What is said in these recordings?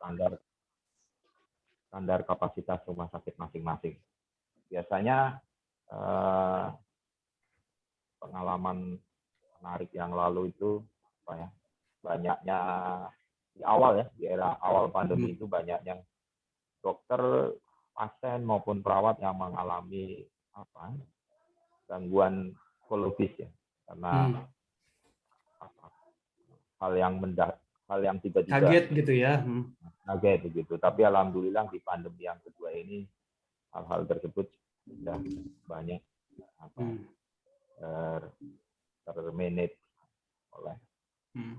standar standar kapasitas rumah sakit masing-masing. Biasanya pengalaman menarik yang lalu itu apa ya, banyaknya di awal ya, di era awal pandemi itu banyak yang dokter, pasien maupun perawat yang mengalami apa gangguan psikologis ya, karena hal yang tiba-tiba kaget gitu ya. kaget begitu. Tapi alhamdulillah di pandemi yang kedua ini hal-hal tersebut sudah banyak termanage oleh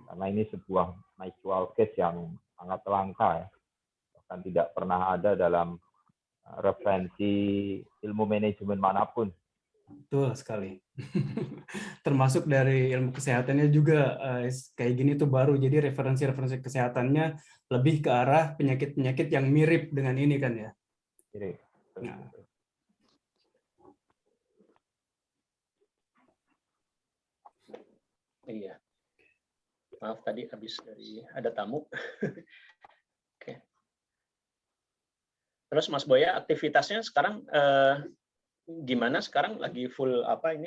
karena ini sebuah natural case yang sangat langka ya, bahkan tidak pernah ada dalam referensi ilmu manajemen manapun. Betul sekali. Termasuk dari ilmu kesehatannya juga kayak gini tuh baru. Jadi referensi-referensi kesehatannya lebih ke arah penyakit-penyakit yang mirip dengan ini kan ya. Mirip. Nah. Iya. Maaf tadi habis dari ada tamu. Oke. Terus Mas Boya aktivitasnya sekarang gimana sekarang, lagi full apa ini?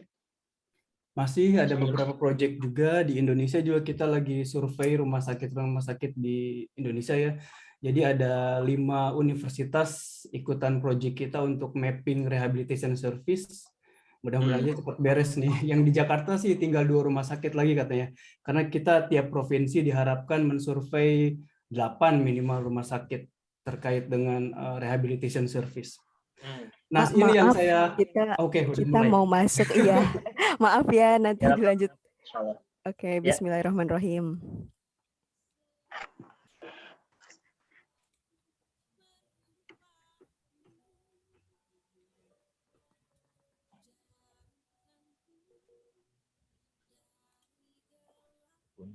Masih ada beberapa proyek juga di Indonesia, juga kita lagi survei rumah sakit di Indonesia ya. Jadi ada 5 universitas ikutan proyek kita untuk mapping rehabilitation service. Mudah-mudahan aja cepat beres nih. Yang di Jakarta sih tinggal 2 rumah sakit lagi katanya. Karena kita tiap provinsi diharapkan mensurvei 8 minimal rumah sakit terkait dengan rehabilitation service. Nah, Pak, ini yang maaf, saya kita mau masuk, iya. Maaf ya, nanti Ya, dilanjut. insyaallah. Oke, Ya. bismillahirrahmanirrahim.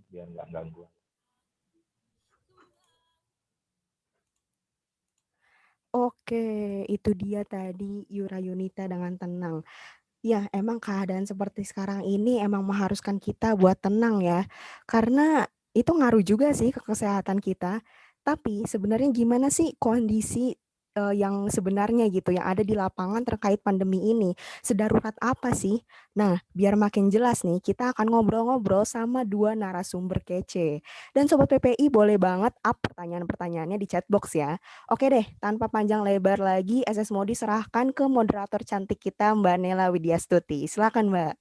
Biar nggak ganggu. Oke, itu dia tadi Yura Yunita dengan tenang. Ya, emang keadaan seperti sekarang ini emang mengharuskan kita buat tenang ya. Karena itu ngaruh juga sih ke kesehatan kita. Tapi sebenarnya gimana sih kondisi yang sebenarnya gitu, yang ada di lapangan terkait pandemi ini? Sedarurat apa sih? Nah, biar makin jelas nih, kita akan ngobrol-ngobrol sama 2 narasumber kece. Dan Sobat PPI boleh banget up pertanyaan-pertanyaannya di chat box ya. Oke deh, tanpa panjang lebar lagi, SS Modi serahkan ke moderator cantik kita, Mbak Nela Widyastuti. Silakan, Mbak.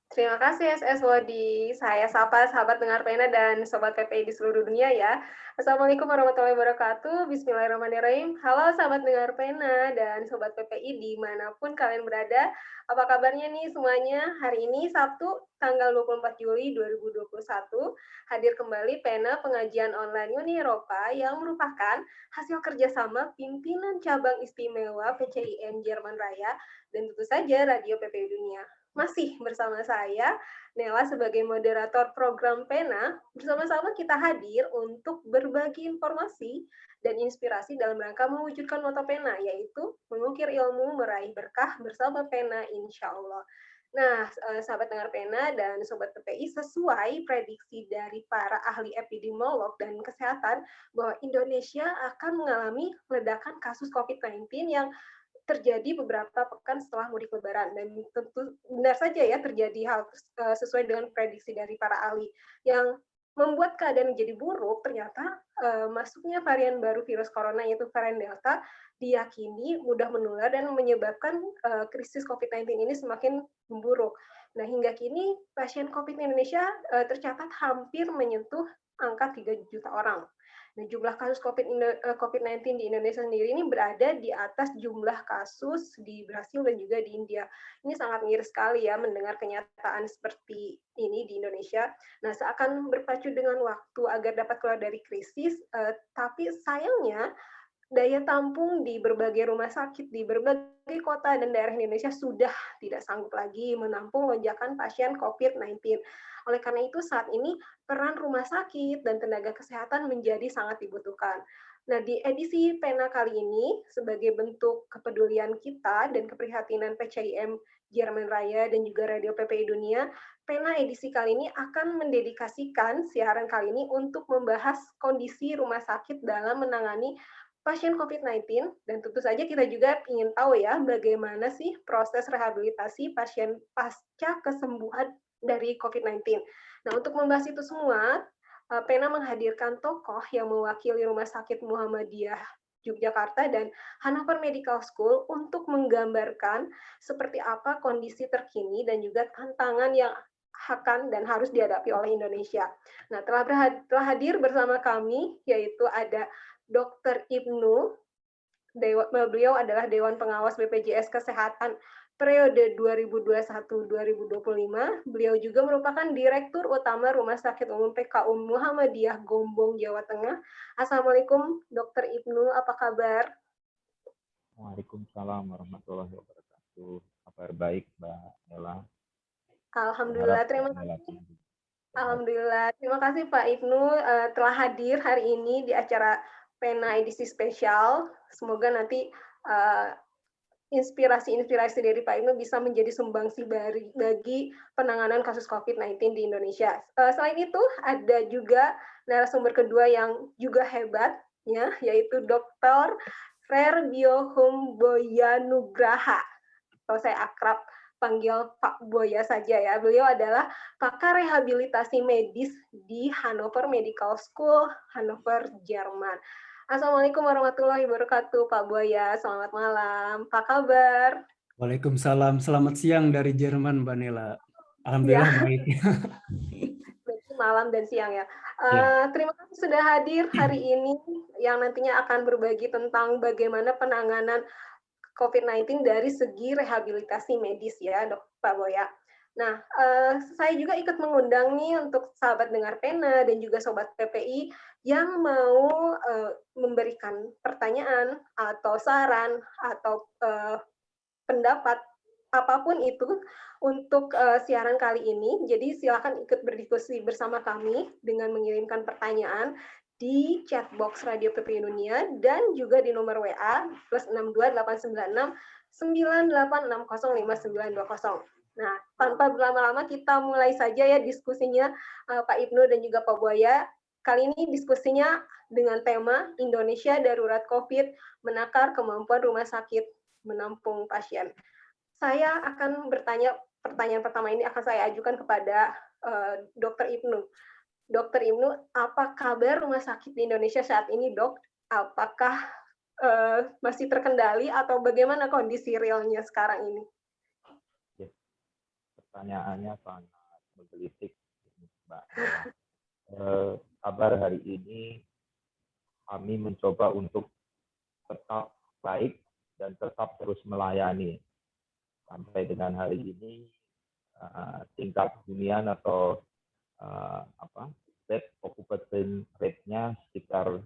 Terima kasih SS Wodi. Saya sapa sahabat dengar pena dan sobat PPI di seluruh dunia ya. Assalamualaikum warahmatullahi wabarakatuh. Bismillahirrahmanirrahim. Halo sahabat dengar pena dan sobat PPI dimanapun kalian berada. Apa kabarnya nih semuanya? Hari ini Sabtu tanggal 24 Juli 2021 hadir kembali pena pengajian online Uni Eropa yang merupakan hasil kerjasama pimpinan cabang istimewa PCIM Jerman Raya dan tentu saja Radio PPI Dunia. Masih bersama saya, Nela sebagai moderator program Pena, bersama-sama kita hadir untuk berbagi informasi dan inspirasi dalam rangka mewujudkan moto Pena, yaitu mengukir ilmu, meraih berkah bersama Pena, insya Allah. Nah, sahabat dengar Pena dan Sobat PPI, sesuai prediksi dari para ahli epidemiolog dan kesehatan, bahwa Indonesia akan mengalami ledakan kasus COVID-19 yang terjadi beberapa pekan setelah mudik lebaran, dan tentu benar saja ya terjadi hal sesuai dengan prediksi dari para ahli. Yang membuat keadaan menjadi buruk ternyata masuknya varian baru virus corona yaitu varian Delta diyakini mudah menular dan menyebabkan krisis COVID-19 ini semakin memburuk. Nah, hingga kini pasien COVID di Indonesia tercatat hampir menyentuh angka 3 juta orang. Nah, jumlah kasus COVID-19 di Indonesia sendiri ini berada di atas jumlah kasus di Brasil dan juga di India. Ini sangat miris sekali ya mendengar kenyataan seperti ini di Indonesia. Nah, seakan berpacu dengan waktu agar dapat keluar dari krisis, tapi sayangnya daya tampung di berbagai rumah sakit di berbagai kota dan daerah Indonesia sudah tidak sanggup lagi menampung lonjakan pasien COVID-19. Oleh karena itu saat ini peran rumah sakit dan tenaga kesehatan menjadi sangat dibutuhkan. Nah, di edisi Pena kali ini, sebagai bentuk kepedulian kita dan keprihatinan PCIM Jerman Raya dan juga Radio PPI Dunia, Pena edisi kali ini akan mendedikasikan siaran kali ini untuk membahas kondisi rumah sakit dalam menangani pasien COVID-19, dan tentu saja kita juga ingin tahu ya bagaimana sih proses rehabilitasi pasien pasca kesembuhan dari COVID-19. Nah, untuk membahas itu semua, Pena menghadirkan tokoh yang mewakili Rumah Sakit Muhammadiyah Yogyakarta dan Hannover Medical School untuk menggambarkan seperti apa kondisi terkini dan juga tantangan yang akan dan harus dihadapi oleh Indonesia. Nah, telah hadir bersama kami, yaitu ada Dr. Ibnu, beliau adalah Dewan Pengawas BPJS Kesehatan periode 2021-2025. Beliau juga merupakan Direktur Utama Rumah Sakit Umum PKU Muhammadiyah Gombong, Jawa Tengah. Assalamualaikum, Dr. Ibnu, apa kabar? Waalaikumsalam warahmatullahi wabarakatuh. Kabar baik, Mbak Nela. Alhamdulillah, terima kasih. Alhamdulillah, terima kasih Pak Ibnu telah hadir hari ini di acara Pena edisi spesial. Semoga nanti inspirasi-inspirasi dari Pak Ibnu bisa menjadi sumbangsi bagi penanganan kasus COVID-19 di Indonesia. Selain itu, ada juga narasumber kedua yang juga hebat, ya, yaitu Dr. Ferbio Humboyanugraha, atau saya akrab panggil Pak Boya saja ya. Beliau adalah pakar rehabilitasi medis di Hannover Medical School, Hannover, Jerman. Assalamualaikum warahmatullahi wabarakatuh, Pak Boya. Selamat malam. Apa kabar? Waalaikumsalam. Selamat siang dari Jerman, Mbak Nela. Alhamdulillah Ya. baik. Berarti malam dan siang ya. Ya. Terima kasih sudah hadir hari ini yang nantinya akan berbagi tentang bagaimana penanganan COVID-19 dari segi rehabilitasi medis ya, Pak Boya. Nah, saya juga ikut mengundang nih untuk sahabat dengar Pena dan juga sobat PPI yang mau memberikan pertanyaan atau saran atau pendapat apapun itu untuk siaran kali ini. Jadi silakan ikut berdiskusi bersama kami dengan mengirimkan pertanyaan di chat box Radio PPI Dunia dan juga di nomor WA +62 896 98605920. Nah, tanpa berlama-lama kita mulai saja ya diskusinya Pak Ibnu dan juga Pak Boya. Kali ini diskusinya dengan tema Indonesia Darurat COVID menakar kemampuan rumah sakit menampung pasien. Saya akan bertanya, pertanyaan pertama ini akan saya ajukan kepada Dr. Ibnu. Dr. Ibnu, apa kabar rumah sakit di Indonesia saat ini, Dok? Apakah masih terkendali atau bagaimana kondisi realnya sekarang ini? Pertanyaannya sangat menggelitik, Mbak. Kabar hari ini kami mencoba untuk tetap baik dan tetap terus melayani. Sampai dengan hari ini tingkat hunian atau bed occupancy rate-nya sekitar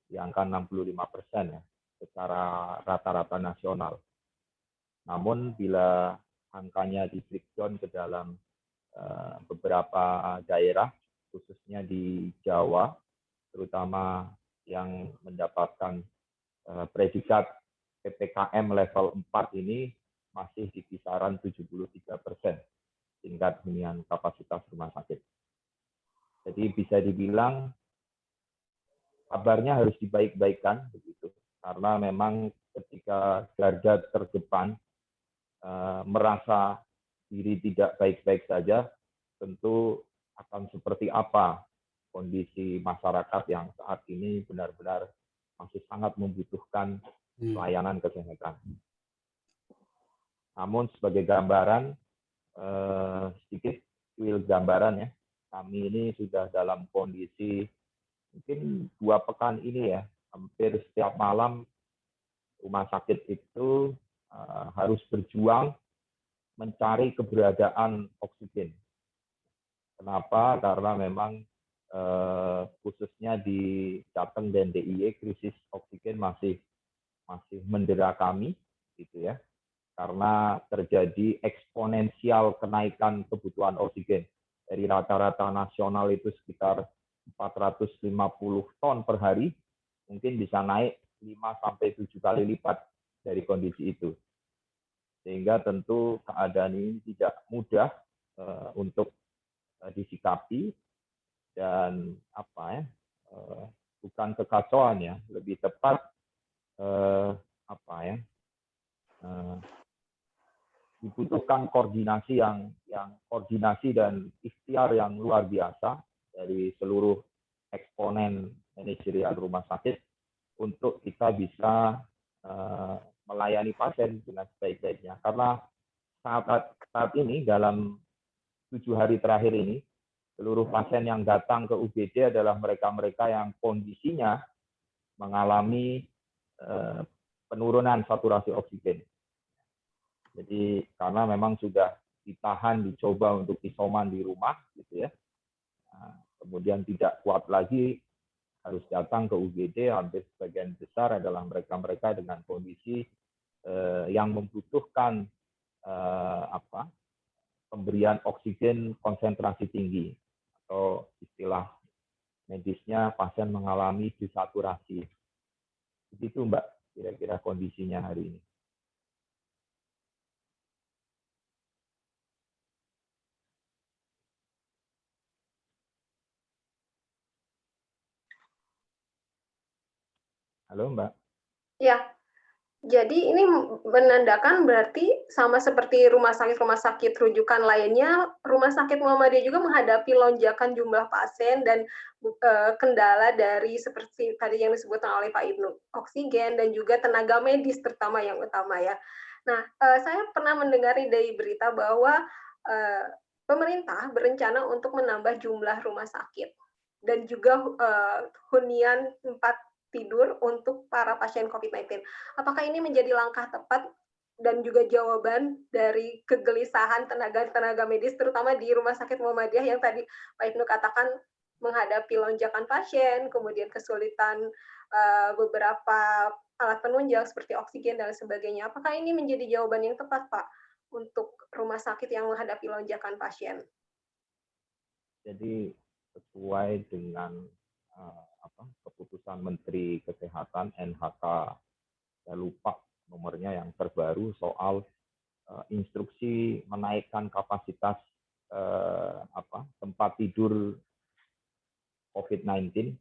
di angka 65% ya, secara rata-rata nasional. Namun bila angkanya di-breakdown ke dalam beberapa daerah, khususnya di Jawa, terutama yang mendapatkan predikat PPKM level 4 ini masih di kisaran 73% tingkat hunian kapasitas rumah sakit. Jadi bisa dibilang kabarnya harus dibaik-baikkan begitu, karena memang ketika garda terdepan merasa diri tidak baik-baik saja, tentu akan seperti apa kondisi masyarakat yang saat ini benar-benar masih sangat membutuhkan pelayanan kesehatan. Namun sebagai gambaran, sedikit gambaran ya, kami ini sudah dalam kondisi mungkin 2 pekan ini ya, hampir setiap malam rumah sakit itu harus berjuang mencari keberadaan oksigen. Kenapa? Karena memang khususnya khususnya di Jateng dan DIY, krisis oksigen masih mendera kami, gitu ya, karena terjadi eksponensial kenaikan kebutuhan oksigen. Dari rata-rata nasional itu sekitar 450 ton per hari, mungkin bisa naik 5-7 kali lipat dari kondisi itu. Sehingga tentu keadaan ini tidak mudah untuk disikapi, dan bukan kekacauan ya, lebih tepat dibutuhkan koordinasi koordinasi dan ikhtiar yang luar biasa dari seluruh eksponen manajerial rumah sakit untuk kita bisa melayani pasien dengan sebaik-baiknya. Karena saat ini dalam 7 hari terakhir ini, seluruh pasien yang datang ke UGD adalah mereka-mereka yang kondisinya mengalami penurunan saturasi oksigen. Jadi karena memang sudah ditahan, dicoba untuk isoman di rumah, gitu ya. Nah, kemudian tidak kuat lagi, harus datang ke UGD. Hampir sebagian besar adalah mereka-mereka dengan kondisi yang membutuhkan pemberian oksigen konsentrasi tinggi, atau istilah medisnya pasien mengalami desaturasi. Begitu Mbak, kira-kira kondisinya hari ini. Halo Mbak. Ya, jadi ini menandakan berarti sama seperti rumah sakit rujukan lainnya, Rumah Sakit Muhammadiyah juga menghadapi lonjakan jumlah pasien dan kendala dari seperti tadi yang disebutkan oleh Pak Ibnu, oksigen dan juga tenaga medis terutama yang utama ya. Nah, saya pernah mendengar dari berita bahwa pemerintah berencana untuk menambah jumlah rumah sakit dan juga hunian tempat tidur untuk para pasien COVID-19. Apakah ini menjadi langkah tepat dan juga jawaban dari kegelisahan tenaga medis, terutama di Rumah Sakit Muhammadiyah yang tadi Pak Ibnu katakan menghadapi lonjakan pasien, kemudian kesulitan beberapa alat penunjang seperti oksigen dan sebagainya. Apakah ini menjadi jawaban yang tepat, Pak, untuk rumah sakit yang menghadapi lonjakan pasien? Jadi sesuai dengan keputusan Menteri Kesehatan NHK, saya lupa nomornya yang terbaru, soal instruksi menaikkan kapasitas tempat tidur COVID-19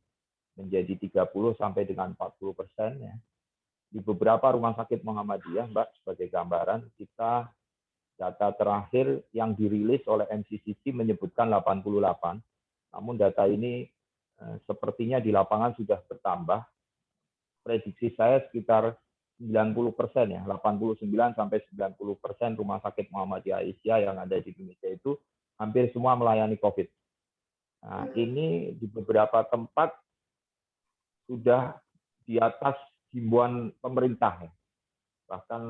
menjadi 30 sampai dengan 40% ya. Di beberapa rumah sakit Muhammadiyah, Mbak, sebagai gambaran, kita data terakhir yang dirilis oleh MCCC menyebutkan 88, namun data ini sepertinya di lapangan sudah bertambah. Prediksi saya sekitar 90% ya, 89 sampai 90% rumah sakit Muhammadiyah Aisyah yang ada di Indonesia itu hampir semua melayani COVID. Nah, ini di beberapa tempat sudah di atas himbauan pemerintah ya. Bahkan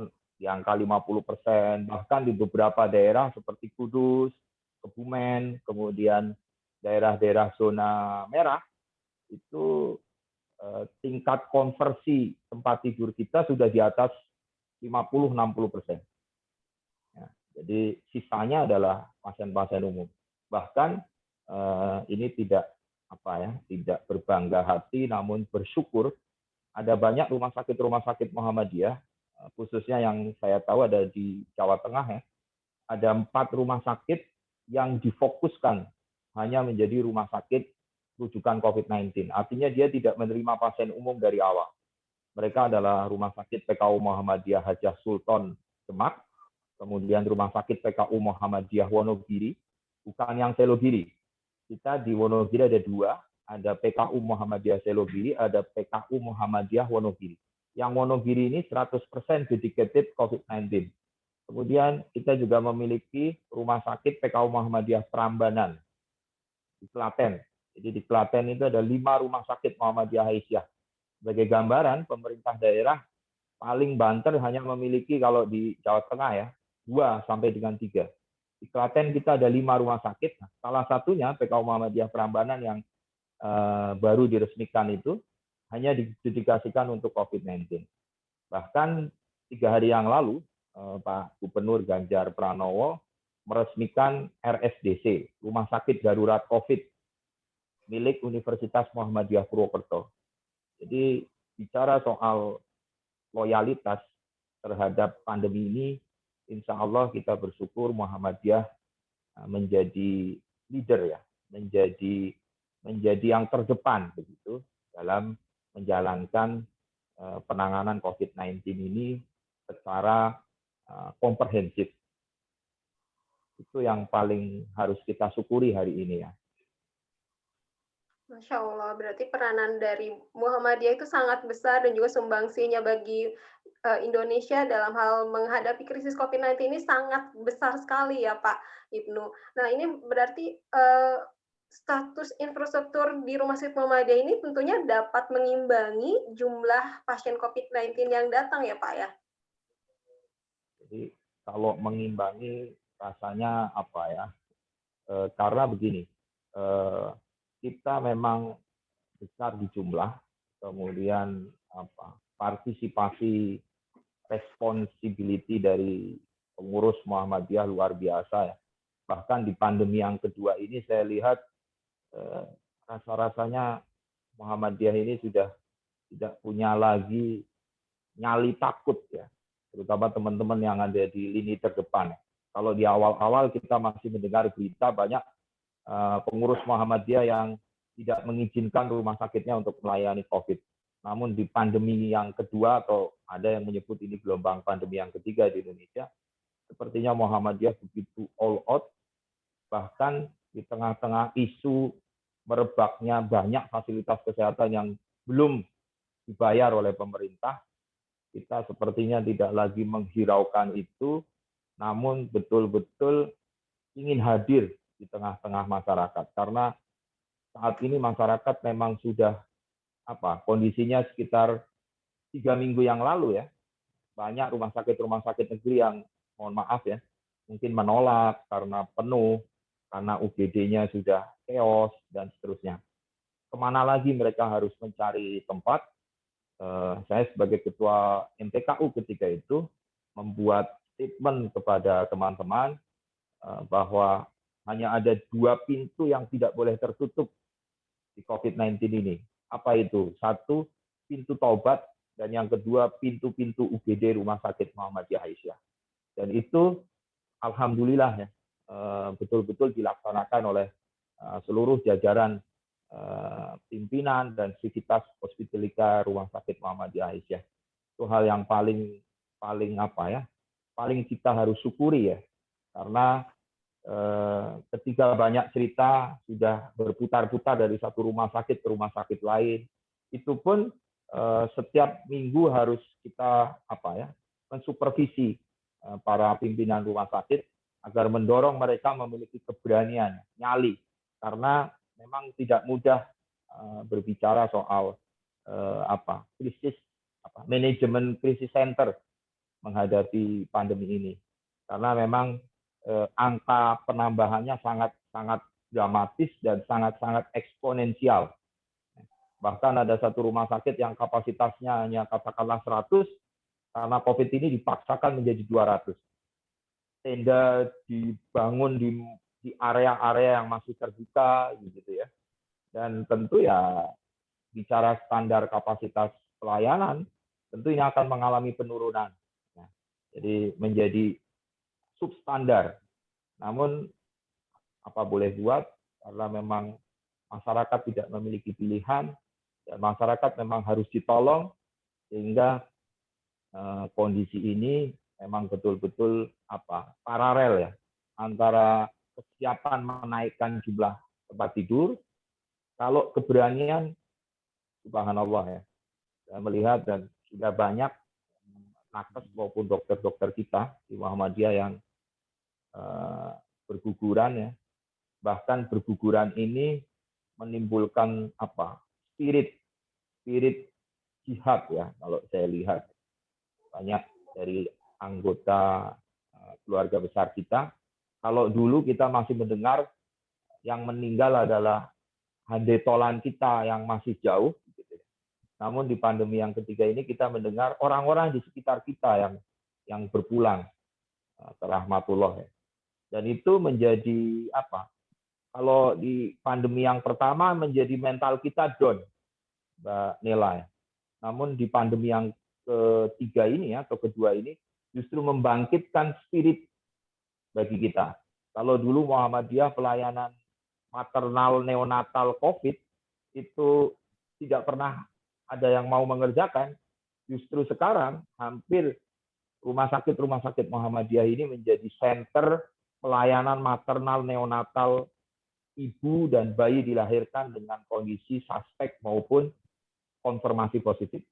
di angka 50%, bahkan di beberapa daerah seperti Kudus, Kebumen, kemudian daerah-daerah zona merah, itu tingkat konversi tempat tidur kita sudah di atas 50-60%. Ya, jadi sisanya adalah pasien-pasien umum. Bahkan ini tidak berbangga hati, namun bersyukur ada banyak rumah sakit Muhammadiyah, khususnya yang saya tahu ada di Jawa Tengah ya, ada 4 rumah sakit yang difokuskan hanya menjadi rumah sakit rujukan COVID-19. Artinya dia tidak menerima pasien umum dari awal. Mereka adalah Rumah Sakit PKU Muhammadiyah Hajah Sultan Demak, kemudian Rumah Sakit PKU Muhammadiyah Wonogiri, bukan yang Selogiri. Kita di Wonogiri ada 2, ada PKU Muhammadiyah Selogiri, ada PKU Muhammadiyah Wonogiri. Yang Wonogiri ini 100% dedicated COVID-19. Kemudian kita juga memiliki Rumah Sakit PKU Muhammadiyah Prambanan di Klaten. Jadi di Klaten itu ada 5 rumah sakit Muhammadiyah Aisyah. Sebagai gambaran, pemerintah daerah paling banter hanya memiliki, kalau di Jawa Tengah ya, 2 sampai dengan 3. Di Klaten kita ada 5 rumah sakit. Salah satunya PKU Muhammadiyah Prambanan yang baru diresmikan itu hanya didedikasikan untuk COVID-19. Bahkan 3 hari yang lalu Pak Gubernur Ganjar Pranowo meresmikan RSDC, Rumah Sakit Darurat COVID milik Universitas Muhammadiyah Purwokerto. Jadi bicara soal loyalitas terhadap pandemi ini, insya Allah kita bersyukur Muhammadiyah menjadi leader ya, menjadi yang terdepan begitu dalam menjalankan penanganan COVID-19 ini secara komprehensif. Itu yang paling harus kita syukuri hari ini ya. Masya Allah, berarti peranan dari Muhammadiyah itu sangat besar dan juga sumbangsinya bagi Indonesia dalam hal menghadapi krisis COVID-19 ini sangat besar sekali ya Pak Ibnu. Nah ini berarti status infrastruktur di Rumah Sakit Muhammadiyah ini tentunya dapat mengimbangi jumlah pasien COVID-19 yang datang ya Pak ya? Jadi kalau mengimbangi rasanya apa ya? Karena begini, kita memang besar di jumlah, kemudian partisipasi responsibility dari pengurus Muhammadiyah luar biasa ya. Bahkan di pandemi yang kedua ini saya lihat rasa-rasanya Muhammadiyah ini sudah tidak punya lagi nyali takut ya, terutama teman-teman yang ada di lini terdepan. Kalau di awal-awal kita masih mendengar berita banyak pengurus Muhammadiyah yang tidak mengizinkan rumah sakitnya untuk melayani COVID. Namun di pandemi yang kedua, atau ada yang menyebut ini gelombang pandemi yang ketiga di Indonesia, sepertinya Muhammadiyah begitu all out, bahkan di tengah-tengah isu merebaknya banyak fasilitas kesehatan yang belum dibayar oleh pemerintah, kita sepertinya tidak lagi menghiraukan itu, namun betul-betul ingin hadir di tengah-tengah masyarakat. Karena saat ini masyarakat memang sudah kondisinya sekitar 3 minggu yang lalu ya, banyak rumah sakit negeri yang mohon maaf ya, mungkin menolak karena penuh, karena UGD-nya sudah chaos dan seterusnya. Kemana lagi mereka harus mencari tempat? Saya sebagai ketua MTKU ketika itu membuat statement kepada teman-teman bahwa hanya ada 2 pintu yang tidak boleh tertutup di COVID-19 ini. Apa itu? 1, pintu taubat, dan yang kedua, pintu-pintu UGD Rumah Sakit Muhammadiyah Aisyah. Dan itu alhamdulillah ya, betul-betul dilaksanakan oleh seluruh jajaran pimpinan dan sivitas hospitalika Rumah Sakit Muhammadiyah Aisyah. Itu hal yang paling kita harus syukuri ya, karena ketika banyak cerita sudah berputar-putar dari satu rumah sakit ke rumah sakit lain, itu pun setiap minggu harus kita mensupervisi para pimpinan rumah sakit agar mendorong mereka memiliki keberanian nyali, karena memang tidak mudah berbicara soal krisis manajemen krisis center menghadapi pandemi ini, karena memang angka penambahannya sangat dramatis dan sangat eksponensial. Bahkan ada satu rumah sakit yang kapasitasnya hanya katakanlah 100, karena COVID ini dipaksakan menjadi 200. Tenda dibangun di area-area yang masih terbuka gitu ya. Dan tentu ya bicara standar kapasitas pelayanan, tentu ini akan mengalami penurunan. Nah, jadi menjadi substandar. Namun apa boleh buat, karena memang masyarakat tidak memiliki pilihan dan masyarakat memang harus ditolong, sehingga kondisi ini memang betul-betul paralel ya antara kesiapan menaikkan jumlah tempat tidur, kalau keberanian subhanallah ya. Saya melihat dan sudah banyak nakes maupun dokter-dokter kita di Muhammadiyah yang berguguran ya. Bahkan berguguran ini menimbulkan spirit jihad ya, kalau saya lihat. Banyak dari anggota keluarga besar kita, kalau dulu kita masih mendengar yang meninggal adalah handetolan kita yang masih jauh. Gitu. Namun di pandemi yang ketiga ini kita mendengar orang-orang di sekitar kita yang berpulang ke rahmatullah. Ya. Dan itu menjadi apa? Kalau di pandemi yang pertama menjadi mental kita down, Mbak Nela. Namun di pandemi yang ketiga ini ya, atau kedua ini, justru membangkitkan spirit bagi kita. Kalau dulu Muhammadiyah pelayanan maternal neonatal COVID itu tidak pernah ada yang mau mengerjakan, justru sekarang hampir rumah sakit Muhammadiyah ini menjadi center pelayanan maternal neonatal ibu dan bayi dilahirkan dengan kondisi suspek maupun konfirmasi positif.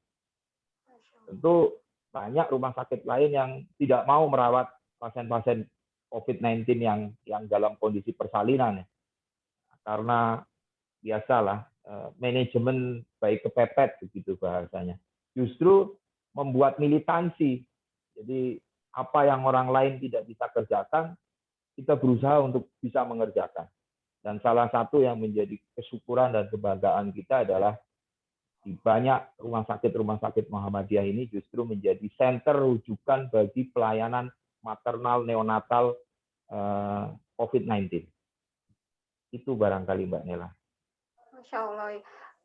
Tentu banyak rumah sakit lain yang tidak mau merawat pasien-pasien COVID-19 yang dalam kondisi persalinan. Karena biasalah, manajemen baik kepepet, begitu bahasanya. Justru membuat militansi. Jadi apa yang orang lain tidak bisa kerjakan, kita berusaha untuk bisa mengerjakan. Dan salah satu yang menjadi kesyukuran dan kebanggaan kita adalah di banyak rumah sakit Muhammadiyah ini justru menjadi center rujukan bagi pelayanan maternal neonatal COVID-19. Itu barangkali Mbak Nela. Masya Allah.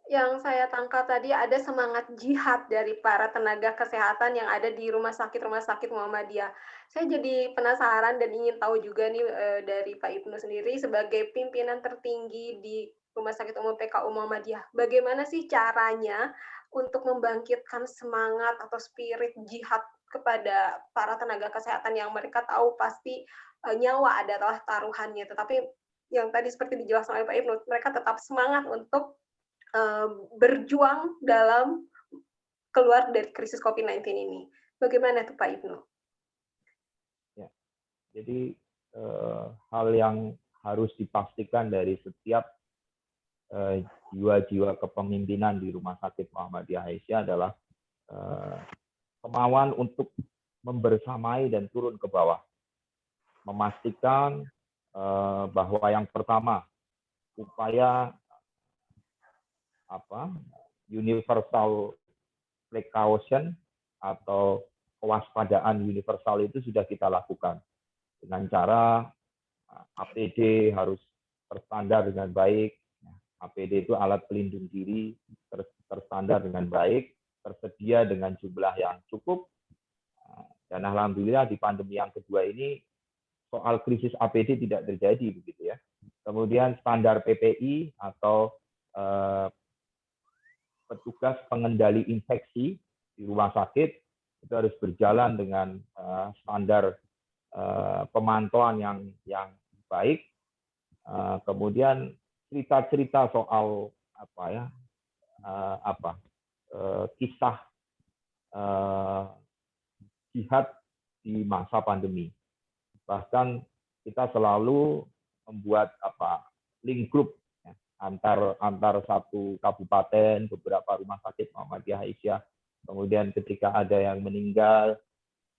Yang saya tangkap tadi ada semangat jihad dari para tenaga kesehatan yang ada di rumah sakit Muhammadiyah. Saya jadi penasaran dan ingin tahu juga nih dari Pak Ibnu sendiri sebagai pimpinan tertinggi di Rumah Sakit Umum PKU Muhammadiyah. Bagaimana sih caranya untuk membangkitkan semangat atau spirit jihad kepada para tenaga kesehatan yang mereka tahu pasti nyawa adalah taruhannya, tetapi yang tadi seperti dijelaskan oleh Pak Ibnu, mereka tetap semangat untuk berjuang dalam keluar dari krisis COVID-19 ini. Bagaimana tuh Pak Ibnu? Ya, jadi hal yang harus dipastikan dari setiap jiwa-jiwa kepemimpinan di Rumah Sakit Muhammadiyah Aisyah adalah kemauan untuk membersamai dan turun ke bawah. Memastikan bahwa yang pertama, upaya universal precaution atau kewaspadaan universal itu sudah kita lakukan dengan cara APD harus terstandar dengan baik. APD itu alat pelindung diri terstandar dengan baik, tersedia dengan jumlah yang cukup. Dan alhamdulillah di pandemi yang kedua ini soal krisis APD tidak terjadi, begitu ya. Kemudian standar PPI atau petugas pengendali infeksi di rumah sakit itu harus berjalan dengan standar pemantauan yang baik. Kemudian cerita-cerita soal kisah jihad di masa pandemi. Bahkan kita selalu membuat link group ya, antar satu kabupaten, beberapa rumah sakit Muhammadiyah Aisyah. Kemudian ketika ada yang meninggal,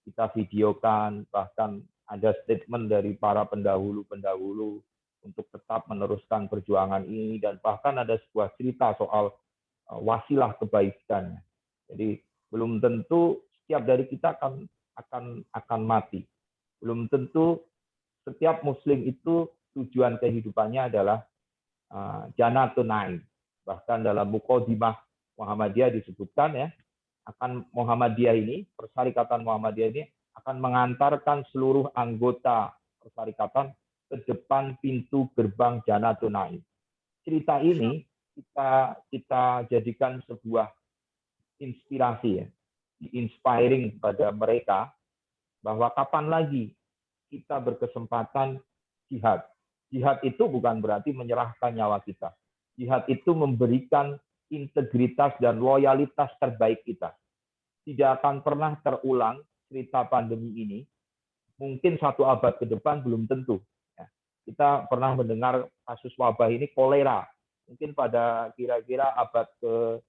kita videokan, bahkan ada statement dari para pendahulu-pendahulu untuk tetap meneruskan perjuangan ini, dan bahkan ada sebuah cerita soal wasilah kebaikan. Jadi belum tentu setiap dari kita akan mati. Belum tentu setiap muslim itu tujuan kehidupannya adalah Jannatun Naim. Bahkan dalam Muqaddimah Muhammadiyah disebutkan ya, akan Muhammadiyah ini, persyarikatan Muhammadiyah ini akan mengantarkan seluruh anggota persyarikatan ke depan pintu gerbang Jannatun Naim. Cerita ini kita jadikan sebuah inspirasi ya, inspiring pada mereka bahwa kapan lagi kita berkesempatan jihad. Jihad itu bukan berarti menyerahkan nyawa kita. Jihad itu memberikan integritas dan loyalitas terbaik kita. Tidak akan pernah terulang cerita pandemi ini. Mungkin 1 abad ke depan belum tentu. Kita pernah mendengar kasus wabah ini kolera. Mungkin pada kira-kira abad ke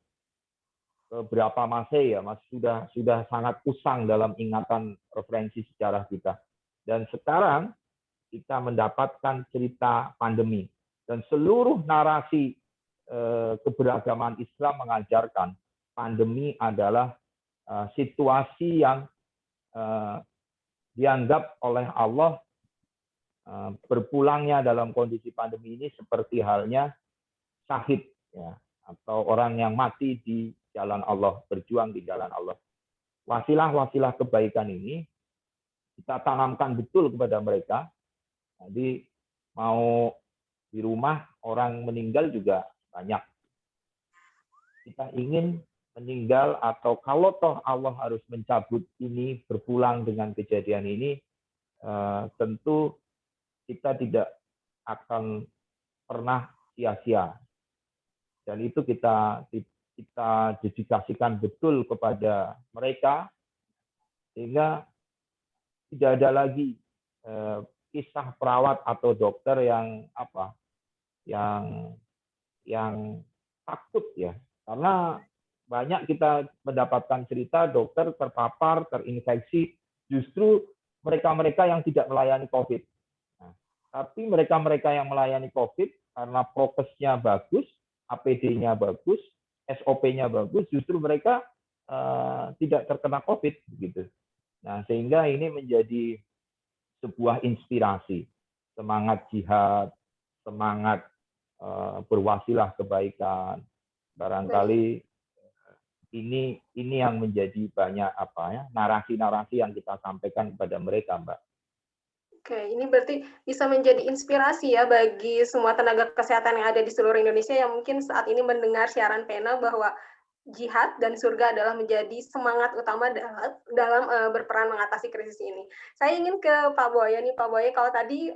berapa Masehi ya, Mas, sudah sangat usang dalam ingatan referensi sejarah kita. Dan sekarang kita mendapatkan cerita pandemi dan seluruh narasi keberagaman Islam mengajarkan pandemi adalah situasi yang dianggap oleh Allah berpulangnya dalam kondisi pandemi ini seperti halnya syahid, ya, atau orang yang mati di jalan Allah, berjuang di jalan Allah. Wasilah-wasilah kebaikan ini kita tanamkan betul kepada mereka. Jadi mau di rumah orang meninggal juga banyak. Kita ingin meninggal, atau kalau toh Allah harus mencabut ini, berpulang dengan kejadian ini, tentu kita tidak akan pernah sia-sia. Dan itu kita dedikasikan betul kepada mereka, sehingga tidak ada lagi kisah perawat atau dokter yang takut, ya, karena banyak kita mendapatkan cerita dokter terpapar, terinfeksi, justru mereka-mereka yang tidak melayani COVID. Nah, tapi mereka-mereka yang melayani COVID karena prokesnya bagus, APD-nya bagus, SOP-nya bagus, justru mereka tidak terkena COVID, begitu. Nah, sehingga ini menjadi sebuah inspirasi, semangat jihad, semangat berwasilah kebaikan. Barangkali ini yang menjadi banyak narasi-narasi yang kita sampaikan kepada mereka, Mbak. Oke, ini berarti bisa menjadi inspirasi ya bagi semua tenaga kesehatan yang ada di seluruh Indonesia yang mungkin saat ini mendengar siaran Pena bahwa jihad dan surga adalah menjadi semangat utama dalam berperan mengatasi krisis ini. Saya ingin ke Pak Boya nih, Pak Boya, kalau tadi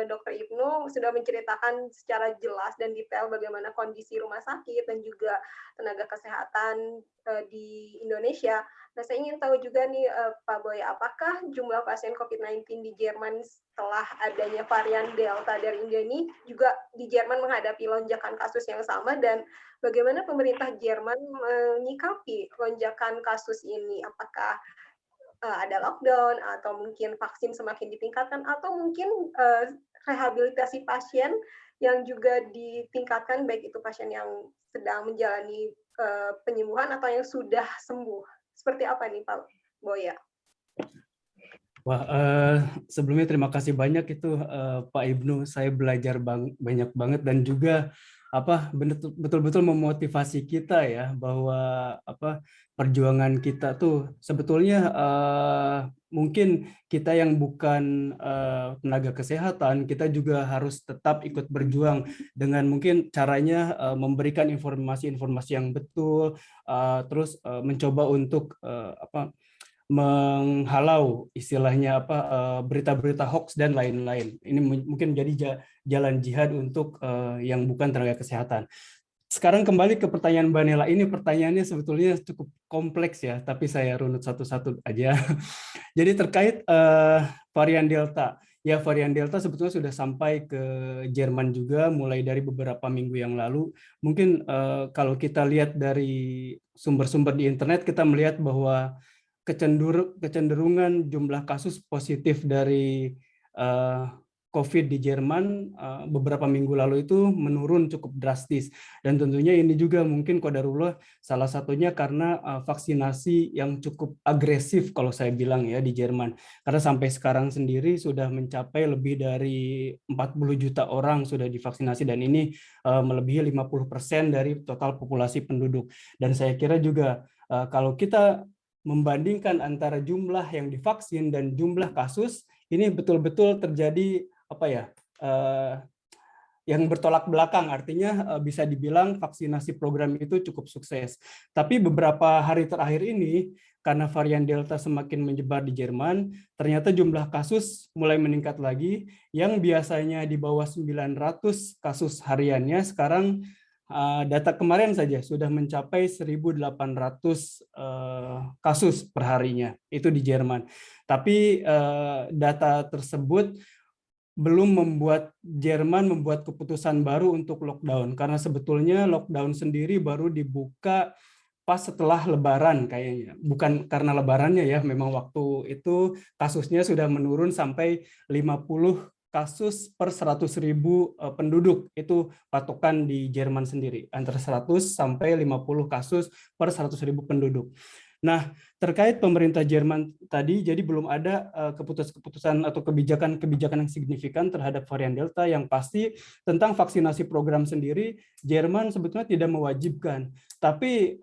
Dr. Ibnu sudah menceritakan secara jelas dan detail bagaimana kondisi rumah sakit dan juga tenaga kesehatan di Indonesia. Nah, saya ingin tahu juga nih Pak Boya, apakah jumlah pasien COVID-19 di Jerman setelah adanya varian Delta dari India ini juga di Jerman menghadapi lonjakan kasus yang sama, dan bagaimana pemerintah Jerman menyikapi lonjakan kasus ini? Apakah ada lockdown, atau mungkin vaksin semakin ditingkatkan, atau mungkin rehabilitasi pasien yang juga ditingkatkan, baik itu pasien yang sedang menjalani penyembuhan atau yang sudah sembuh? Seperti apa nih Pak Boya? Wah, sebelumnya terima kasih banyak itu Pak Ibnu. Saya belajar banyak banget, dan juga betul-betul memotivasi kita ya, bahwa perjuangan kita tuh sebetulnya mungkin kita yang bukan tenaga kesehatan, kita juga harus tetap ikut berjuang dengan mungkin caranya memberikan informasi-informasi yang betul, terus mencoba untuk menghalau istilahnya berita-berita hoax dan lain-lain. Ini mungkin menjadi jalan jihad untuk yang bukan tenaga kesehatan. Sekarang kembali ke pertanyaan Mbak Nela. Ini pertanyaannya sebetulnya cukup kompleks ya, tapi saya runut satu-satu aja. Jadi terkait varian Delta. Ya, varian Delta sebetulnya sudah sampai ke Jerman juga mulai dari beberapa minggu yang lalu. Mungkin kalau kita lihat dari sumber-sumber di internet, kita melihat bahwa kecenderungan jumlah kasus positif dari COVID di Jerman beberapa minggu lalu itu menurun cukup drastis, dan tentunya ini juga mungkin qadarullah salah satunya karena vaksinasi yang cukup agresif kalau saya bilang ya di Jerman, karena sampai sekarang sendiri sudah mencapai lebih dari 40 juta orang sudah divaksinasi, dan ini melebihi 50% dari total populasi penduduk. Dan saya kira juga kalau kita membandingkan antara jumlah yang divaksin dan jumlah kasus, ini betul-betul terjadi yang bertolak belakang. Artinya bisa dibilang vaksinasi program itu cukup sukses. Tapi beberapa hari terakhir ini, karena varian Delta semakin menyebar di Jerman, ternyata jumlah kasus mulai meningkat lagi, yang biasanya di bawah 900 kasus hariannya, sekarang data kemarin saja sudah mencapai 1.800 kasus perharinya, itu di Jerman. Tapi data tersebut belum membuat Jerman membuat keputusan baru untuk lockdown, karena sebetulnya lockdown sendiri baru dibuka pas setelah Lebaran kayaknya. Bukan karena Lebarannya ya, memang waktu itu kasusnya sudah menurun sampai 50 kasus per 100.000 penduduk. Itu patokan di Jerman sendiri, antara 100 sampai 50 kasus per 100.000 penduduk. Nah, terkait pemerintah Jerman tadi, jadi belum ada keputusan atau kebijakan yang signifikan terhadap varian Delta. Yang pasti tentang vaksinasi program sendiri, Jerman sebetulnya tidak mewajibkan. Tapi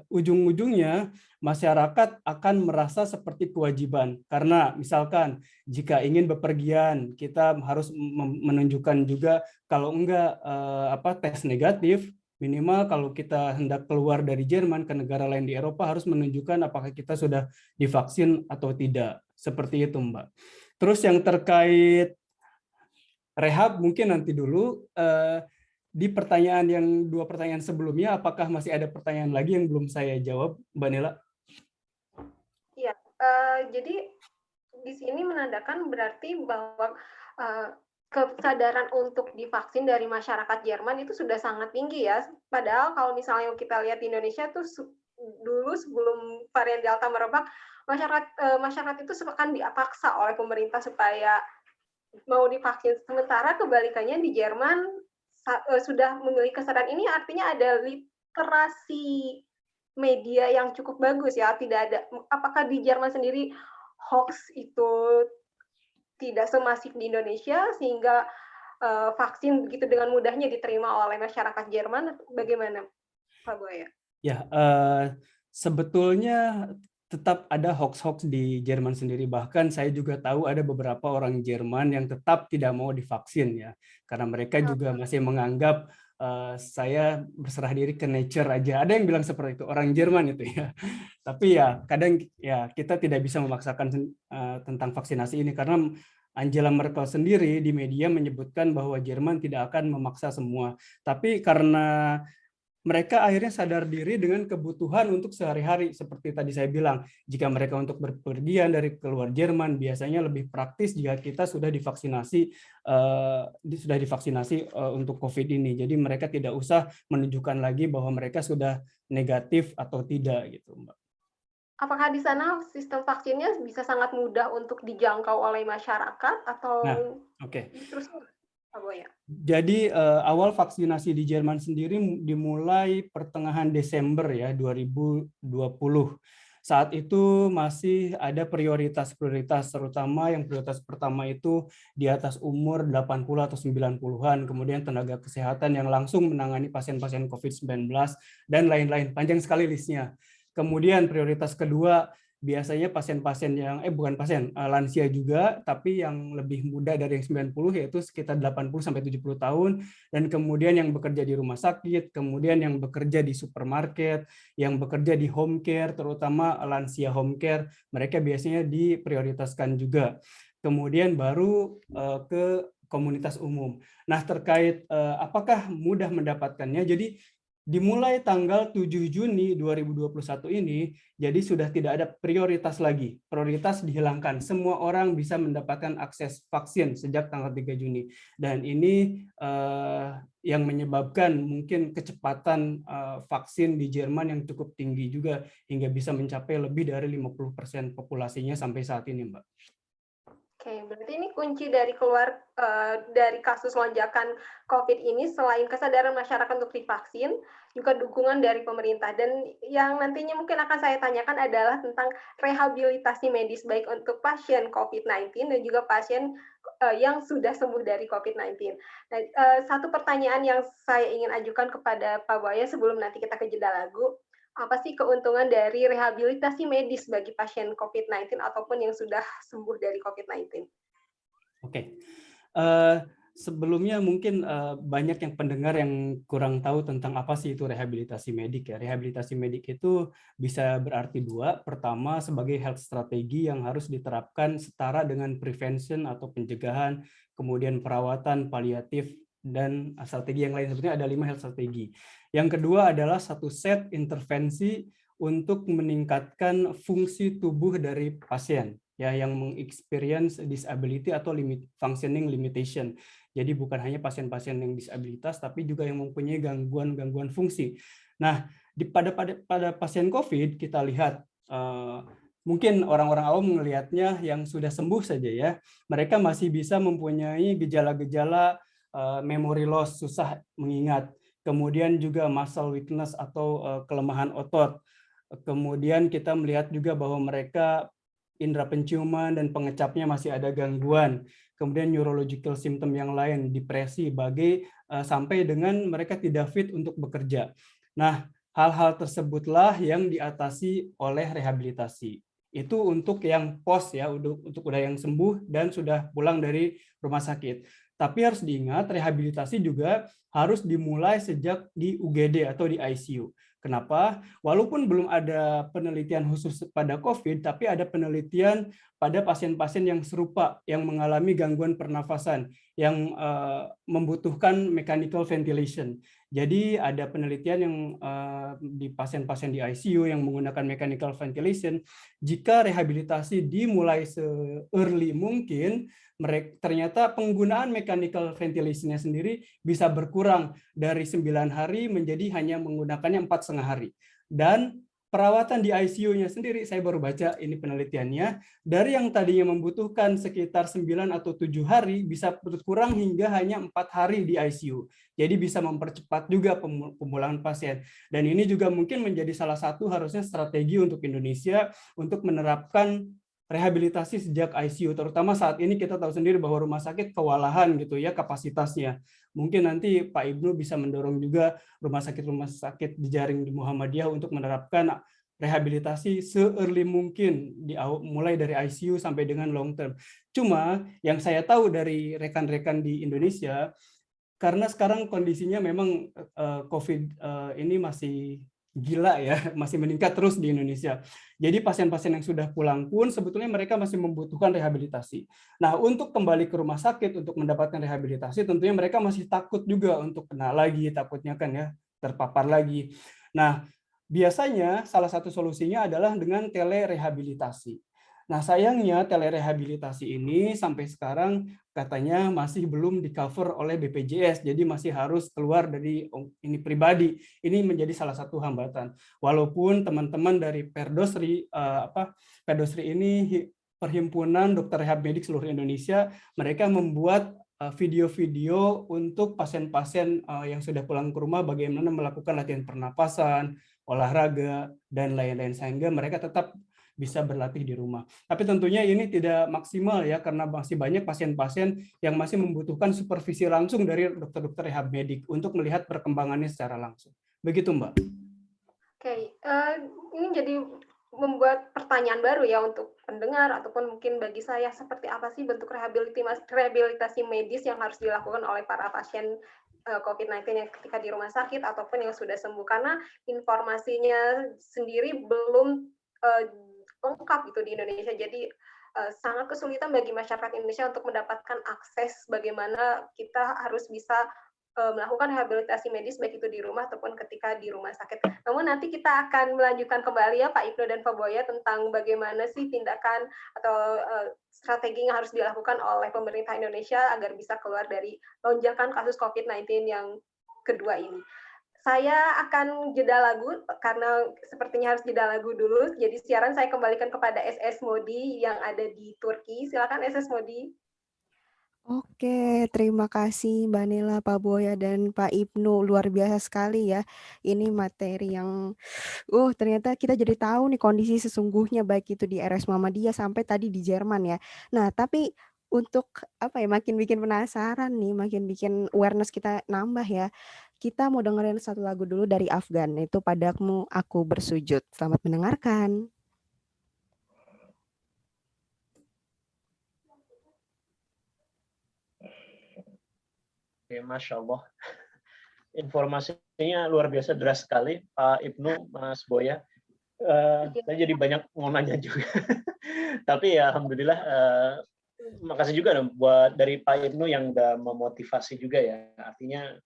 ujung-ujungnya masyarakat akan merasa seperti kewajiban. Karena misalkan jika ingin bepergian, kita harus menunjukkan juga kalau enggak tes negatif, minimal kalau kita hendak keluar dari Jerman ke negara lain di Eropa harus menunjukkan apakah kita sudah divaksin atau tidak. Seperti itu, Mbak. Terus yang terkait rehab mungkin nanti dulu. Di pertanyaan yang 2 pertanyaan sebelumnya, apakah masih ada pertanyaan lagi yang belum saya jawab, Mbak Nela? Iya, jadi di sini menandakan berarti bahwa kesadaran untuk divaksin dari masyarakat Jerman itu sudah sangat tinggi ya. Padahal kalau misalnya kita lihat di Indonesia tuh dulu sebelum varian Delta merebak, masyarakat itu akan dipaksa oleh pemerintah supaya mau divaksin. Sementara kebalikannya di Jerman sudah memiliki kesadaran ini, artinya ada literasi media yang cukup bagus ya. Tidak ada, apakah di Jerman sendiri hoax itu tidak semasif di Indonesia sehingga vaksin begitu dengan mudahnya diterima oleh masyarakat Jerman? Bagaimana, Pak Buaya? Ya, sebetulnya tetap ada hoax-hoax di Jerman sendiri. Bahkan saya juga tahu ada beberapa orang Jerman yang tetap tidak mau divaksin ya, karena mereka juga masih menganggap saya berserah diri ke nature aja. Ada yang bilang seperti itu, orang Jerman itu ya. Tapi ya kadang ya kita tidak bisa memaksakan tentang vaksinasi ini, karena Angela Merkel sendiri di media menyebutkan bahwa Jerman tidak akan memaksa semua. Tapi karena mereka akhirnya sadar diri dengan kebutuhan untuk sehari-hari. Seperti tadi saya bilang, jika mereka untuk berpergian dari keluar Jerman, biasanya lebih praktis jika kita sudah divaksinasi untuk COVID ini. Jadi mereka tidak usah menunjukkan lagi bahwa mereka sudah negatif atau tidak, gitu, Mbak. Apakah di sana sistem vaksinnya bisa sangat mudah untuk dijangkau oleh masyarakat atau terus ya? Jadi awal vaksinasi di Jerman sendiri dimulai pertengahan Desember ya 2020. Saat itu masih ada prioritas-prioritas, terutama yang prioritas pertama itu di atas umur 80 atau 90-an, kemudian tenaga kesehatan yang langsung menangani pasien-pasien COVID-19 dan lain-lain. Panjang sekali listnya. Kemudian prioritas kedua biasanya pasien-pasien yang lansia juga, tapi yang lebih muda dari yang 90, yaitu sekitar 80-70 tahun, dan kemudian yang bekerja di rumah sakit, kemudian yang bekerja di supermarket, yang bekerja di home care, terutama lansia home care, mereka biasanya diprioritaskan juga. Kemudian baru ke komunitas umum. Nah, terkait apakah mudah mendapatkannya, jadi dimulai tanggal 7 Juni 2021 ini, jadi sudah tidak ada prioritas lagi. Prioritas dihilangkan. Semua orang bisa mendapatkan akses vaksin sejak tanggal 3 Juni. Dan ini yang menyebabkan mungkin kecepatan vaksin di Jerman yang cukup tinggi juga, hingga bisa mencapai lebih dari 50% populasinya sampai saat ini, Mbak. Oke, berarti ini kunci dari keluar dari kasus lonjakan COVID ini, selain kesadaran masyarakat untuk divaksin, juga dukungan dari pemerintah. Dan yang nantinya mungkin akan saya tanyakan adalah tentang rehabilitasi medis, baik untuk pasien COVID-19 dan juga pasien yang sudah sembuh dari COVID-19. Nah, satu pertanyaan yang saya ingin ajukan kepada Pak Buaya sebelum nanti kita ke jeda lagu, apa sih keuntungan dari rehabilitasi medis bagi pasien COVID-19 ataupun yang sudah sembuh dari COVID-19? Oke. Sebelumnya mungkin banyak yang pendengar yang kurang tahu tentang apa sih itu rehabilitasi medik ya. Rehabilitasi medik itu bisa berarti dua. Pertama, sebagai health strategi yang harus diterapkan setara dengan prevention atau pencegahan, kemudian perawatan paliatif, dan strategi yang lain. Sebetulnya ada 5 health strategi. Yang kedua adalah satu set intervensi untuk meningkatkan fungsi tubuh dari pasien ya, yang mengexperience disability atau functioning limitation. Jadi bukan hanya pasien-pasien yang disabilitas, tapi juga yang mempunyai gangguan fungsi. Nah, pada pasien COVID kita lihat mungkin orang-orang awam melihatnya yang sudah sembuh saja ya, mereka masih bisa mempunyai gejala-gejala memory loss, susah mengingat, kemudian juga muscle weakness atau kelemahan otot. Kemudian kita melihat juga bahwa mereka indera penciuman dan pengecapnya masih ada gangguan. Kemudian neurological symptom yang lain, depresi, sampai dengan mereka tidak fit untuk bekerja. Nah, hal-hal tersebutlah yang diatasi oleh rehabilitasi. Itu untuk yang post ya, untuk udah yang sembuh dan sudah pulang dari rumah sakit. Tapi harus diingat, rehabilitasi juga harus dimulai sejak di UGD atau di ICU. Kenapa? Walaupun belum ada penelitian khusus pada COVID, tapi ada penelitian pada pasien-pasien yang serupa, yang mengalami gangguan pernafasan, yang membutuhkan mechanical ventilation. Jadi ada penelitian yang di pasien-pasien di ICU yang menggunakan mechanical ventilation, jika rehabilitasi dimulai se-early mungkin, ternyata penggunaan mechanical ventilation-nya sendiri bisa berkurang dari 9 hari menjadi hanya menggunakannya 4,5 hari. Dan perawatan di ICU-nya sendiri, saya baru baca ini penelitiannya, dari yang tadinya membutuhkan sekitar 9 atau 7 hari, bisa berkurang hingga hanya 4 hari di ICU. Jadi bisa mempercepat juga pemulangan pasien. Dan ini juga mungkin menjadi salah satu harusnya strategi untuk Indonesia untuk menerapkan rehabilitasi sejak ICU, terutama saat ini kita tahu sendiri bahwa rumah sakit kewalahan gitu ya kapasitasnya. Mungkin nanti Pak Ibnu bisa mendorong juga rumah sakit di jaring di Muhammadiyah untuk menerapkan rehabilitasi se-early mungkin, mulai dari ICU sampai dengan long term. Cuma yang saya tahu dari rekan-rekan di Indonesia, karena sekarang kondisinya memang COVID ini masih gila ya, masih meningkat terus di Indonesia. Jadi pasien-pasien yang sudah pulang pun sebetulnya mereka masih membutuhkan rehabilitasi. Nah, untuk kembali ke rumah sakit untuk mendapatkan rehabilitasi, tentunya mereka masih takut juga untuk kena lagi, takutnya kan ya terpapar lagi. Nah, biasanya salah satu solusinya adalah dengan telerehabilitasi. Nah, sayangnya telerehabilitasi ini sampai sekarang katanya masih belum di-cover oleh BPJS, jadi masih harus keluar dari ini pribadi. Ini menjadi salah satu hambatan. Walaupun teman-teman dari Perdosri, Perdosri ini Perhimpunan Dokter Rehab Medik seluruh Indonesia, mereka membuat video-video untuk pasien-pasien yang sudah pulang ke rumah bagaimana melakukan latihan pernapasan, olahraga, dan lain-lain, sehingga mereka tetap bisa berlatih di rumah. Tapi tentunya ini tidak maksimal ya, karena masih banyak pasien-pasien yang masih membutuhkan supervisi langsung dari dokter-dokter rehab medik untuk melihat perkembangannya secara langsung. Begitu, Mbak. Oke, ini jadi membuat pertanyaan baru ya untuk pendengar ataupun mungkin bagi saya, seperti apa sih bentuk rehabilitasi medis yang harus dilakukan oleh para pasien COVID-19 yang ketika di rumah sakit ataupun yang sudah sembuh, karena informasinya sendiri belum lengkap gitu di Indonesia. Jadi sangat kesulitan bagi masyarakat Indonesia untuk mendapatkan akses bagaimana kita harus bisa melakukan rehabilitasi medis baik itu di rumah ataupun ketika di rumah sakit. Namun nanti kita akan melanjutkan kembali ya Pak Ibnu dan Pak Boya tentang bagaimana sih tindakan atau strategi yang harus dilakukan oleh pemerintah Indonesia agar bisa keluar dari lonjakan kasus COVID-19 yang kedua ini. Saya akan jeda lagu karena sepertinya harus jeda lagu dulu. Jadi siaran saya kembalikan kepada SS Modi yang ada di Turki. Silakan SS Modi. Oke, terima kasih Mbak Nela, Pak Boya, dan Pak Ibnu. Luar biasa sekali ya. Ini materi yang, ternyata kita jadi tahu nih kondisi sesungguhnya baik itu di RS Muhammadiyah sampai tadi di Jerman ya. Nah, tapi untuk makin bikin penasaran nih, makin bikin awareness kita nambah ya. Kita mau dengerin satu lagu dulu dari Afgan, itu Padamu Aku Bersujud. Selamat mendengarkan. Oke, Masya Allah. Informasinya luar biasa deras sekali, Pak Ibnu, Mas Boya. Saya jadi banyak mau nanya juga. Tapi ya Alhamdulillah, makasih juga buat dari Pak Ibnu yang udah memotivasi juga ya. Artinya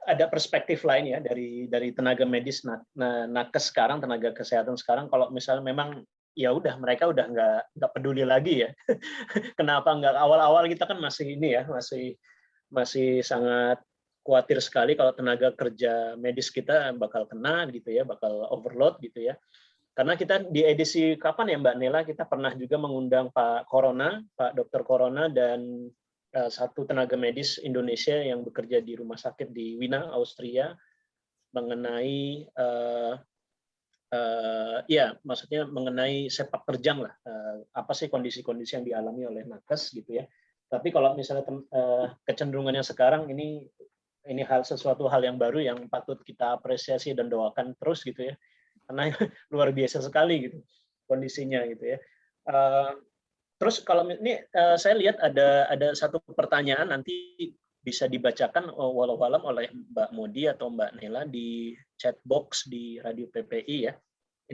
ada perspektif lain ya dari tenaga medis nakes sekarang, tenaga kesehatan sekarang. Kalau misalnya memang ya udah mereka udah nggak peduli lagi ya. Kenapa nggak awal-awal kita kan masih ini ya masih sangat khawatir sekali kalau tenaga kerja medis kita bakal kena gitu ya, bakal overload gitu ya. Karena kita di edisi kapan ya Mbak Nela, kita pernah juga mengundang Pak Dr. Corona, dan satu tenaga medis Indonesia yang bekerja di rumah sakit di Wina, Austria, mengenai ya maksudnya mengenai sepak terjang lah, apa sih kondisi-kondisi yang dialami oleh nakes gitu ya. Tapi kalau misalnya kecenderungannya sekarang ini sesuatu hal yang baru yang patut kita apresiasi dan doakan terus gitu ya, karena luar biasa sekali gitu kondisinya gitu ya. Terus kalau ini saya lihat ada satu pertanyaan nanti bisa dibacakan walau alam oleh Mbak Modi atau Mbak Nela di chat box di Radio PPI ya.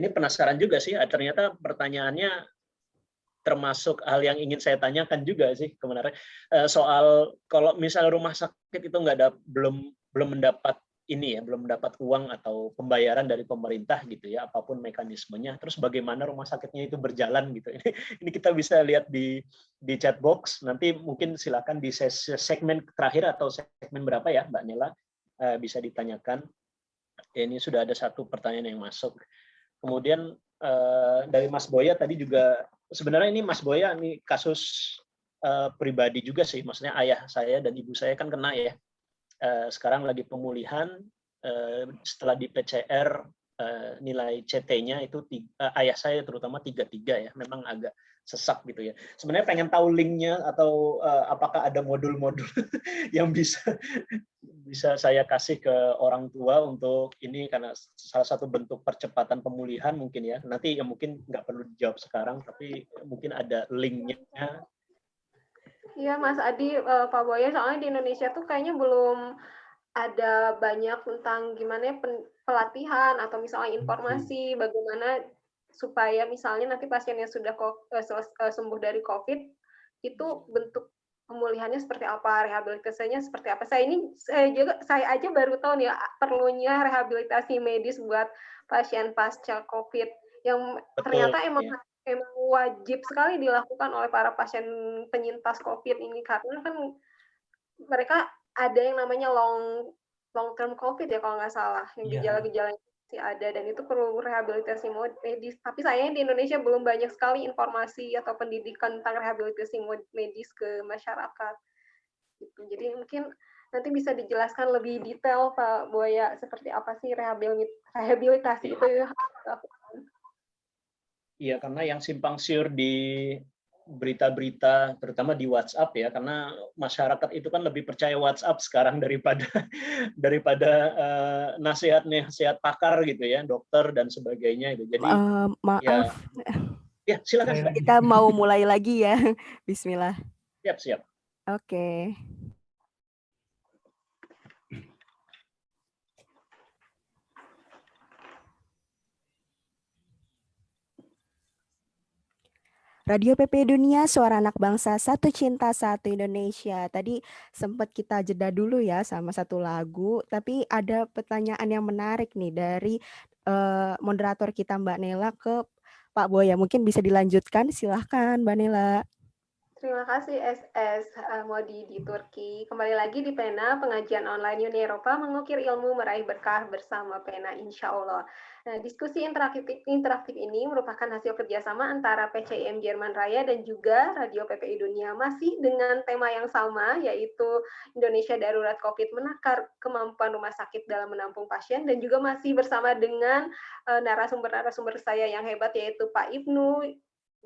Ini penasaran juga sih, ternyata pertanyaannya termasuk hal yang ingin saya tanyakan juga sih kemarin, soal kalau misalnya rumah sakit itu belum mendapat belum mendapat uang atau pembayaran dari pemerintah gitu ya, apapun mekanismenya, terus bagaimana rumah sakitnya itu berjalan gitu. Ini kita bisa lihat di chat box, nanti mungkin silakan di segmen terakhir atau segmen berapa ya Mbak Nela, bisa ditanyakan. Ini sudah ada satu pertanyaan yang masuk. Kemudian dari Mas Boya tadi juga, sebenarnya ini Mas Boya ini kasus pribadi juga sih, maksudnya ayah saya dan ibu saya kan kena ya. Sekarang lagi pemulihan, setelah di PCR nilai CT-nya itu ayah saya terutama 33 ya, memang agak sesak gitu ya. Sebenarnya pengen tahu linknya atau apakah ada modul-modul yang bisa saya kasih ke orang tua untuk ini, karena salah satu bentuk percepatan pemulihan mungkin ya. Nanti ya mungkin nggak perlu dijawab sekarang, tapi mungkin ada linknya. Iya Mas Adi, Pak Boya, soalnya di Indonesia tuh kayaknya belum ada banyak tentang gimana pelatihan atau misalnya informasi bagaimana supaya misalnya nanti pasien yang sudah sembuh dari COVID itu bentuk pemulihannya seperti apa, rehabilitasinya seperti apa. Saya aja baru tahu nih perlunya rehabilitasi medis buat pasien pasca COVID yang ternyata emang wajib sekali dilakukan oleh para pasien penyintas COVID ini, karena kan mereka ada yang namanya long term COVID ya kalau nggak salah, yang gejala-gejalanya masih ada, dan itu perlu rehabilitasi medis. Tapi sayangnya di Indonesia belum banyak sekali informasi atau pendidikan tentang rehabilitasi medis ke masyarakat. Gitu. Jadi mungkin nanti bisa dijelaskan lebih detail Pak Boya, seperti apa sih rehabilitasi itu ya. Iya, karena yang simpang siur di berita-berita, terutama di WhatsApp ya, karena masyarakat itu kan lebih percaya WhatsApp sekarang daripada nasihat pakar gitu ya, dokter dan sebagainya itu. Jadi maaf. Ya, silakan. Kita mau mulai lagi ya. Bismillah. Siap. Oke. Radio PP Dunia, Suara Anak Bangsa, Satu Cinta, Satu Indonesia. Tadi sempat kita jeda dulu ya sama satu lagu, tapi ada pertanyaan yang menarik nih dari moderator kita Mbak Nela ke Pak Boya. Mungkin bisa dilanjutkan, silahkan Mbak Nela. Terima kasih SS Modi di Turki. Kembali lagi di Pena, pengajian online Uni Eropa, mengukir ilmu meraih berkah bersama Pena, insya Allah. Nah, diskusi interaktif ini merupakan hasil kerjasama antara PCIM Jerman Raya dan juga Radio PPI Dunia, masih dengan tema yang sama, yaitu Indonesia Darurat COVID, menakar kemampuan rumah sakit dalam menampung pasien, dan juga masih bersama dengan narasumber-narasumber saya yang hebat, yaitu Pak Ibnu,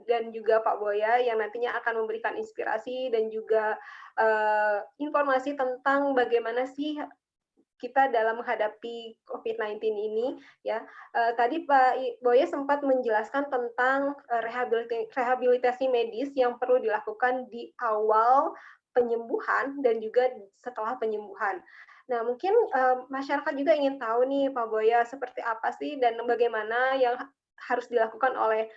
dan juga Pak Boya yang nantinya akan memberikan inspirasi dan juga informasi tentang bagaimana sih kita dalam menghadapi COVID-19 ini ya. Tadi Pak Boya sempat menjelaskan tentang rehabilitasi medis yang perlu dilakukan di awal penyembuhan dan juga setelah penyembuhan. Nah, mungkin masyarakat juga ingin tahu nih Pak Boya seperti apa sih dan bagaimana yang harus dilakukan oleh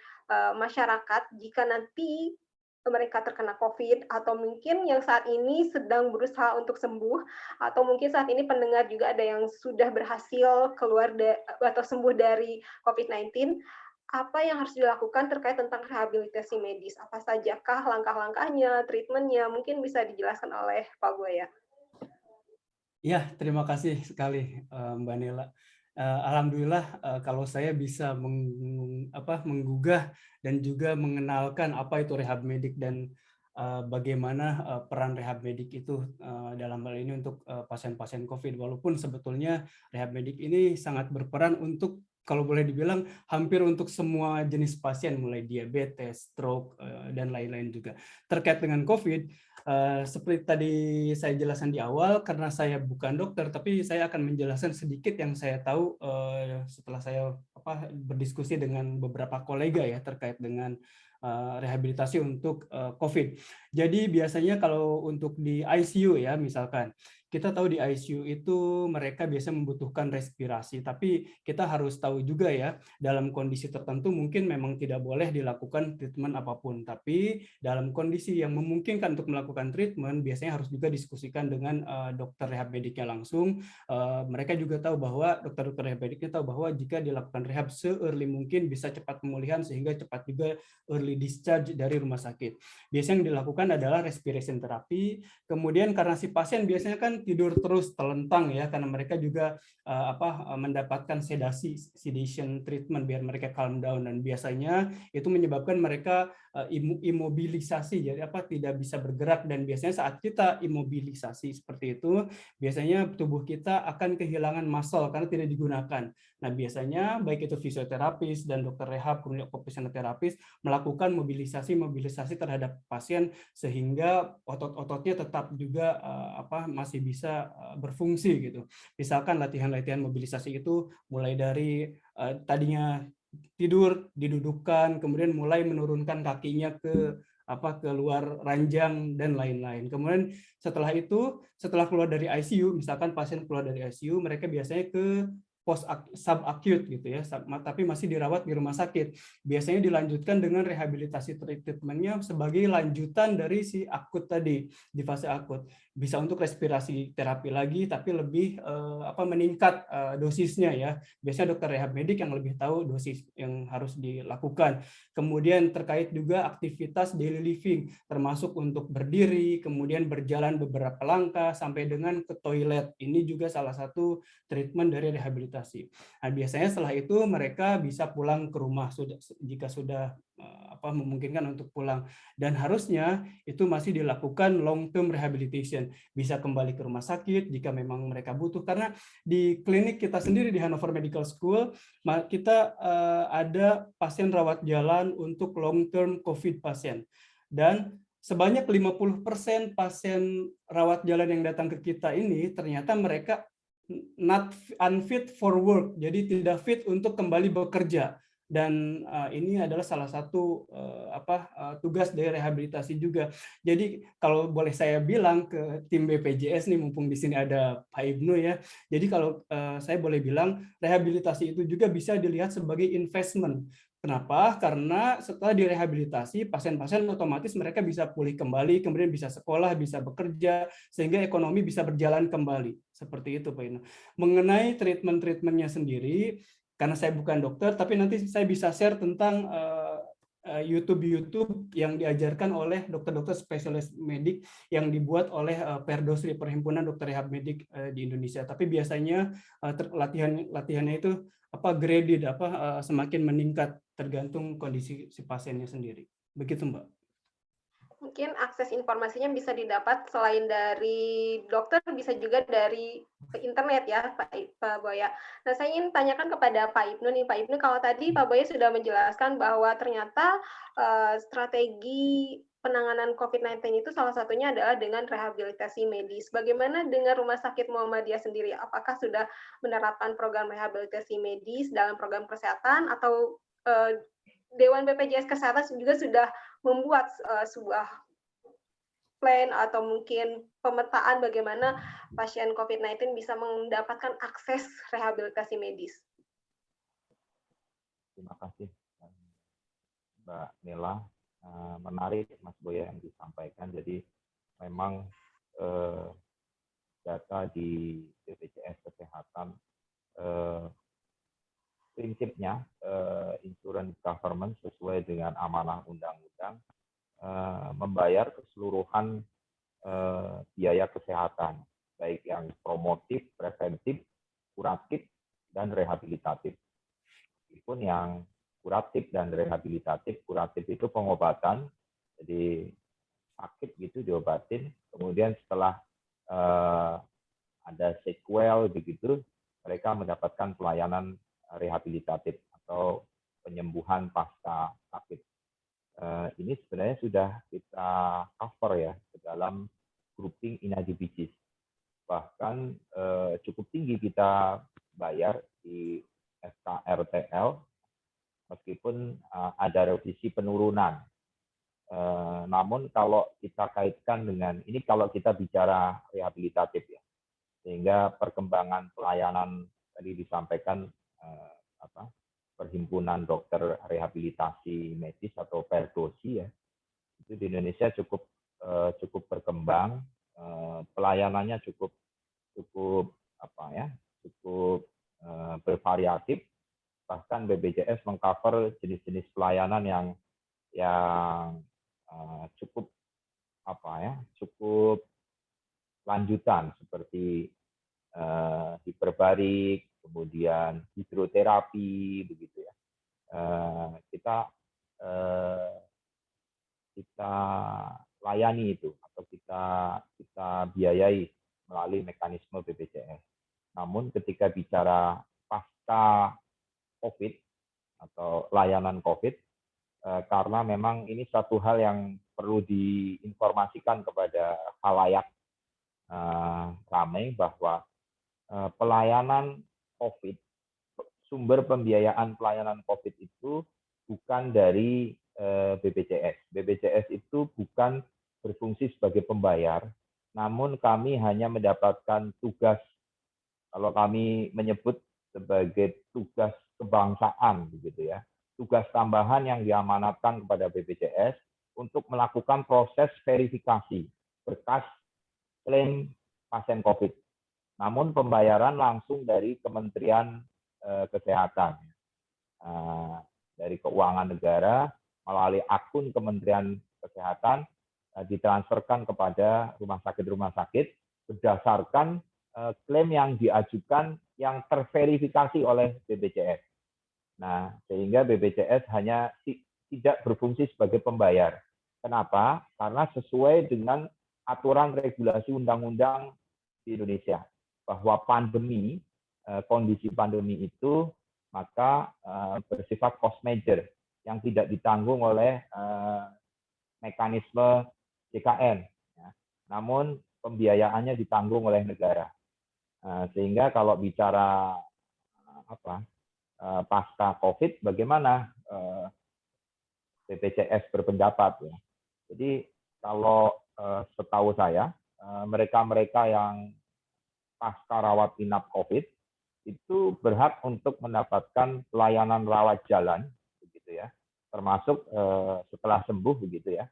masyarakat jika nanti mereka terkena COVID, atau mungkin yang saat ini sedang berusaha untuk sembuh, atau mungkin saat ini pendengar juga ada yang sudah berhasil keluar atau sembuh dari COVID-19. Apa yang harus dilakukan terkait tentang rehabilitasi medis? Apa sajakah langkah-langkahnya, treatmentnya? Mungkin bisa dijelaskan oleh Pak Boya. Ya, terima kasih sekali Mbak Nela. Alhamdulillah kalau saya bisa menggugah dan juga mengenalkan apa itu rehab medik dan bagaimana peran rehab medik itu dalam hal ini untuk pasien-pasien COVID. Walaupun sebetulnya rehab medik ini sangat berperan untuk, kalau boleh dibilang, hampir untuk semua jenis pasien, mulai diabetes, stroke, dan lain-lain juga. Terkait dengan COVID, seperti tadi saya jelaskan di awal, karena saya bukan dokter, tapi saya akan menjelaskan sedikit yang saya tahu setelah saya berdiskusi dengan beberapa kolega ya terkait dengan rehabilitasi untuk COVID. Jadi biasanya kalau untuk di ICU ya, misalkan kita tahu di ICU itu mereka biasa membutuhkan respirasi, tapi kita harus tahu juga ya, dalam kondisi tertentu mungkin memang tidak boleh dilakukan treatment apapun, tapi dalam kondisi yang memungkinkan untuk melakukan treatment, biasanya harus juga diskusikan dengan dokter rehab mediknya langsung. Mereka juga tahu bahwa dokter-dokter rehab mediknya tahu bahwa jika dilakukan rehab se-early mungkin bisa cepat pemulihan sehingga cepat juga early discharge dari rumah sakit. Biasanya yang dilakukan adalah respiration therapy. Kemudian karena si pasien biasanya kan tidur terus telentang ya, karena mereka juga mendapatkan sedation treatment biar mereka calm down, dan biasanya itu menyebabkan mereka imobilisasi, jadi tidak bisa bergerak, dan biasanya saat kita imobilisasi seperti itu biasanya tubuh kita akan kehilangan muscle karena tidak digunakan. Nah biasanya baik itu fisioterapis dan dokter rehab kemudian occupational terapis melakukan mobilisasi terhadap pasien sehingga otot-ototnya tetap juga masih bisa berfungsi gitu. Misalkan latihan-latihan mobilisasi itu mulai dari tadinya tidur didudukkan, kemudian mulai menurunkan kakinya ke luar ranjang dan lain-lain. Kemudian setelah itu, setelah keluar dari ICU, misalkan pasien keluar dari ICU, mereka biasanya ke post subacute gitu ya, tapi masih dirawat di rumah sakit. Biasanya dilanjutkan dengan rehabilitasi treatmentnya sebagai lanjutan dari si akut tadi, di fase akut. Bisa untuk respirasi terapi lagi, tapi lebih meningkat dosisnya ya. Biasanya dokter rehab medik yang lebih tahu dosis yang harus dilakukan. Kemudian terkait juga aktivitas daily living, termasuk untuk berdiri, kemudian berjalan beberapa langkah sampai dengan ke toilet. Ini juga salah satu treatment dari rehabilitasi. Nah, biasanya setelah itu mereka bisa pulang ke rumah jika sudah memungkinkan untuk pulang, dan harusnya itu masih dilakukan long term rehabilitation, bisa kembali ke rumah sakit jika memang mereka butuh, karena di klinik kita sendiri di Hannover Medical School kita ada pasien rawat jalan untuk long term COVID pasien, dan sebanyak 50% pasien rawat jalan yang datang ke kita ini ternyata mereka not unfit for work, jadi tidak fit untuk kembali bekerja. Dan ini adalah salah satu tugas dari rehabilitasi juga. Jadi kalau boleh saya bilang ke tim BPJS nih, mumpung di sini ada Pak Ibnu ya. Jadi kalau saya boleh bilang rehabilitasi itu juga bisa dilihat sebagai investment. Kenapa? Karena setelah direhabilitasi, pasien-pasien otomatis mereka bisa pulih kembali, kemudian bisa sekolah, bisa bekerja, sehingga ekonomi bisa berjalan kembali. Seperti itu, Pak Ino. Mengenai treatment-treatmentnya sendiri, karena saya bukan dokter, tapi nanti saya bisa share tentang YouTube yang diajarkan oleh dokter-dokter spesialis medik yang dibuat oleh Perdosri, Perhimpunan Dokter Rehab Medik di Indonesia. Tapi biasanya latihannya itu graded, semakin meningkat tergantung kondisi si pasiennya sendiri. Begitu, Mbak. Mungkin akses informasinya bisa didapat selain dari dokter, bisa juga dari internet ya, Pak Boya. Nah, saya ingin tanyakan kepada Pak Ibnu nih, Pak Ibnu, kalau tadi Pak Boya sudah menjelaskan bahwa ternyata strategi penanganan COVID-19 itu salah satunya adalah dengan rehabilitasi medis. Bagaimana dengan Rumah Sakit Muhammadiyah sendiri? Apakah sudah menerapkan program rehabilitasi medis dalam program kesehatan, atau Dewan BPJS Kesehatan juga sudah membuat sebuah plan atau mungkin pemetaan bagaimana pasien COVID-19 bisa mendapatkan akses rehabilitasi medis? Terima kasih Mbak Nela. Menarik Mas Boya yang disampaikan. Jadi memang data di BPJS Kesehatan prinsipnya insurance government sesuai dengan amanah undang-undang membayar keseluruhan biaya kesehatan baik yang promotif, preventif, kuratif, dan rehabilitatif. Meskipun yang kuratif dan rehabilitatif, kuratif itu pengobatan, jadi sakit gitu diobatin, kemudian setelah ada sequel begitu, mereka mendapatkan pelayanan rehabilitatif atau penyembuhan pasca sakit. Ini sebenarnya sudah kita cover ya ke dalam grouping inadibijis. Bahkan cukup tinggi kita bayar di SKRTL, meskipun ada revisi penurunan. Namun kalau kita kaitkan dengan, ini kalau kita bicara rehabilitatif ya, sehingga perkembangan pelayanan tadi disampaikan Perhimpunan Dokter Rehabilitasi Medis atau Perdosi ya, itu di Indonesia cukup berkembang, pelayanannya cukup bervariatif, bahkan BPJS mengcover jenis-jenis pelayanan yang cukup lanjutan seperti hiperbarik, kemudian hidroterapi begitu ya. Kita layani itu atau kita biayai melalui mekanisme BPJS. Namun ketika bicara pasca COVID atau layanan COVID, karena memang ini satu hal yang perlu diinformasikan kepada khalayak ramai bahwa pelayanan COVID, sumber pembiayaan pelayanan COVID itu bukan dari BPJS. BPJS itu bukan berfungsi sebagai pembayar, namun kami hanya mendapatkan tugas, kalau kami menyebut sebagai tugas kebangsaan, begitu ya, tugas tambahan yang diamanatkan kepada BPJS untuk melakukan proses verifikasi berkas klaim pasien COVID. Namun pembayaran langsung dari Kementerian Kesehatan, dari Keuangan Negara melalui akun Kementerian Kesehatan ditransferkan kepada rumah sakit berdasarkan klaim yang diajukan yang terverifikasi oleh BPJS. Nah, sehingga BPJS hanya tidak berfungsi sebagai pembayar. Kenapa? Karena sesuai dengan aturan regulasi undang-undang di Indonesia, bahwa pandemi, kondisi pandemi itu maka bersifat cost major yang tidak ditanggung oleh mekanisme JKN, ya. Namun pembiayaannya ditanggung oleh negara. Sehingga kalau bicara pasca COVID, bagaimana BPJS berpendapat ya. Jadi kalau setahu saya, mereka-mereka yang pasca rawat inap COVID itu berhak untuk mendapatkan pelayanan rawat jalan, begitu ya, termasuk setelah sembuh begitu ya,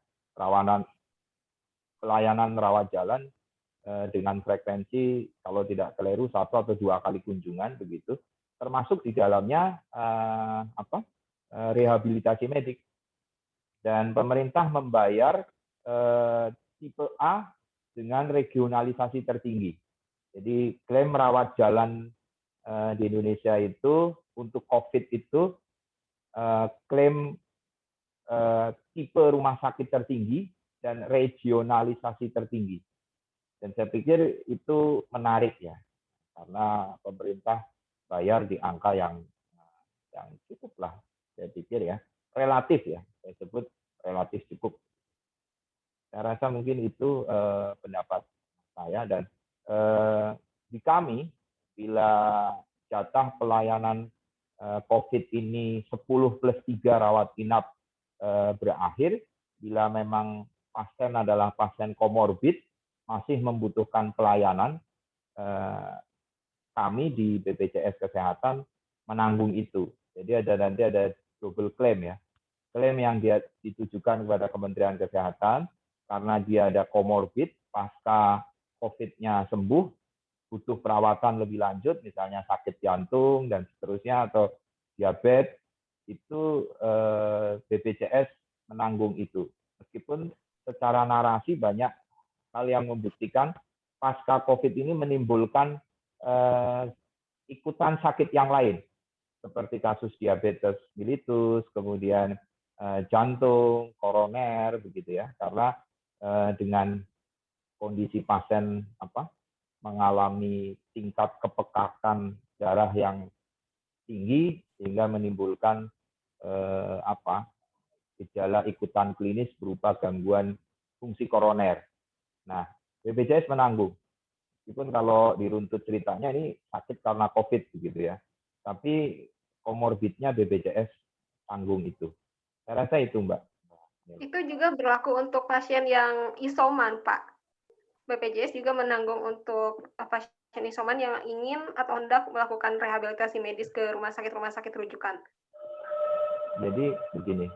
pelayanan rawat jalan dengan frekuensi kalau tidak keliru 1 atau 2 kali kunjungan begitu, termasuk di dalamnya rehabilitasi medik. Dan pemerintah membayar tipe A dengan regionalisasi tertinggi. Jadi klaim rawat jalan di Indonesia itu untuk COVID itu klaim tipe rumah sakit tertinggi dan regionalisasi tertinggi. Dan saya pikir itu menarik ya, karena pemerintah bayar di angka yang cukup lah, saya pikir ya, relatif ya, saya sebut relatif cukup. Saya rasa mungkin itu pendapat saya, dan di kami, bila jatah pelayanan COVID ini 10+3 rawat inap berakhir, bila memang pasien adalah pasien komorbid, masih membutuhkan pelayanan, kami di BPJS Kesehatan menanggung itu. Jadi nanti ada double claim ya. Klaim yang dia ditujukan kepada Kementerian Kesehatan karena dia ada komorbid, pasca COVID-nya sembuh, butuh perawatan lebih lanjut, misalnya sakit jantung dan seterusnya, atau diabetes, itu BPJS menanggung itu. Meskipun secara narasi banyak hal yang membuktikan pasca COVID ini menimbulkan ikutan sakit yang lain, seperti kasus diabetes mellitus, kemudian jantung, koroner, begitu ya. Karena dengan kondisi pasien mengalami tingkat kepekakan darah yang tinggi sehingga menimbulkan gejala ikutan klinis berupa gangguan fungsi koroner. Nah, BPJS menanggung. Meskipun kalau diruntut ceritanya ini sakit karena COVID begitu ya. Tapi komorbidnya BPJS tanggung itu. Saya rasa itu, Mbak. Itu juga berlaku untuk pasien yang isoman, Pak. BPJS juga menanggung untuk pasien isoman yang ingin atau hendak melakukan rehabilitasi medis ke rumah sakit rujukan. Jadi begini,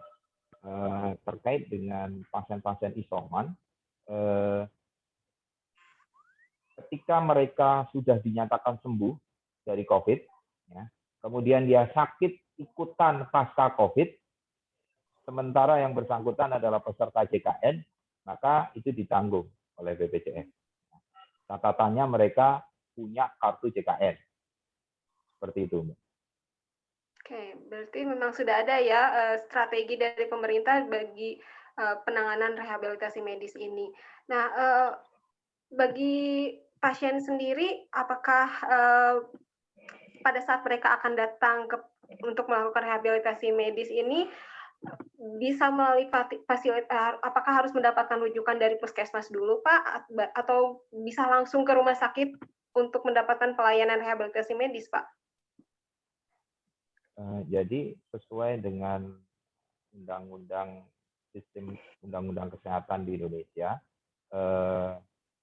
terkait dengan pasien-pasien isoman, ketika mereka sudah dinyatakan sembuh dari COVID, ya, kemudian dia sakit ikutan pasca COVID, sementara yang bersangkutan adalah peserta JKN, maka itu ditanggung oleh BPJS. Catatannya mereka punya kartu JKN. Seperti itu. Oke, berarti memang sudah ada ya strategi dari pemerintah bagi penanganan rehabilitasi medis ini. Nah, bagi pasien sendiri, apakah pada saat mereka akan datang untuk melakukan rehabilitasi medis ini, bisa melalui fasilitas, apakah harus mendapatkan rujukan dari puskesmas dulu, Pak, atau bisa langsung ke rumah sakit untuk mendapatkan pelayanan rehabilitasi medis, Pak? Jadi sesuai dengan sistem undang-undang kesehatan di Indonesia,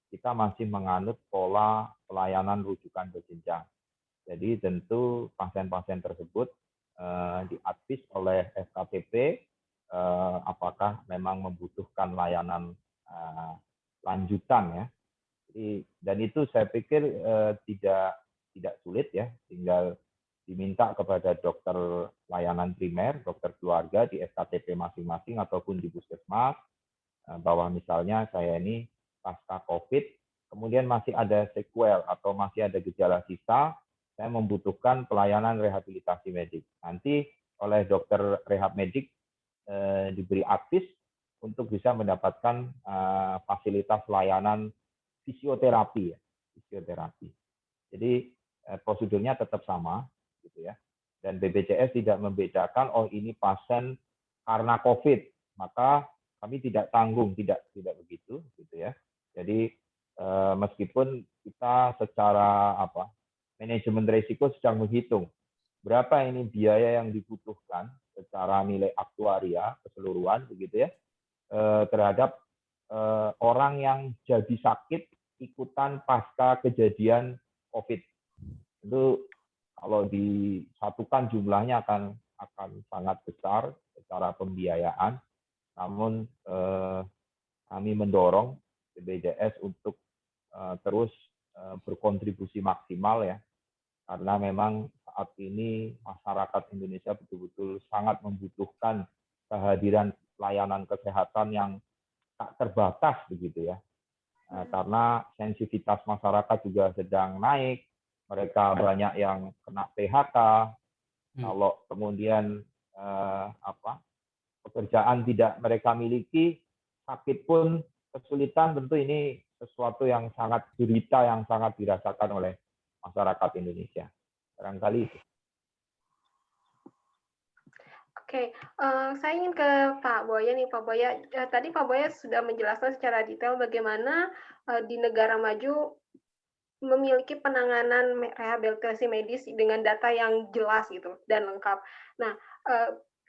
kita masih menganut pola pelayanan rujukan berjenjang. Jadi tentu pasien-pasien tersebut diadvis oleh FKPP apakah memang membutuhkan layanan lanjutan ya. Dan itu saya pikir tidak sulit ya, tinggal diminta kepada dokter layanan primer, dokter keluarga di SKTP masing-masing ataupun di puskesmas, bahwa misalnya saya ini pasca COVID, kemudian masih ada sequel atau masih ada gejala sisa, saya membutuhkan pelayanan rehabilitasi medik. Nanti oleh dokter rehab medik diberi advis untuk bisa mendapatkan fasilitas layanan fisioterapi. Jadi prosedurnya tetap sama. Gitu ya. Dan BPJS tidak membedakan, oh ini pasien karena COVID, maka kami tidak tanggung, tidak begitu, gitu ya. Jadi meskipun kita secara manajemen risiko sedang menghitung berapa ini biaya yang dibutuhkan secara nilai aktuaria keseluruhan, begitu ya, terhadap orang yang jadi sakit ikutan pasca kejadian COVID. Itu kalau disatukan jumlahnya akan sangat besar secara pembiayaan. Namun kami mendorong BPJS untuk terus berkontribusi maksimal ya, karena memang saat ini masyarakat Indonesia betul-betul sangat membutuhkan kehadiran layanan kesehatan yang tak terbatas begitu ya. Karena sensitivitas masyarakat juga sedang naik. Mereka banyak yang kena PHK, kalau kemudian pekerjaan tidak mereka miliki, sakit pun kesulitan, tentu ini sesuatu yang sangat derita, yang sangat dirasakan oleh masyarakat Indonesia. Barangkali itu. Oke, saya ingin ke Pak Boya nih, Pak Boya. Tadi Pak Boya sudah menjelaskan secara detail bagaimana di negara maju memiliki penanganan rehabilitasi medis dengan data yang jelas gitu dan lengkap. Nah,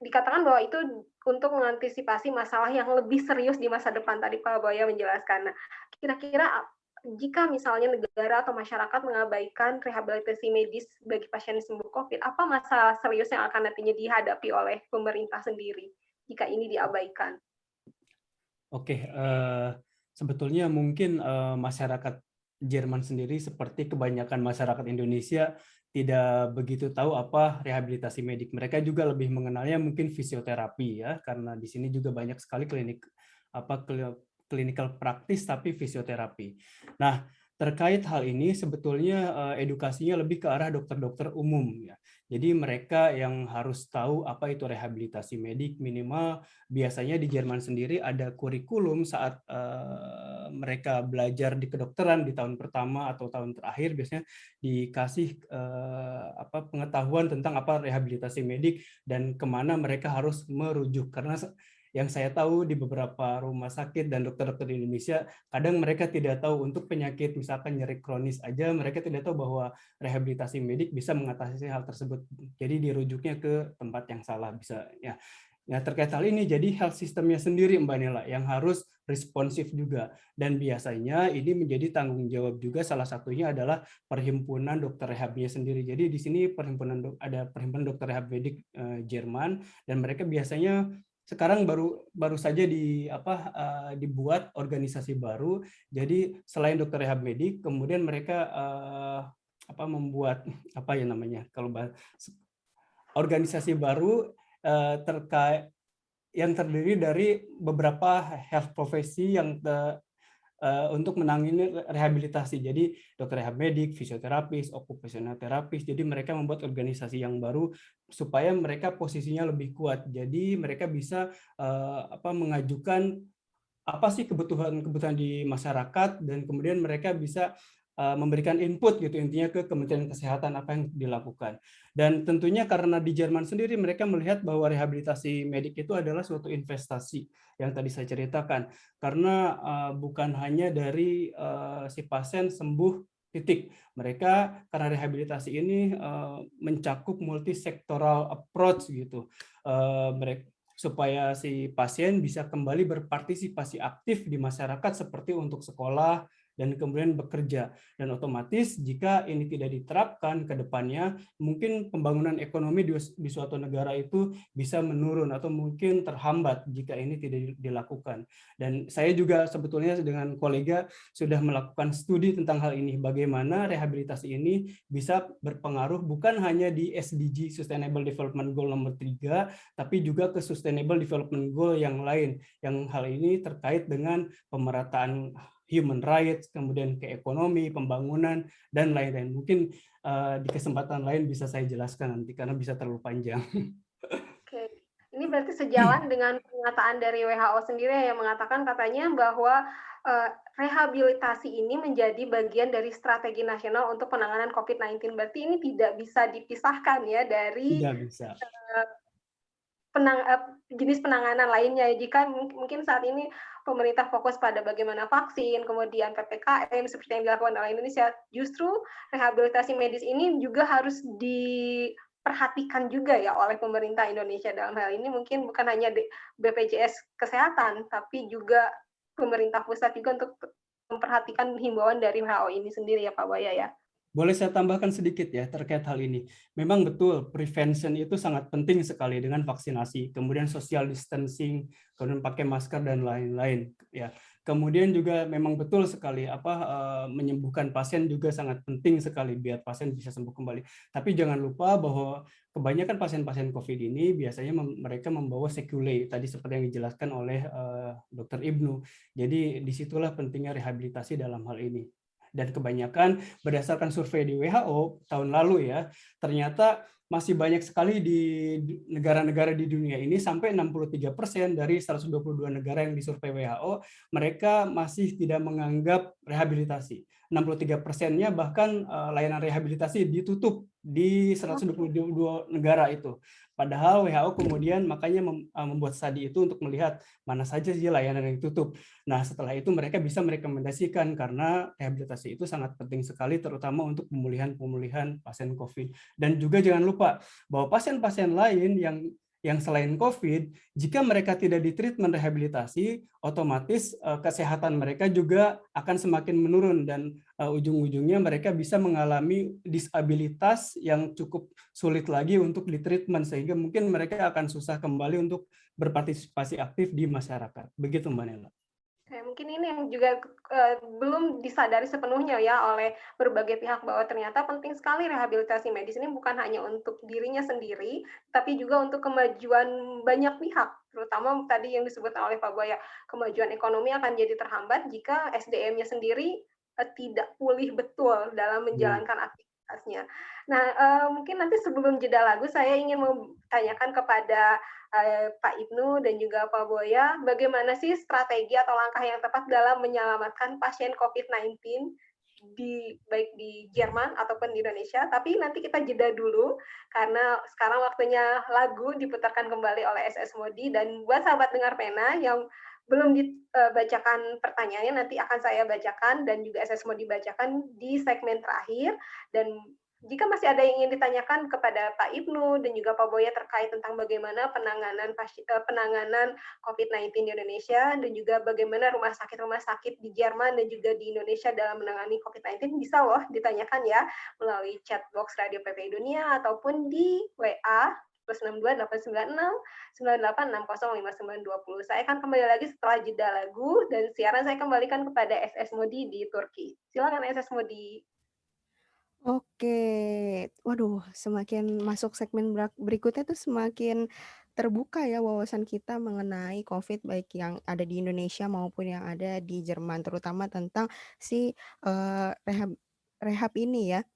dikatakan bahwa itu untuk mengantisipasi masalah yang lebih serius di masa depan. Tadi Pak Boya menjelaskan. Nah, kira-kira jika misalnya negara atau masyarakat mengabaikan rehabilitasi medis bagi pasien sembuh COVID, apa masalah serius yang akan nantinya dihadapi oleh pemerintah sendiri jika ini diabaikan? Oke, sebetulnya mungkin masyarakat Jerman sendiri seperti kebanyakan masyarakat Indonesia tidak begitu tahu apa rehabilitasi medik. Mereka juga lebih mengenalnya mungkin fisioterapi ya, karena di sini juga banyak sekali clinical praktis tapi fisioterapi. Nah, terkait hal ini sebetulnya edukasinya lebih ke arah dokter-dokter umum ya. Jadi mereka yang harus tahu apa itu rehabilitasi medik, minimal biasanya di Jerman sendiri ada kurikulum saat mereka belajar di kedokteran di tahun pertama atau tahun terakhir, biasanya dikasih pengetahuan tentang apa rehabilitasi medik dan kemana mereka harus merujuk. Karena yang saya tahu di beberapa rumah sakit dan dokter-dokter di Indonesia, kadang mereka tidak tahu untuk penyakit misalkan nyeri kronis aja, mereka tidak tahu bahwa rehabilitasi medik bisa mengatasi hal tersebut. Jadi dirujuknya ke tempat yang salah bisa ya. Ya, terkait hal ini, jadi health systemnya sendiri Mbak Nela yang harus responsif juga. Dan biasanya ini menjadi tanggung jawab juga, salah satunya adalah Perhimpunan Dokter Rehabnya sendiri. Jadi di sini ada Perhimpunan Dokter Rehab Medik Jerman, dan mereka biasanya sekarang baru saja dibuat organisasi baru. Jadi selain dokter rehab medik, kemudian mereka membuat kalau organisasi baru terkait yang terdiri dari beberapa health profesi yang untuk menangani rehabilitasi. Jadi dokter rehab medik, fisioterapis, okupasional terapis. Jadi mereka membuat organisasi yang baru supaya mereka posisinya lebih kuat. Jadi mereka bisa mengajukan apa sih kebutuhan di masyarakat, dan kemudian mereka bisa memberikan input gitu intinya ke Kementerian Kesehatan apa yang dilakukan. Dan tentunya karena di Jerman sendiri mereka melihat bahwa rehabilitasi medik itu adalah suatu investasi yang tadi saya ceritakan, karena bukan hanya dari si pasien sembuh titik. Mereka karena rehabilitasi ini mencakup multisektoral approach gitu. Mereka supaya si pasien bisa kembali berpartisipasi aktif di masyarakat seperti untuk sekolah dan kemudian bekerja. Dan otomatis jika ini tidak diterapkan ke depannya, mungkin pembangunan ekonomi di suatu negara itu bisa menurun atau mungkin terhambat jika ini tidak dilakukan. Dan saya juga sebetulnya dengan kolega sudah melakukan studi tentang hal ini, bagaimana rehabilitasi ini bisa berpengaruh bukan hanya di SDG Sustainable Development Goal nomor 3, tapi juga ke Sustainable Development Goal yang lain, yang hal ini terkait dengan pemerataan human rights, kemudian ke ekonomi, pembangunan, dan lain-lain. Mungkin di kesempatan lain bisa saya jelaskan nanti, karena bisa terlalu panjang. Oke, ini berarti sejalan dengan pernyataan dari WHO sendiri yang mengatakan katanya bahwa rehabilitasi ini menjadi bagian dari strategi nasional untuk penanganan COVID-19. Berarti ini tidak bisa dipisahkan ya dari jenis penanganan lainnya. Jika mungkin saat ini pemerintah fokus pada bagaimana vaksin, kemudian PPKM seperti yang dilakukan oleh Indonesia, justru rehabilitasi medis ini juga harus diperhatikan juga ya oleh pemerintah Indonesia. Dalam hal ini mungkin bukan hanya BPJS Kesehatan, tapi juga pemerintah pusat juga untuk memperhatikan himbauan dari WHO ini sendiri ya Pak Buaya ya. Boleh saya tambahkan sedikit ya terkait hal ini. Memang betul, prevention itu sangat penting sekali dengan vaksinasi, kemudian social distancing, kemudian pakai masker dan lain-lain. Ya, kemudian juga memang betul sekali menyembuhkan pasien juga sangat penting sekali biar pasien bisa sembuh kembali. Tapi jangan lupa bahwa kebanyakan pasien-pasien COVID ini biasanya mereka membawa sequelae tadi seperti yang dijelaskan oleh Dr. Ibnu. Jadi disitulah pentingnya rehabilitasi dalam hal ini. Dan kebanyakan berdasarkan survei di WHO tahun lalu ya, ternyata masih banyak sekali di negara-negara di dunia ini, sampai 63% dari 122 negara yang disurvei WHO, mereka masih tidak menganggap rehabilitasi. 63%-nya bahkan layanan rehabilitasi ditutup di 122 negara itu. Padahal WHO kemudian makanya membuat studi itu untuk melihat mana saja sih layanan yang ditutup. Nah, setelah itu mereka bisa merekomendasikan, karena rehabilitasi itu sangat penting sekali terutama untuk pemulihan pasien COVID. Dan juga jangan lupa bahwa pasien-pasien lain yang selain COVID, jika mereka tidak ditreatment rehabilitasi, otomatis kesehatan mereka juga akan semakin menurun, dan ujung-ujungnya mereka bisa mengalami disabilitas yang cukup sulit lagi untuk ditreatment, sehingga mungkin mereka akan susah kembali untuk berpartisipasi aktif di masyarakat. Begitu Mbak Nela. Mungkin ini yang juga belum disadari sepenuhnya ya oleh berbagai pihak, bahwa ternyata penting sekali rehabilitasi medis ini bukan hanya untuk dirinya sendiri, tapi juga untuk kemajuan banyak pihak, terutama tadi yang disebutkan oleh Pak Buaya, kemajuan ekonomi akan jadi terhambat jika SDM-nya sendiri tidak pulih betul dalam menjalankan aktivitasnya. Nah, mungkin nanti sebelum jeda lagu, saya ingin menanyakan kepada Pak Ibnu dan juga Pak Boya, bagaimana sih strategi atau langkah yang tepat dalam menyelamatkan pasien COVID-19 baik di Jerman ataupun di Indonesia. Tapi nanti kita jeda dulu, karena sekarang waktunya lagu diputarkan kembali oleh SS Modi. Dan buat sahabat dengar pena yang belum dibacakan pertanyaannya, nanti akan saya bacakan dan juga SS Modi bacakan di segmen terakhir. Dan jika masih ada yang ingin ditanyakan kepada Pak Ibnu dan juga Pak Boya terkait tentang bagaimana penanganan COVID-19 di Indonesia dan juga bagaimana rumah sakit di Jerman dan juga di Indonesia dalam menangani COVID-19, bisa loh ditanyakan ya melalui chat box Radio PPI Dunia ataupun di WA +62 896 9860 5920. Saya akan kembali lagi setelah jeda lagu dan siaran saya kembalikan kepada SS Modi di Turki. Silakan SS Modi. Oke, waduh, semakin masuk segmen berikutnya tuh semakin terbuka ya wawasan kita mengenai COVID, baik yang ada di Indonesia maupun yang ada di Jerman, terutama tentang si rehab ini ya.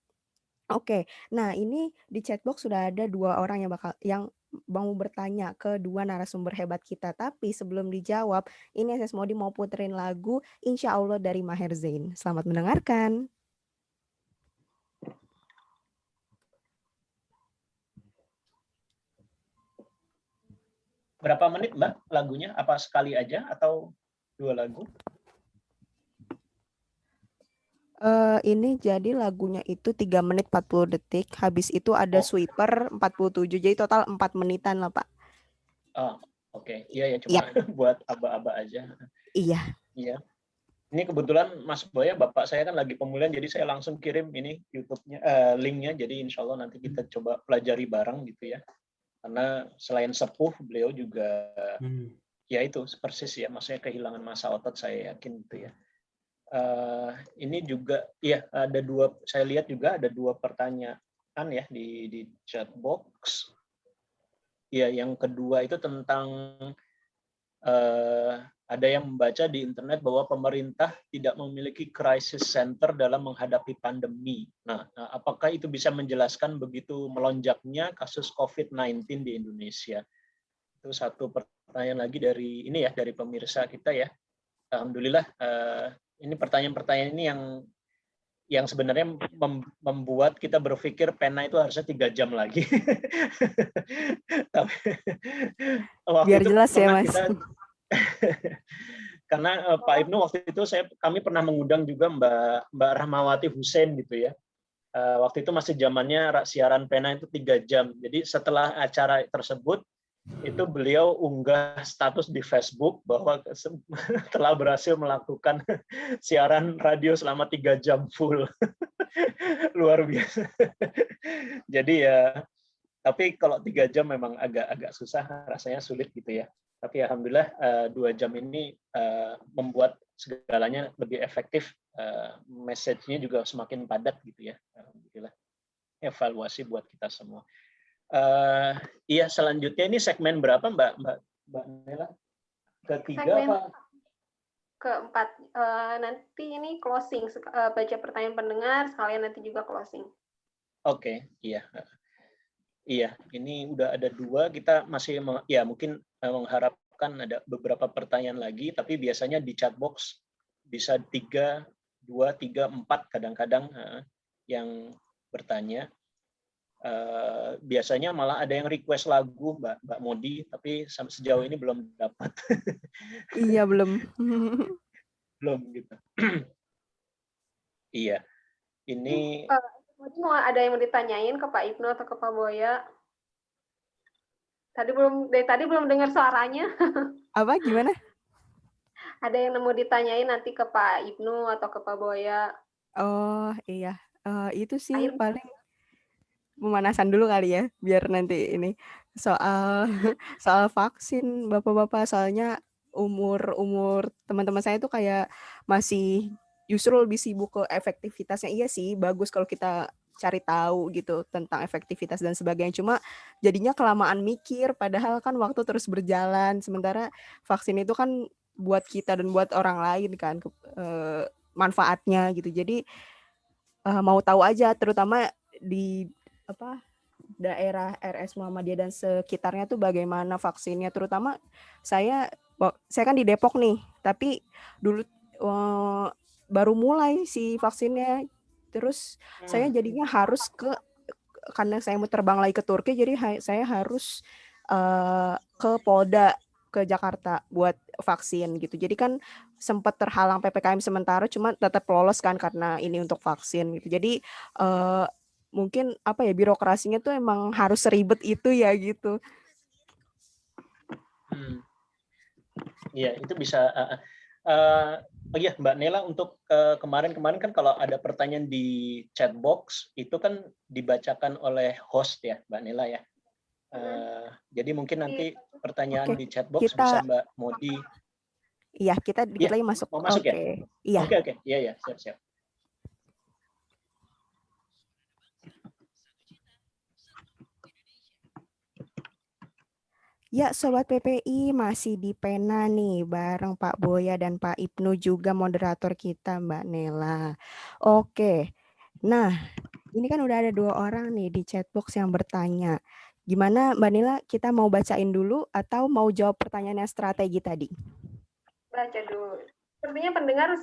Oke, nah ini di chatbox sudah ada 2 orang yang mau bertanya ke 2 narasumber hebat kita. Tapi sebelum dijawab, ini SS Modi mau puterin lagu Insya Allah dari Maher Zain. Selamat mendengarkan. Berapa menit Mbak lagunya? Apa sekali aja atau 2 lagu? Ini jadi lagunya itu 3 menit 40 detik. Habis itu ada sweeper 47. Jadi total 4 menitan lah, Pak. Oke. Iya ya, cuma buat aba-aba aja. Iya. Iya. Ini kebetulan Mas Boya, bapak saya kan lagi pemulihan, jadi saya langsung kirim ini YouTube-nya, link-nya. Jadi insya Allah nanti kita coba pelajari bareng gitu ya. Karena selain sepuh, beliau juga ya itu persis ya, maksudnya kehilangan masa otot, saya yakin gitu ya. Ini juga ya ada 2, saya lihat juga ada 2 pertanyaan ya di chat box. Ya, yang kedua itu tentang ada yang membaca di internet bahwa pemerintah tidak memiliki crisis center dalam menghadapi pandemi. Nah, apakah itu bisa menjelaskan begitu melonjaknya kasus COVID-19 di Indonesia? Itu satu pertanyaan lagi dari ini ya, dari pemirsa kita ya. Alhamdulillah, ini pertanyaan-pertanyaan ini yang sebenarnya membuat kita berpikir pena itu harusnya 3 jam lagi. Tapi biar jelas ya, Mas. Karena Pak Ibnu waktu itu kami pernah mengundang juga Mbak Rahmawati Hussein gitu ya. Waktu itu masih zamannya siaran pena itu 3 jam. Jadi setelah acara tersebut itu beliau unggah status di Facebook bahwa telah berhasil melakukan siaran radio selama 3 jam full. Luar biasa. Jadi ya, tapi kalau 3 jam memang agak susah, rasanya sulit gitu ya. Tapi alhamdulillah 2 jam ini membuat segalanya lebih efektif, message-nya juga semakin padat gitu ya. Alhamdulillah. Evaluasi buat kita semua. Iya, selanjutnya ini segmen berapa Mbak Nela? Ketiga segmen apa? Keempat. Nanti ini closing, baca pertanyaan pendengar, sekalian nanti juga closing. Oke, iya. Iya, ini udah ada 2. Kita masih ya mungkin mengharapkan ada beberapa pertanyaan lagi, tapi biasanya di chat box bisa 3, 2, 3, 4 kadang-kadang yang bertanya. Biasanya malah ada yang request lagu Mbak Modi, tapi sejauh ini belum dapat. Iya, belum. Belum gitu. Iya. Ini mau ada yang mau ditanyain ke Pak Ibnu atau ke Pak Boya? Dari tadi belum dengar suaranya. Apa, gimana? Ada yang mau ditanyain nanti ke Pak Ibnu atau ke Pak Boya? Oh iya, itu sih paling pemanasan dulu kali ya, biar nanti ini soal vaksin bapak-bapak, soalnya umur teman-teman saya tuh kayak masih justru lebih sibuk ke efektivitasnya. Iya sih, bagus kalau kita cari tahu gitu tentang efektivitas dan sebagainya. Cuma jadinya kelamaan mikir, padahal kan waktu terus berjalan. Sementara vaksin itu kan buat kita dan buat orang lain kan, manfaatnya gitu. Jadi mau tahu aja, terutama di daerah RS Muhammadiyah dan sekitarnya tuh bagaimana vaksinnya. Terutama saya kan di Depok nih, tapi dulu baru mulai si vaksinnya. Terus saya jadinya harus karena saya mau terbang lagi ke Turki, jadi saya harus ke Polda ke Jakarta buat vaksin gitu. Jadi kan sempat terhalang PPKM sementara, cuma tetap lolos kan karena ini untuk vaksin gitu. Jadi mungkin birokrasinya tuh emang harus seribet itu ya gitu. Iya, itu bisa. Oh iya, Mbak Nela, untuk kemarin-kemarin kan kalau ada pertanyaan di chat box itu kan dibacakan oleh host ya, Mbak Nela ya. Jadi mungkin nanti pertanyaan di chat box bisa Mbak Modi. Iya, kita dikit lagi masuk. Mau masuk ya? Iya. Oke. Iya, siap. Ya, Sobat PPI masih di Pena nih, bareng Pak Boya dan Pak Ibnu juga moderator kita, Mbak Nela. Oke, nah ini kan udah ada 2 orang nih di chatbox yang bertanya. Gimana Mbak Nela, kita mau bacain dulu atau mau jawab pertanyaan yang strategi tadi? Baca dulu. Sepertinya pendengar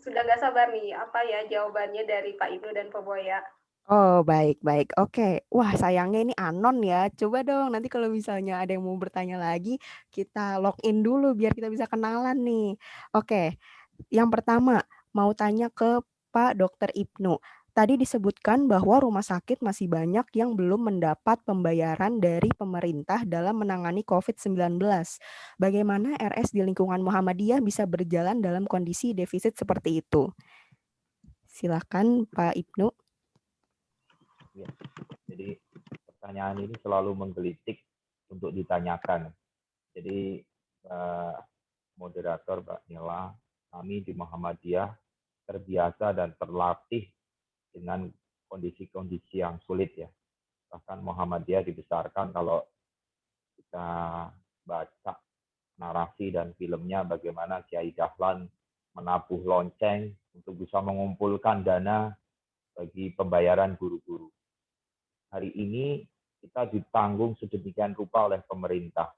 sudah nggak sabar nih, apa ya jawabannya dari Pak Ibnu dan Pak Boya. Oh, baik. Oke. Wah, sayangnya ini anon ya. Coba dong nanti kalau misalnya ada yang mau bertanya lagi, kita login dulu biar kita bisa kenalan nih. Oke, yang pertama mau tanya ke Pak Dr. Ibnu. Tadi disebutkan bahwa rumah sakit masih banyak yang belum mendapat pembayaran dari pemerintah dalam menangani COVID-19. Bagaimana RS di lingkungan Muhammadiyah bisa berjalan dalam kondisi defisit seperti itu? Silakan Pak Ibnu. Ya, jadi pertanyaan ini selalu menggelitik untuk ditanyakan. Jadi moderator Mbak Nela, kami di Muhammadiyah terbiasa dan terlatih dengan kondisi-kondisi yang sulit ya. Bahkan Muhammadiyah dibesarkan kalau kita baca narasi dan filmnya bagaimana Kiai Dahlan menabuh lonceng untuk bisa mengumpulkan dana bagi pembayaran guru-guru. Hari ini kita ditanggung sedemikian rupa oleh pemerintah.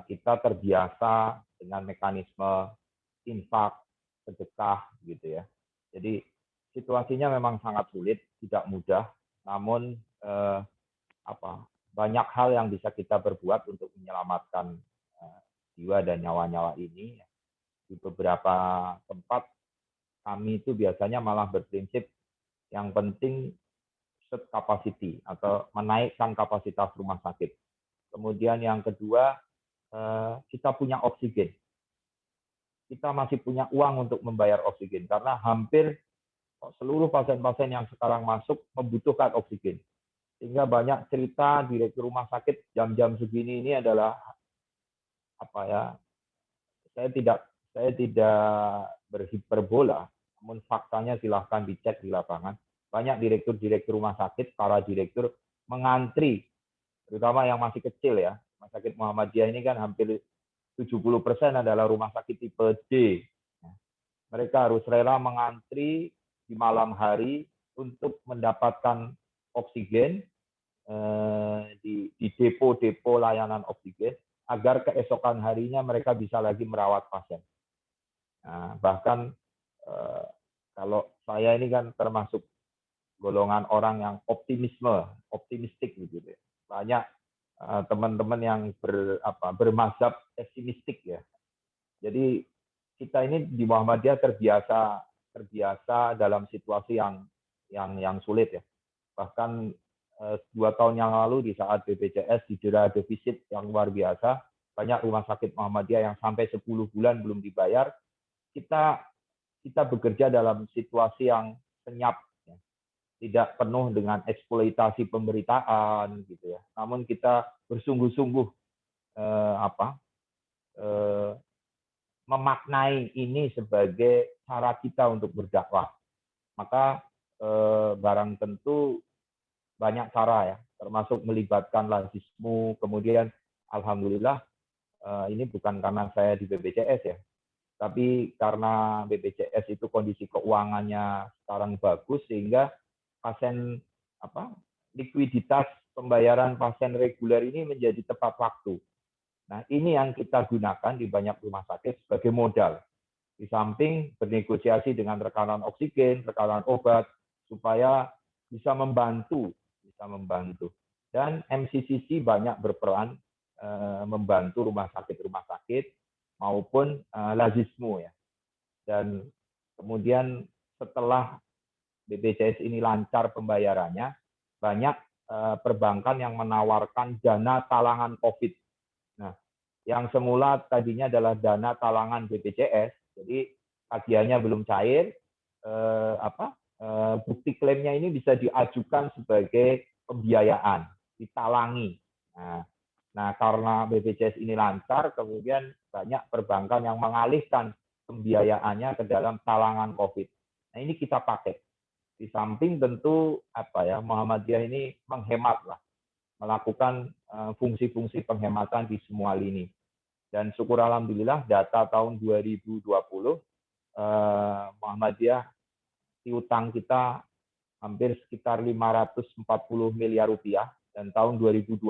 Kita terbiasa dengan mekanisme infak, sedekah gitu ya. Jadi situasinya memang sangat sulit, tidak mudah, namun banyak hal yang bisa kita perbuat untuk menyelamatkan jiwa dan nyawa-nyawa ini. Di beberapa tempat kami itu biasanya malah berprinsip yang penting set capacity atau menaikkan kapasitas rumah sakit. Kemudian yang kedua, kita punya oksigen. Kita masih punya uang untuk membayar oksigen karena hampir seluruh pasien-pasien yang sekarang masuk membutuhkan oksigen. Sehingga banyak cerita direktur rumah sakit jam-jam segini ini adalah saya tidak berhiperbola, namun faktanya silahkan dicek di lapangan. Banyak direktur-direktur rumah sakit, para direktur mengantri, terutama yang masih kecil ya. Rumah sakit Muhammadiyah ini kan hampir 70% adalah rumah sakit tipe D. Mereka harus rela mengantri di malam hari untuk mendapatkan oksigen di depo-depo layanan oksigen agar keesokan harinya mereka bisa lagi merawat pasien. Nah, bahkan kalau saya ini kan termasuk golongan orang yang optimistik gitu ya. Banyak teman-teman yang bermazhab pesimistik ya. Jadi kita ini di Muhammadiyah terbiasa dalam situasi yang sulit ya. Bahkan 2 tahun yang lalu di saat BPJS didera defisit yang luar biasa, banyak rumah sakit Muhammadiyah yang sampai 10 bulan belum dibayar. Kita bekerja dalam situasi yang senyap, ya. Tidak penuh dengan eksploitasi pemberitaan gitu ya. Namun kita bersungguh-sungguh memaknai ini sebagai cara kita untuk berdakwah. Maka barang tentu banyak cara ya, termasuk melibatkan lazismu. Kemudian alhamdulillah ini bukan karena saya di BPJS ya. Tapi karena BPJS itu kondisi keuangannya sekarang bagus, sehingga pasien likuiditas pembayaran pasien reguler ini menjadi tepat waktu. Nah, ini yang kita gunakan di banyak rumah sakit sebagai modal. Di samping bernegosiasi dengan rekanan oksigen, rekanan obat, supaya bisa membantu. Dan MCCC banyak berperan membantu rumah sakit maupun lazismu ya. Dan kemudian setelah BPJS ini lancar pembayarannya, banyak perbankan yang menawarkan dana talangan COVID. Nah, yang semula tadinya adalah dana talangan BPJS, jadi tagihannya belum cair, bukti klaimnya ini bisa diajukan sebagai pembiayaan, ditalangi. Nah, karena BPJS ini lancar, kemudian banyak perbankan yang mengalihkan pembiayaannya ke dalam talangan COVID. Nah, ini kita pakai. Di samping tentu Muhammadiyah ini menghemat lah, melakukan fungsi-fungsi penghematan di semua lini. Dan syukur alhamdulillah data tahun 2020 Muhammadiyah piutang kita hampir sekitar 540 miliar rupiah, dan tahun 2021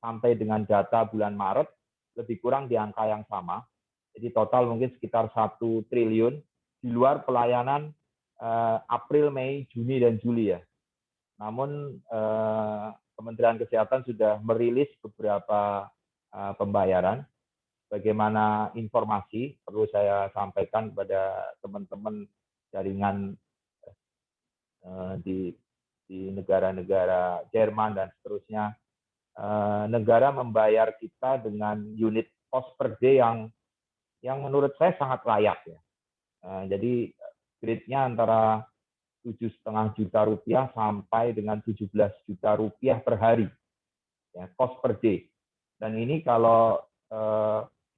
sampai dengan data bulan Maret lebih kurang di angka yang sama. Jadi total mungkin sekitar 1 triliun di luar pelayanan April, Mei, Juni, dan Juli ya. Namun Kementerian Kesehatan sudah merilis beberapa pembayaran. Bagaimana informasi perlu saya sampaikan kepada teman-teman jaringan di negara-negara Jerman dan seterusnya. Negara membayar kita dengan unit cost per day yang menurut saya sangat layak ya. Jadi grade-nya antara 7,5 juta rupiah sampai dengan 17 juta rupiah per hari, ya, cost per day. Dan ini kalau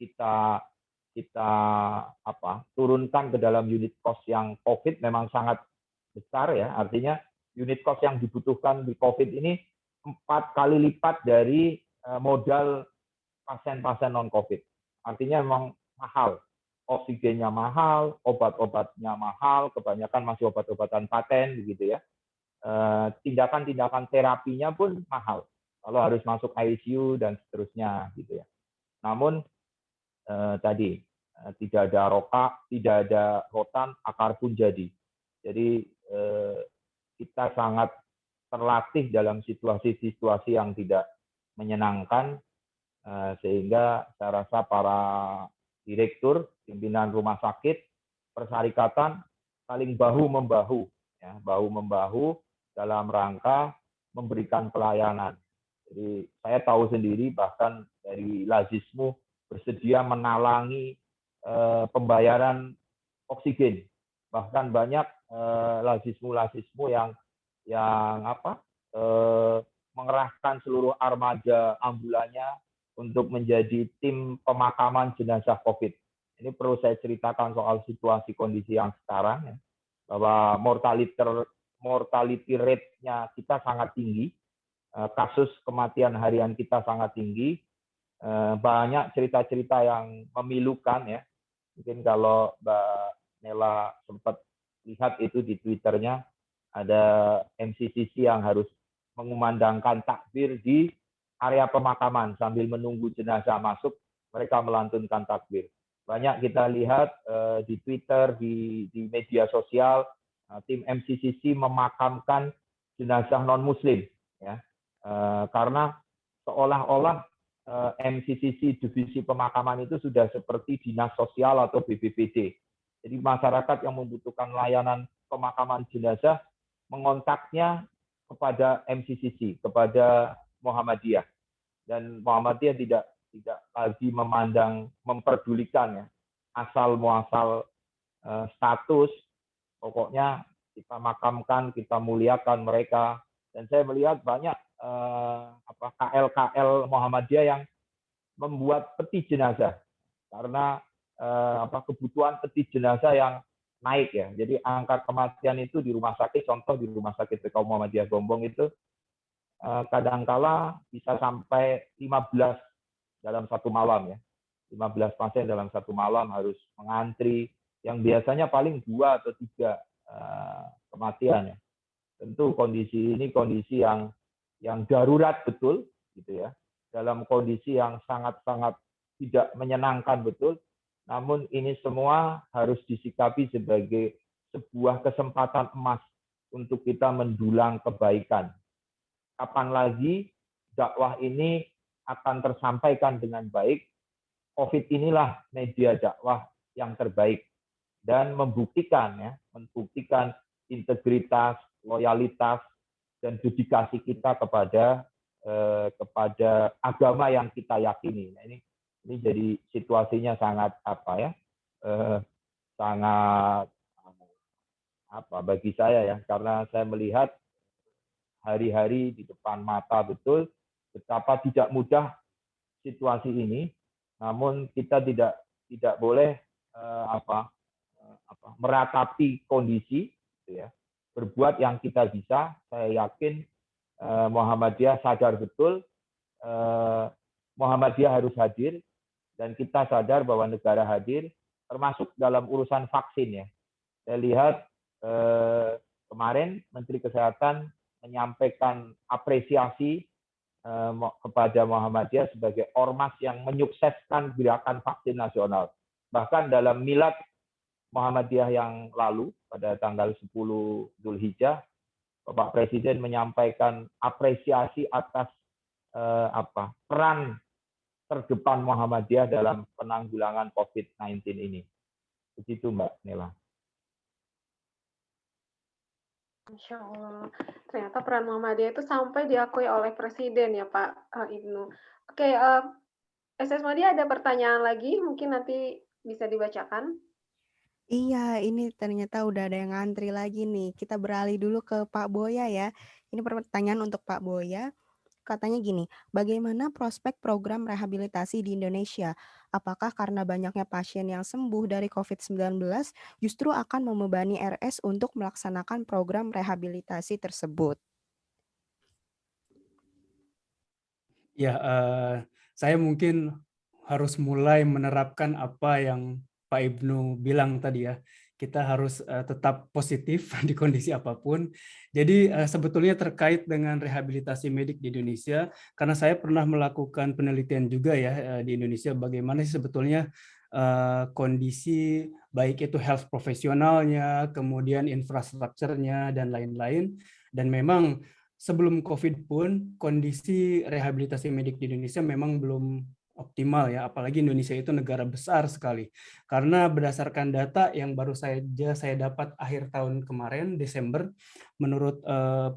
kita turunkan ke dalam unit cost yang COVID memang sangat besar ya. Artinya unit cost yang dibutuhkan di COVID ini 4 kali lipat dari modal pasien-pasien non-COVID. Artinya memang mahal. Oksigennya mahal, obat-obatnya mahal, kebanyakan masih obat-obatan paten begitu ya. Tindakan-tindakan terapinya pun mahal. Kalau harus masuk ICU dan seterusnya gitu ya. Namun tadi tidak ada rokak, tidak ada rotan, akar pun jadi. Jadi kita sangat terlatih dalam situasi-situasi yang tidak menyenangkan, sehingga saya rasa para direktur, pimpinan rumah sakit, persyarikatan saling bahu-membahu, ya, bahu-membahu dalam rangka memberikan pelayanan. Jadi saya tahu sendiri bahkan dari lazismu bersedia menalangi pembayaran oksigen. Bahkan banyak lazismu yang mengerahkan seluruh armada ambulannya untuk menjadi tim pemakaman jenazah COVID. Ini perlu saya ceritakan soal situasi kondisi yang sekarang, ya, bahwa mortality rate-nya kita sangat tinggi, kasus kematian harian kita sangat tinggi, banyak cerita-cerita yang memilukan ya. Mungkin kalau Mbak Nela sempat lihat itu di Twitternya, ada MCCC yang harus mengumandangkan takbir di area pemakaman sambil menunggu jenazah masuk, mereka melantunkan takbir. Banyak kita lihat di Twitter, di media sosial, tim MCCC memakamkan jenazah non-Muslim, ya, karena seolah-olah MCCC divisi pemakaman itu sudah seperti dinas sosial atau BPBD. Jadi masyarakat yang membutuhkan layanan pemakaman jenazah mengontaknya kepada MCCC, kepada Muhammadiyah. Dan Muhammadiyah tidak lagi memperdulikan ya, asal muasal status, pokoknya kita makamkan, kita muliakan mereka. Dan saya melihat banyak KL Muhammadiyah yang membuat peti jenazah karena kebutuhan peti jenazah yang naik ya. Jadi angka kematian itu di rumah sakit, contoh di rumah sakit PKU Muhammadiyah Gombong itu kadangkala bisa sampai 15 dalam satu malam ya. 15 pasien dalam satu malam harus mengantri, yang biasanya paling 2 atau 3 kematian ya. Tentu kondisi ini kondisi yang darurat betul gitu ya. Dalam kondisi yang sangat-sangat tidak menyenangkan betul, namun ini semua harus disikapi sebagai sebuah kesempatan emas untuk kita mendulang kebaikan. Kapan lagi dakwah ini akan tersampaikan dengan baik? COVID inilah media dakwah yang terbaik dan membuktikan integritas, loyalitas, dan dedikasi kita kepada agama yang kita yakini. Nah, ini jadi situasinya sangat sangat bagi saya ya, karena saya melihat hari-hari di depan mata betul betapa tidak mudah situasi ini, namun kita tidak boleh meratapi kondisi, gitu ya. Berbuat yang kita bisa. Saya yakin Muhammadiyah sadar betul Muhammadiyah harus hadir, dan kita sadar bahwa negara hadir, termasuk dalam urusan vaksin ya. Saya lihat kemarin Menteri Kesehatan menyampaikan apresiasi kepada Muhammadiyah sebagai ormas yang menyukseskan gerakan vaksin nasional. Bahkan dalam milad Muhammadiyah yang lalu pada tanggal 10 Zulhijjah, Bapak Presiden menyampaikan apresiasi atas peran terdepan Muhammadiyah dalam penanggulangan COVID-19 ini. Begitu Mbak Nela. Masya Allah, ternyata peran Muhammadiyah itu sampai diakui oleh Presiden ya Pak Ibnu. Oke, SS Madi ada pertanyaan lagi, mungkin nanti bisa dibacakan. Iya, ini ternyata udah ada yang ngantri lagi nih. Kita beralih dulu ke Pak Boya ya. Ini pertanyaan untuk Pak Boya. Katanya gini, bagaimana prospek program rehabilitasi di Indonesia? Apakah karena banyaknya pasien yang sembuh dari COVID-19 justru akan membebani RS untuk melaksanakan program rehabilitasi tersebut? Ya, saya mungkin harus mulai menerapkan apa yang Pak Ibnu bilang tadi ya. Kita harus tetap positif di kondisi apapun. Jadi sebetulnya terkait dengan rehabilitasi medik di Indonesia, karena saya pernah melakukan penelitian juga ya di Indonesia, bagaimana sih sebetulnya kondisi baik itu health profesionalnya, kemudian infrastrukturnya dan lain-lain. Dan memang sebelum COVID pun kondisi rehabilitasi medik di Indonesia memang belum optimal ya, apalagi Indonesia itu negara besar sekali. Karena berdasarkan data yang baru saja saya dapat akhir tahun kemarin, Desember, menurut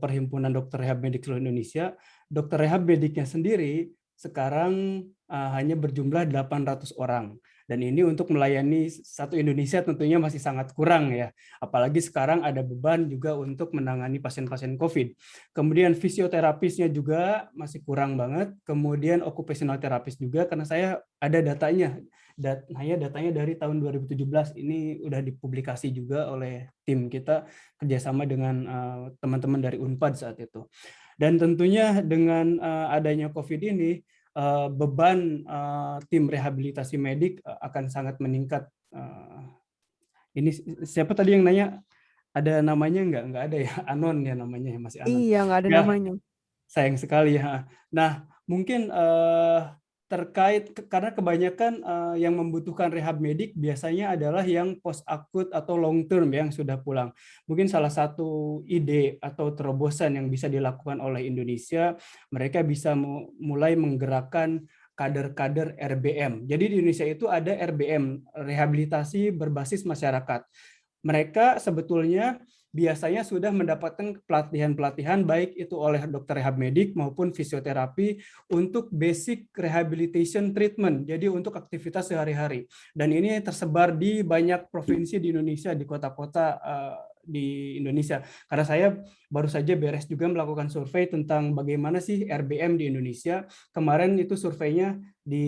Perhimpunan Dokter Rehab Medik seluruh Indonesia, dokter rehab mediknya sendiri sekarang hanya berjumlah 800 orang. Dan ini untuk melayani satu Indonesia tentunya masih sangat kurang ya. Apalagi sekarang ada beban juga untuk menangani pasien-pasien COVID. Kemudian fisioterapisnya juga masih kurang banget. Kemudian occupational therapist juga, karena saya ada datanya. Datanya dari tahun 2017 ini udah dipublikasi juga oleh tim kita kerjasama dengan teman-teman dari Unpad saat itu. Dan tentunya dengan adanya COVID ini, beban tim rehabilitasi medik akan sangat meningkat. Ini siapa tadi yang nanya? Ada namanya nggak? Nggak ada ya, Anon ya namanya, masih Anon. Iya, nggak ada Ya, namanya. sayang sekali ya. Nah, mungkin terkait karena kebanyakan yang membutuhkan rehab medik biasanya adalah yang post akut atau long term yang sudah pulang. Mungkin salah satu ide atau terobosan yang bisa dilakukan oleh Indonesia, mereka bisa mulai menggerakkan kader-kader RBM. Jadi di Indonesia itu ada RBM, rehabilitasi berbasis masyarakat. Mereka sebetulnya biasanya sudah mendapatkan pelatihan-pelatihan baik itu oleh dokter rehab medik maupun fisioterapi untuk basic rehabilitation treatment, jadi untuk aktivitas sehari-hari. Dan ini tersebar di banyak provinsi di Indonesia, di kota-kota di Indonesia. Karena saya baru saja beres juga melakukan survei tentang bagaimana sih RBM di Indonesia. Kemarin itu surveinya di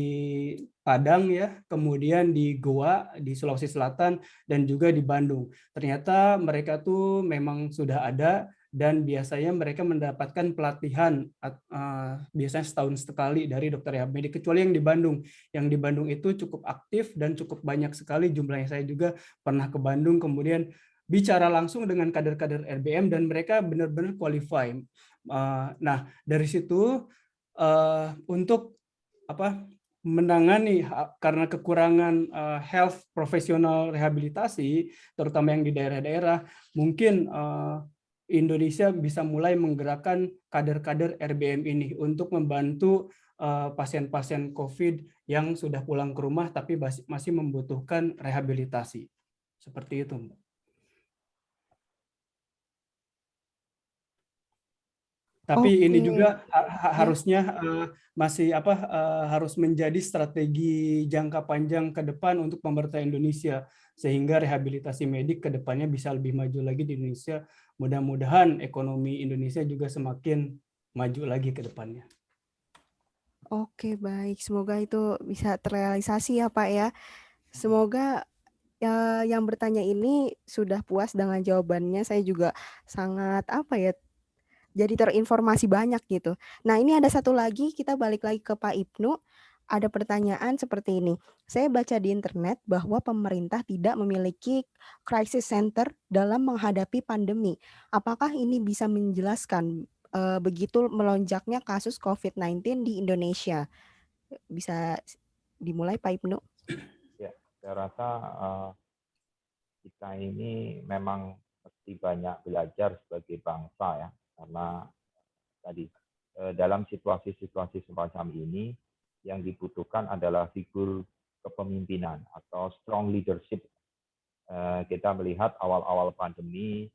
Padang ya, kemudian di Goa, di Sulawesi Selatan, dan juga di Bandung. Ternyata mereka tuh memang sudah ada dan biasanya mereka mendapatkan pelatihan biasanya setahun sekali dari dokter rehab medik, kecuali yang di Bandung. Yang di Bandung itu cukup aktif dan cukup banyak sekali jumlahnya. Saya juga pernah ke Bandung, kemudian bicara langsung dengan kader-kader RBM dan mereka benar-benar qualify. Nah, dari situ untuk menangani karena kekurangan health profesional rehabilitasi, terutama yang di daerah-daerah, mungkin Indonesia bisa mulai menggerakkan kader-kader RBM ini untuk membantu pasien-pasien COVID yang sudah pulang ke rumah tapi masih membutuhkan rehabilitasi. Seperti itu, Mbak. Tapi ini juga harusnya masih harus menjadi strategi jangka panjang ke depan untuk pemerintah Indonesia, sehingga rehabilitasi medik ke depannya bisa lebih maju lagi di Indonesia. Mudah-mudahan ekonomi Indonesia juga semakin maju lagi ke depannya. Oke, baik. Semoga itu bisa terrealisasi ya, Pak ya. Semoga yang bertanya ini sudah puas dengan jawabannya. Saya juga sangat jadi terinformasi banyak gitu. Nah, ini ada satu lagi, kita balik lagi ke Pak Ibnu. Ada pertanyaan seperti ini. Saya baca di internet bahwa pemerintah tidak memiliki crisis center dalam menghadapi pandemi. Apakah ini bisa menjelaskan begitu melonjaknya kasus COVID-19 di Indonesia? Bisa dimulai Pak Ibnu? Ya, saya rasa kita ini memang mesti banyak belajar sebagai bangsa ya, karena tadi dalam situasi-situasi semacam ini yang dibutuhkan adalah figur kepemimpinan atau strong leadership. Kita melihat awal-awal pandemi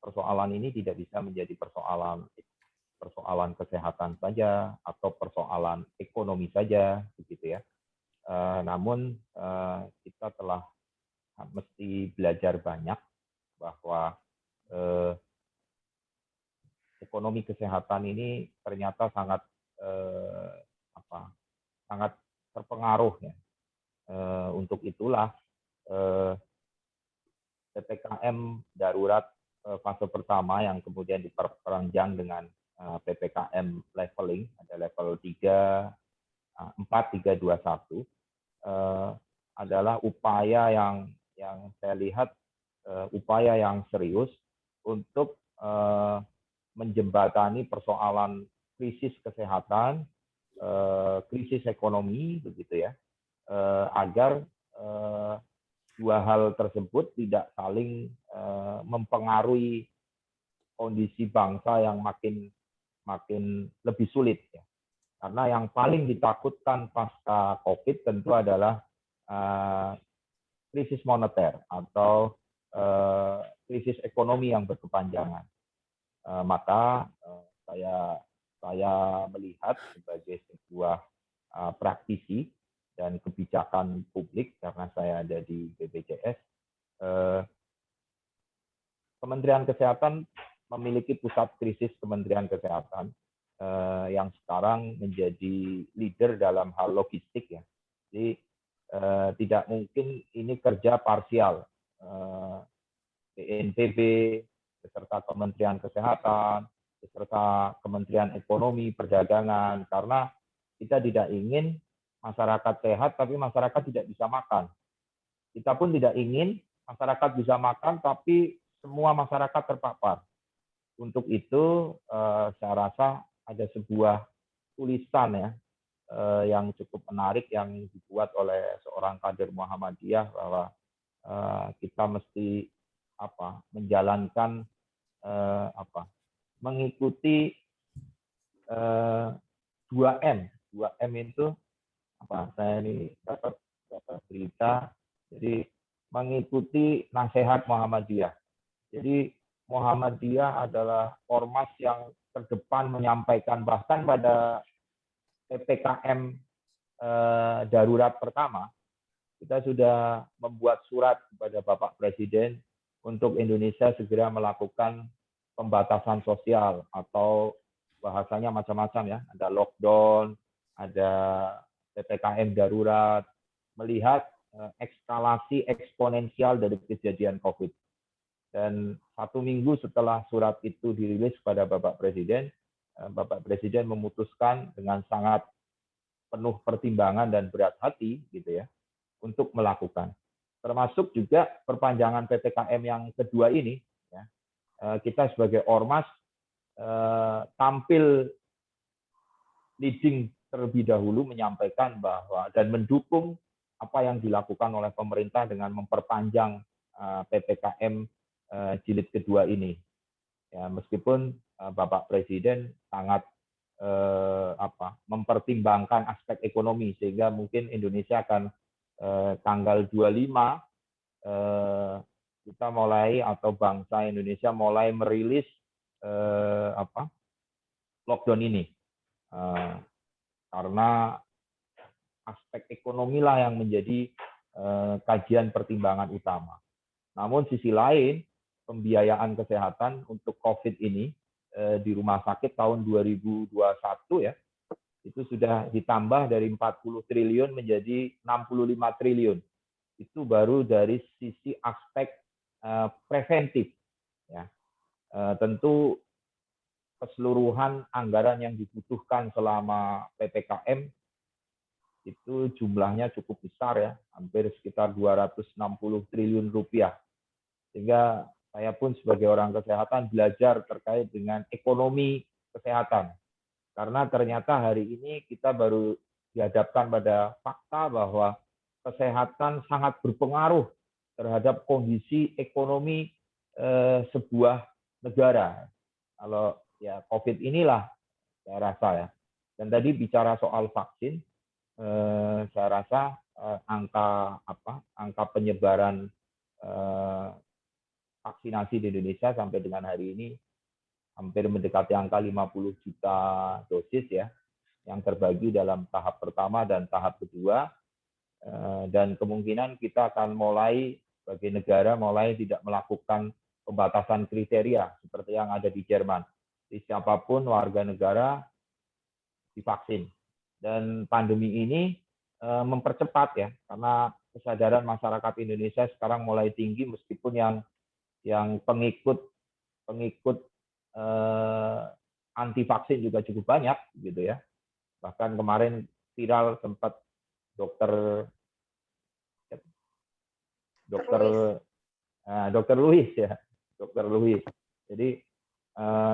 persoalan ini tidak bisa menjadi persoalan kesehatan saja atau persoalan ekonomi saja, begitu ya. Namun kita telah mesti belajar banyak bahwa ekonomi kesehatan ini ternyata sangat sangat terpengaruh ya. Untuk itulah PPKM darurat fase pertama yang kemudian diperpanjang dengan PPKM leveling, ada level 3, 4, 3, 2, 1, adalah upaya yang saya lihat upaya yang serius untuk menjembatani persoalan krisis kesehatan, krisis ekonomi, begitu ya, agar dua hal tersebut tidak saling mempengaruhi kondisi bangsa yang makin lebih sulit ya. Karena yang paling ditakutkan pasca COVID tentu adalah krisis moneter atau krisis ekonomi yang berkepanjangan. Maka saya melihat sebagai sebuah praktisi dan kebijakan publik, karena saya ada di BPJS, Kementerian Kesehatan memiliki pusat krisis Kementerian Kesehatan yang sekarang menjadi leader dalam hal logistik ya. Jadi tidak mungkin ini kerja parsial. BNPB beserta Kementerian Kesehatan, beserta Kementerian Ekonomi, Perdagangan, karena kita tidak ingin masyarakat sehat tapi masyarakat tidak bisa makan. Kita pun tidak ingin masyarakat bisa makan tapi semua masyarakat terpapar. Untuk itu saya rasa ada sebuah tulisan ya yang cukup menarik yang dibuat oleh seorang kader Muhammadiyah bahwa kita mesti menjalankan mengikuti 2M. 2M itu saya ini dapat berita, jadi mengikuti nasihat Muhammadiyah. Jadi Muhammadiyah adalah ormas yang terdepan menyampaikan, bahkan pada PPKM darurat pertama, kita sudah membuat surat kepada Bapak Presiden untuk Indonesia segera melakukan pembatasan sosial, atau bahasanya macam-macam ya, ada lockdown, ada PPKM darurat, melihat eskalasi eksponensial dari kejadian COVID. Dan 1 minggu setelah surat itu dirilis kepada Bapak Presiden memutuskan dengan sangat penuh pertimbangan dan berat hati gitu ya untuk melakukan. Termasuk juga perpanjangan PPKM yang kedua ini, ya, kita sebagai ormas tampil leading terlebih dahulu menyampaikan bahwa dan mendukung apa yang dilakukan oleh pemerintah dengan memperpanjang PPKM jilid kedua ini. Ya, meskipun Bapak Presiden sangat mempertimbangkan aspek ekonomi sehingga mungkin Indonesia akan tanggal 25 kita mulai atau bangsa Indonesia mulai merilis lockdown ini karena aspek ekonomi lah yang menjadi kajian pertimbangan utama. Namun sisi lain pembiayaan kesehatan untuk COVID ini di rumah sakit tahun 2021 ya itu sudah ditambah dari 40 triliun menjadi 65 triliun. Itu baru dari sisi aspek preventif. Ya. Tentu keseluruhan anggaran yang dibutuhkan selama PPKM itu jumlahnya cukup besar ya, hampir sekitar 260 triliun rupiah. Sehingga saya pun sebagai orang kesehatan belajar terkait dengan ekonomi kesehatan. Karena ternyata hari ini kita baru dihadapkan pada fakta bahwa kesehatan sangat berpengaruh terhadap kondisi ekonomi sebuah negara. Kalau ya COVID inilah saya rasa ya. Dan tadi bicara soal vaksin, saya rasa angka penyebaran vaksinasi di Indonesia sampai dengan hari ini hampir mendekati angka 50 juta dosis ya, yang terbagi dalam tahap pertama dan tahap kedua. Dan kemungkinan kita akan mulai sebagai negara mulai tidak melakukan pembatasan kriteria seperti yang ada di Jerman. Jadi siapapun warga negara divaksin. Dan pandemi ini mempercepat ya, karena kesadaran masyarakat Indonesia sekarang mulai tinggi meskipun yang pengikut anti vaksin juga cukup banyak gitu ya. Bahkan kemarin viral sempat dokter Louis ya, dokter Louis. Jadi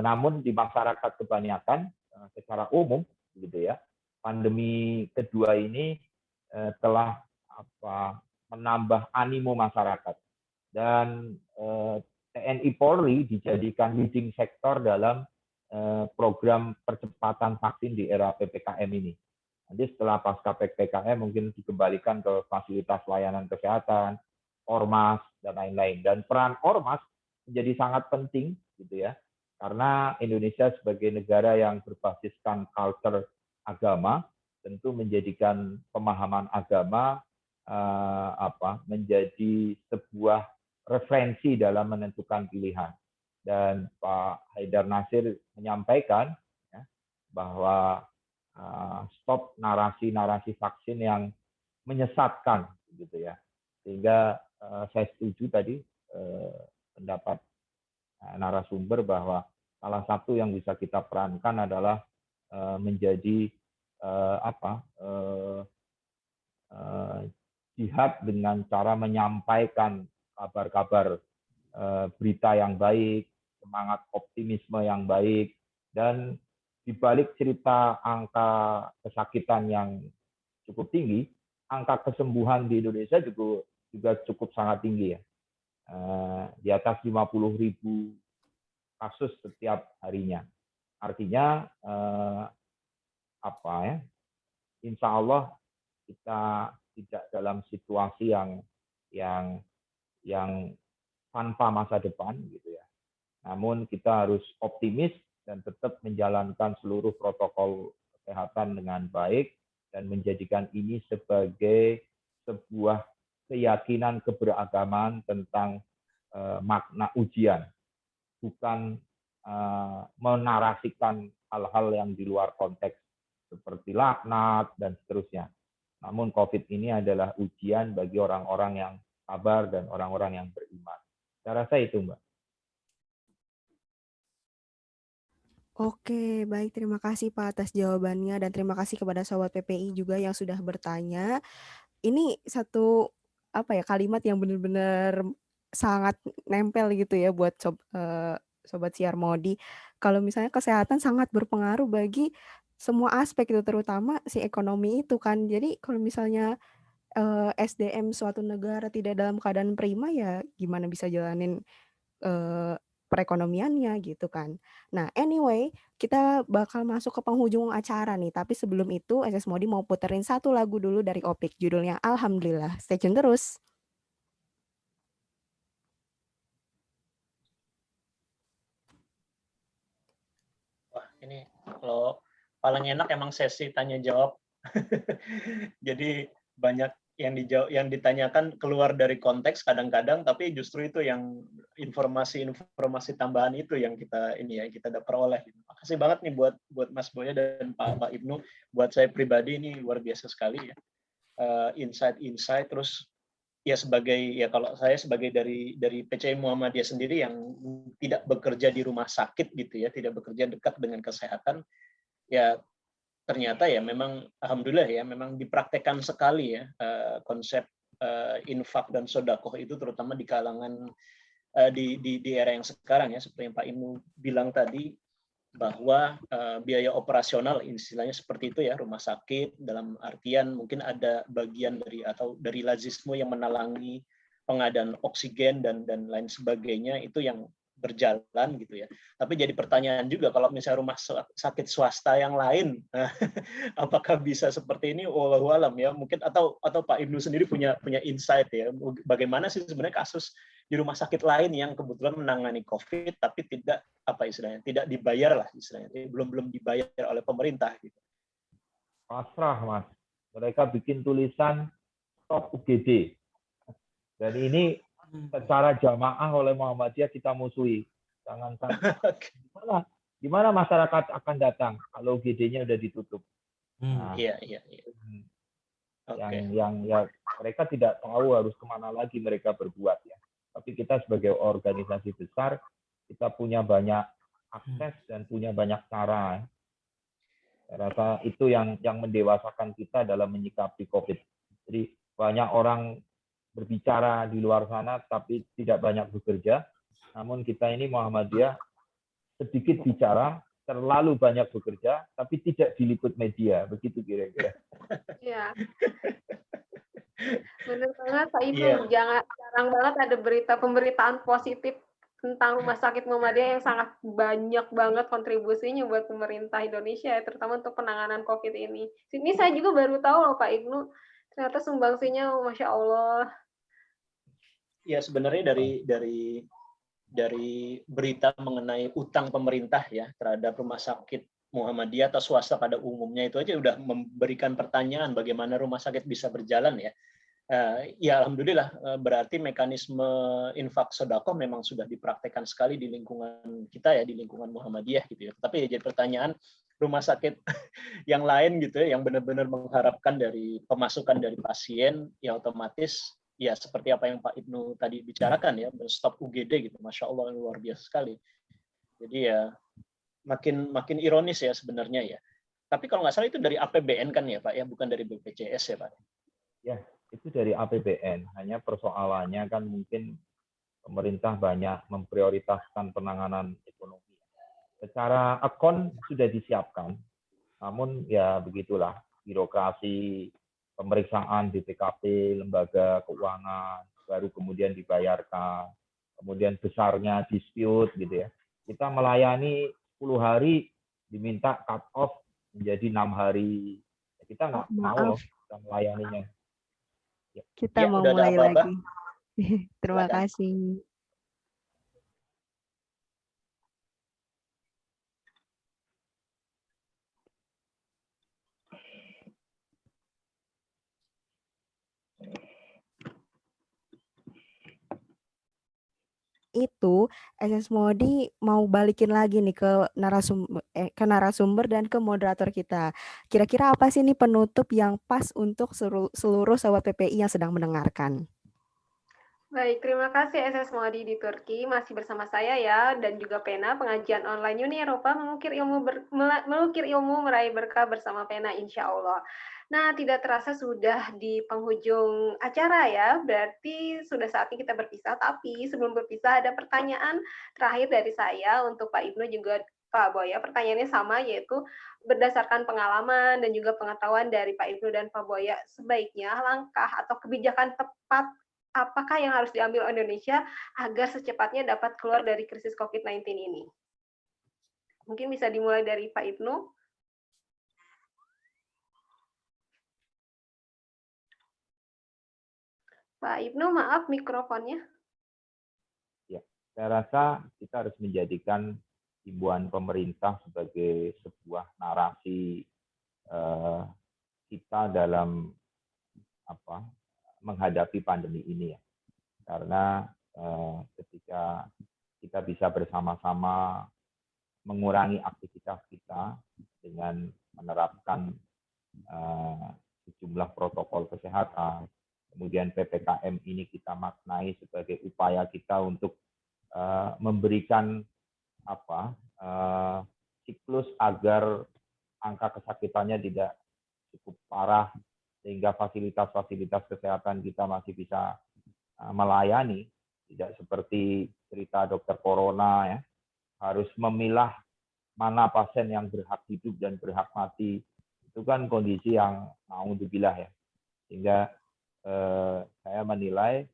namun di masyarakat kebanyakan secara umum gitu ya, pandemi kedua ini telah menambah animo masyarakat dan TNI Polri dijadikan leading sektor dalam program percepatan vaksin di era PPKM ini. Nanti setelah pasca PPKM mungkin dikembalikan ke fasilitas layanan kesehatan, ormas, dan lain-lain. Dan peran ormas menjadi sangat penting gitu ya, karena Indonesia sebagai negara yang berbasiskan culture agama, tentu menjadikan pemahaman agama menjadi sebuah referensi dalam menentukan pilihan. Dan Pak Haidar Nasir menyampaikan ya, bahwa stop narasi-narasi vaksin yang menyesatkan gitu ya. Sehingga saya setuju tadi pendapat narasumber bahwa salah satu yang bisa kita perankan adalah menjadi jihad dengan cara menyampaikan kabar-kabar berita yang baik, semangat optimisme yang baik, dan dibalik cerita angka kesakitan yang cukup tinggi, angka kesembuhan di Indonesia juga cukup sangat tinggi ya. Di atas 50.000 kasus setiap harinya. Artinya insya Allah kita tidak dalam situasi yang tanpa masa depan gitu ya. Namun kita harus optimis dan tetap menjalankan seluruh protokol kesehatan dengan baik dan menjadikan ini sebagai sebuah keyakinan keberagaman tentang makna ujian, bukan menarasikan hal-hal yang di luar konteks seperti laknat dan seterusnya. Namun COVID ini adalah ujian bagi orang-orang yang sabar dan orang-orang yang beriman. Saya rasa itu, Mbak. Oke, baik. Terima kasih Pak atas jawabannya dan terima kasih kepada Sobat PPI juga yang sudah bertanya. Ini satu kalimat yang benar-benar sangat nempel gitu ya buat Sobat Siar Modi. Kalau misalnya kesehatan sangat berpengaruh bagi semua aspek itu, terutama si ekonomi itu kan. Jadi kalau misalnya SDM suatu negara tidak dalam keadaan prima, ya gimana bisa jalanin perekonomiannya gitu kan. Nah, anyway, kita bakal masuk ke penghujung acara nih. Tapi sebelum itu, SS Modi mau puterin satu lagu dulu dari Opik, judulnya Alhamdulillah. Stay tune terus. Wah, ini kalau paling enak emang sesi tanya jawab. Jadi banyak yang dijawab, yang ditanyakan keluar dari konteks kadang-kadang, tapi justru itu yang informasi tambahan itu yang kita kita dapat peroleh. Makasih banget nih buat Mas Boya dan Pak Ibnu. Buat saya pribadi ini luar biasa sekali ya. Insight terus ya kalau saya sebagai dari PCI Muhammadiyah sendiri yang tidak bekerja di rumah sakit gitu ya, tidak bekerja dekat dengan kesehatan, ya ternyata ya memang alhamdulillah ya memang dipraktekkan sekali ya konsep infak dan sodakoh itu terutama di kalangan di era yang sekarang ya, seperti yang Pak Ibnu bilang tadi, bahwa biaya operasional istilahnya seperti itu ya, rumah sakit dalam artian mungkin ada bagian dari lazisme yang menalangi pengadaan oksigen dan lain sebagainya, itu yang berjalan gitu ya. Tapi jadi pertanyaan juga, kalau misalnya rumah sakit swasta yang lain apakah bisa seperti ini? Wallahu alam ya, mungkin atau Pak Ibnu sendiri punya insight ya, bagaimana sih sebenarnya kasus di rumah sakit lain yang kebetulan menangani COVID tapi tidak tidak dibayar lah istilahnya, belum dibayar oleh pemerintah gitu. Pasrah, Mas. Mereka bikin tulisan stop UGD. Dan ini secara jamaah oleh Muhammadiyah kita musuhi. Jangan gimana masyarakat akan datang kalau UGD-nya udah ditutup. Nah, iya. Yang mereka tidak tahu harus kemana lagi mereka berbuat ya. Tapi kita sebagai organisasi besar, kita punya banyak akses dan punya banyak cara. Saya rasa itu yang mendewasakan kita dalam menyikapi COVID. Jadi banyak orang berbicara di luar sana tapi tidak banyak bekerja. Namun kita ini Muhammadiyah sedikit bicara, terlalu banyak bekerja, tapi tidak diliput media. Begitu kira-kira. Iya. Benar banget Pak Ibnu. Jarang banget ada pemberitaan positif tentang Rumah Sakit Muhammadiyah yang sangat banyak banget kontribusinya buat pemerintah Indonesia, terutama untuk penanganan COVID ini. Ini saya juga baru tahu loh Pak Ibnu, ternyata sumbangsinya Masya Allah. Ya sebenarnya dari berita mengenai utang pemerintah ya terhadap rumah sakit Muhammadiyah atau swasta pada umumnya itu aja udah memberikan pertanyaan bagaimana rumah sakit bisa berjalan ya. Ya alhamdulillah berarti mekanisme infak sedekah memang sudah dipraktekkan sekali di lingkungan kita ya, di lingkungan Muhammadiyah gitu ya. Tapi ya jadi pertanyaan, rumah sakit yang lain gitu ya, yang benar-benar mengharapkan dari pemasukan dari pasien, ya otomatis ya seperti apa yang Pak Ibnu tadi bicarakan ya, stop UGD gitu, Masya Allah luar biasa sekali. Jadi ya makin ironis ya sebenarnya ya. Tapi kalau nggak salah itu dari APBN kan ya Pak ya, bukan dari BPJS ya Pak? Ya, itu dari APBN. Hanya persoalannya kan mungkin pemerintah banyak memprioritaskan penanganan ekonomi. Secara akun sudah disiapkan, namun ya begitulah birokrasi, pemeriksaan BPKP, lembaga keuangan, baru kemudian dibayarkan, kemudian besarnya dispute gitu ya. Kita melayani 10 hari, diminta cut off menjadi 6 hari. Kita nggak mau kita melayaninya. Kita mau mulai lagi. Terima kasih. Itu SS Modi mau balikin lagi nih ke narasumber dan ke moderator kita. Kira-kira apa sih nih penutup yang pas untuk seluruh sobat PPI yang sedang mendengarkan? Baik, terima kasih SS Modi di Turki masih bersama saya ya, dan juga Pena pengajian online Uni Eropa melukir ilmu meraih berkah bersama Pena insya Allah. Nah, tidak terasa sudah di penghujung acara ya, berarti sudah saatnya kita berpisah. Tapi sebelum berpisah ada pertanyaan terakhir dari saya untuk Pak Ibnu juga Pak Boya. Pertanyaannya sama, yaitu berdasarkan pengalaman dan juga pengetahuan dari Pak Ibnu dan Pak Boya, sebaiknya langkah atau kebijakan tepat apakah yang harus diambil Indonesia agar secepatnya dapat keluar dari krisis COVID-19 ini? Mungkin bisa dimulai dari Pak Ibnu. Pak Ibnu, maaf mikrofonnya. Ya, saya rasa kita harus menjadikan himbauan pemerintah sebagai sebuah narasi kita dalam menghadapi pandemi ini ya. Karena ketika kita bisa bersama-sama mengurangi aktivitas kita dengan menerapkan sejumlah protokol kesehatan, kemudian PPKM ini kita maknai sebagai upaya kita untuk memberikan siklus agar angka kesakitannya tidak cukup parah, sehingga fasilitas-fasilitas kesehatan kita masih bisa melayani, tidak seperti cerita dokter corona ya, harus memilah mana pasien yang berhak hidup dan berhak mati. Itu kan kondisi yang naudzubillah ya. Sehingga saya menilai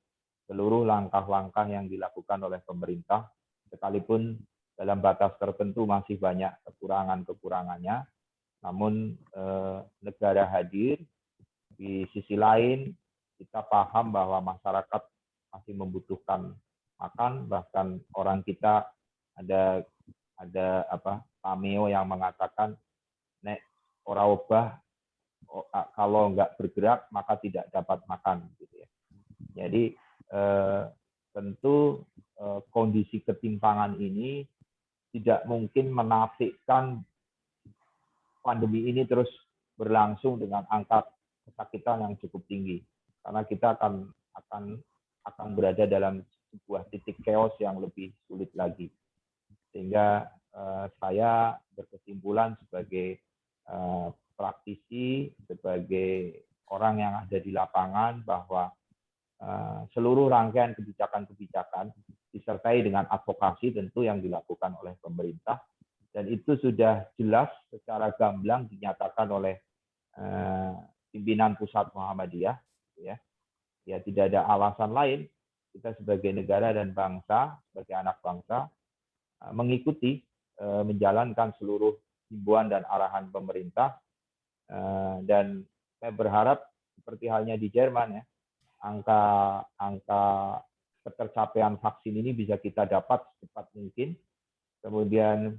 seluruh langkah-langkah yang dilakukan oleh pemerintah, sekalipun dalam batas tertentu masih banyak kekurangan-kekurangannya, namun negara hadir. Di sisi lain, kita paham bahwa masyarakat masih membutuhkan makan, bahkan orang kita ada cameo yang mengatakan nek ora obah kalau nggak bergerak maka tidak dapat makan gitu ya. Jadi tentu kondisi ketimpangan ini tidak mungkin menafikan pandemi ini terus berlangsung dengan angka kesakitan yang cukup tinggi, karena kita akan berada dalam sebuah titik chaos yang lebih sulit lagi. Sehingga saya berkesimpulan sebagai praktisi, sebagai orang yang ada di lapangan, bahwa seluruh rangkaian kebijakan-kebijakan disertai dengan advokasi tentu yang dilakukan oleh pemerintah, dan itu sudah jelas secara gamblang dinyatakan oleh pimpinan pusat Muhammadiyah, ya tidak ada alasan lain kita sebagai negara dan bangsa, sebagai anak bangsa, mengikuti menjalankan seluruh himbauan dan arahan pemerintah, dan saya berharap seperti halnya di Jerman ya, angka ketercapaian vaksin ini bisa kita dapat secepat mungkin, kemudian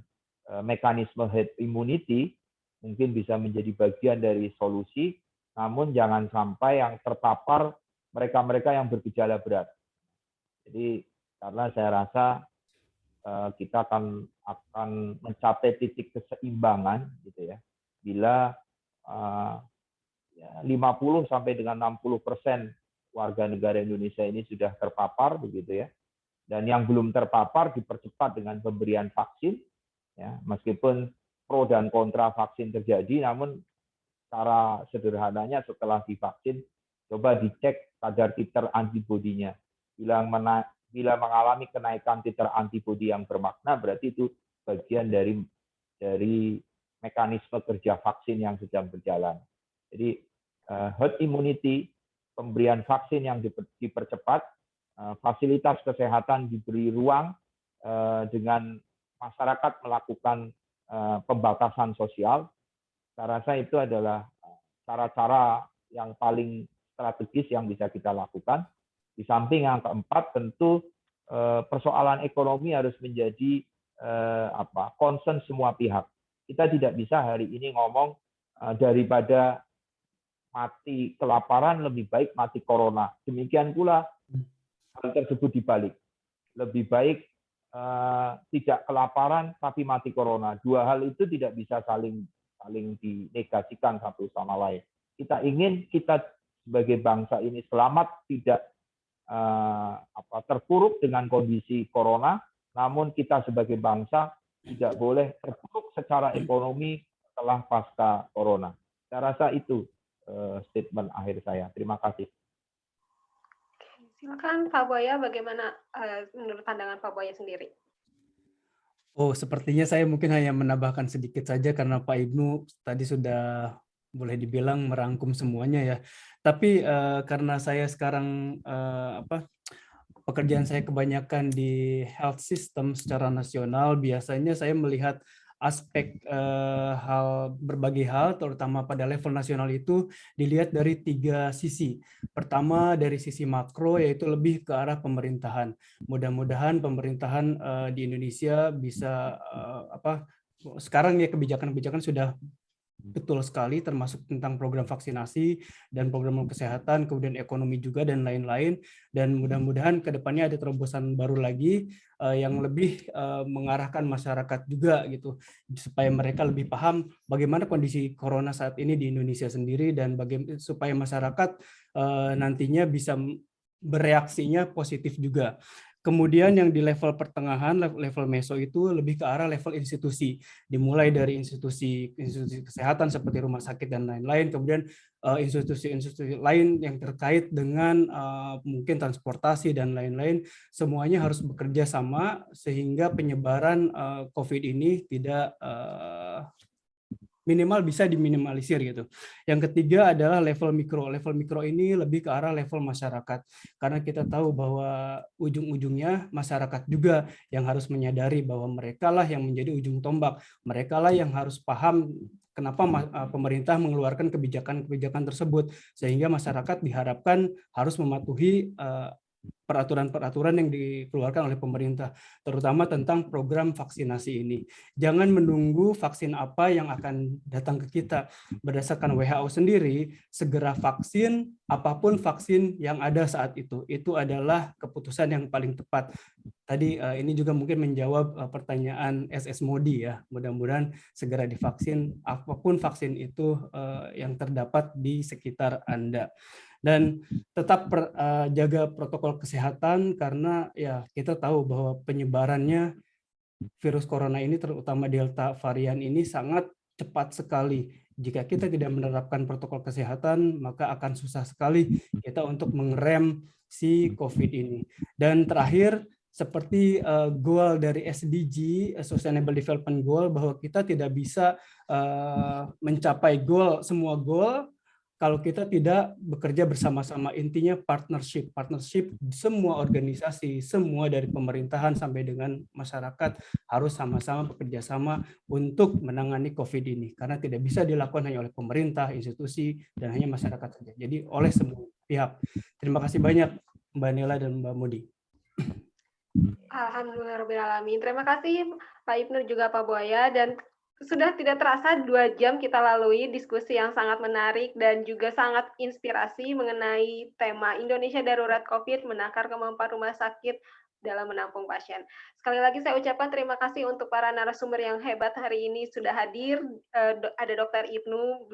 mekanisme herd immunity mungkin bisa menjadi bagian dari solusi. Namun jangan sampai yang terpapar mereka-mereka yang bergejala berat. Jadi karena saya rasa kita akan mencapai titik keseimbangan gitu ya, bila 50 sampai dengan 60% warga negara Indonesia ini sudah terpapar begitu ya, dan yang belum terpapar dipercepat dengan pemberian vaksin ya, meskipun pro dan kontra vaksin terjadi, namun cara sederhananya setelah divaksin, coba dicek kadar titer antibodinya. Bila mengalami kenaikan titer antibodi yang bermakna, berarti itu bagian dari mekanisme kerja vaksin yang sedang berjalan. Jadi herd immunity, pemberian vaksin yang dipercepat, fasilitas kesehatan diberi ruang dengan masyarakat melakukan pembatasan sosial. Saya rasa itu adalah cara-cara yang paling strategis yang bisa kita lakukan. Di samping yang keempat, tentu persoalan ekonomi harus menjadi concern semua pihak. Kita tidak bisa hari ini ngomong daripada mati kelaparan lebih baik mati corona. Demikian pula hal tersebut dibalik. Lebih baik tidak kelaparan tapi mati corona. Dua hal itu tidak bisa saling dinegasikan satu sama lain. Kita ingin kita sebagai bangsa ini selamat, tidak terpuruk dengan kondisi corona, namun kita sebagai bangsa tidak boleh terpuruk secara ekonomi setelah pasca corona. Saya rasa itu statement akhir saya. Terima kasih. Silakan Pak Buaya, bagaimana menurut pandangan Pak Buaya sendiri? Oh, sepertinya saya mungkin hanya menambahkan sedikit saja karena Pak Ibnu tadi sudah boleh dibilang merangkum semuanya ya. Tapi karena saya sekarang pekerjaan saya kebanyakan di health system secara nasional, biasanya saya melihat aspek berbagai hal, terutama pada level nasional itu dilihat dari 3 sisi. Pertama dari sisi makro, yaitu lebih ke arah pemerintahan. Mudah-mudahan pemerintahan di Indonesia bisa sekarang ya kebijakan-kebijakan sudah betul sekali, termasuk tentang program vaksinasi dan program kesehatan, kemudian ekonomi juga dan lain-lain. Dan mudah-mudahan ke depannya ada terobosan baru lagi yang lebih mengarahkan masyarakat juga gitu, supaya mereka lebih paham bagaimana kondisi corona saat ini di Indonesia sendiri dan supaya masyarakat nantinya bisa bereaksinya positif juga. Kemudian yang di level pertengahan, level meso itu lebih ke arah level institusi, dimulai dari institusi kesehatan seperti rumah sakit dan lain-lain, kemudian institusi-institusi lain yang terkait dengan mungkin transportasi dan lain-lain, semuanya harus bekerja sama sehingga penyebaran COVID ini tidak minimal bisa diminimalisir gitu. Yang ketiga adalah level mikro. Level mikro ini lebih ke arah level masyarakat. Karena kita tahu bahwa ujung-ujungnya masyarakat juga yang harus menyadari bahwa mereka lah yang menjadi ujung tombak. Mereka lah yang harus paham kenapa pemerintah mengeluarkan kebijakan-kebijakan tersebut. Sehingga masyarakat diharapkan harus mematuhi peraturan-peraturan yang dikeluarkan oleh pemerintah, terutama tentang program vaksinasi ini. Jangan menunggu vaksin apa yang akan datang ke kita. Berdasarkan WHO sendiri, segera vaksin apapun vaksin yang ada saat itu. Itu adalah keputusan yang paling tepat. Tadi ini juga mungkin menjawab pertanyaan SS Modi ya. Mudah-mudahan segera divaksin apapun vaksin itu yang terdapat di sekitar Anda. Dan tetap jaga protokol kesehatan karena ya kita tahu bahwa penyebarannya virus corona ini terutama Delta varian ini sangat cepat sekali. Jika kita tidak menerapkan protokol kesehatan, maka akan susah sekali kita untuk mengerem si COVID ini. Dan terakhir, seperti goal dari SDG, Sustainable Development Goal, bahwa kita tidak bisa mencapai semua goal kalau kita tidak bekerja bersama-sama. Intinya partnership semua organisasi, semua dari pemerintahan sampai dengan masyarakat harus sama-sama bekerja sama untuk menangani COVID ini. Karena tidak bisa dilakukan hanya oleh pemerintah, institusi, dan hanya masyarakat saja. Jadi oleh semua pihak. Terima kasih banyak Mbak Nela dan Mbak Modi. Alhamdulillahirrahmanirrahim. Terima kasih Pak Ibnu juga Pak Buaya, dan sudah tidak terasa 2 jam kita lalui diskusi yang sangat menarik dan juga sangat inspirasi mengenai tema Indonesia Darurat COVID, menakar kemampuan rumah sakit dalam menampung pasien. Sekali lagi saya ucapkan terima kasih untuk para narasumber yang hebat hari ini sudah hadir. Ada Dr. Ibnu,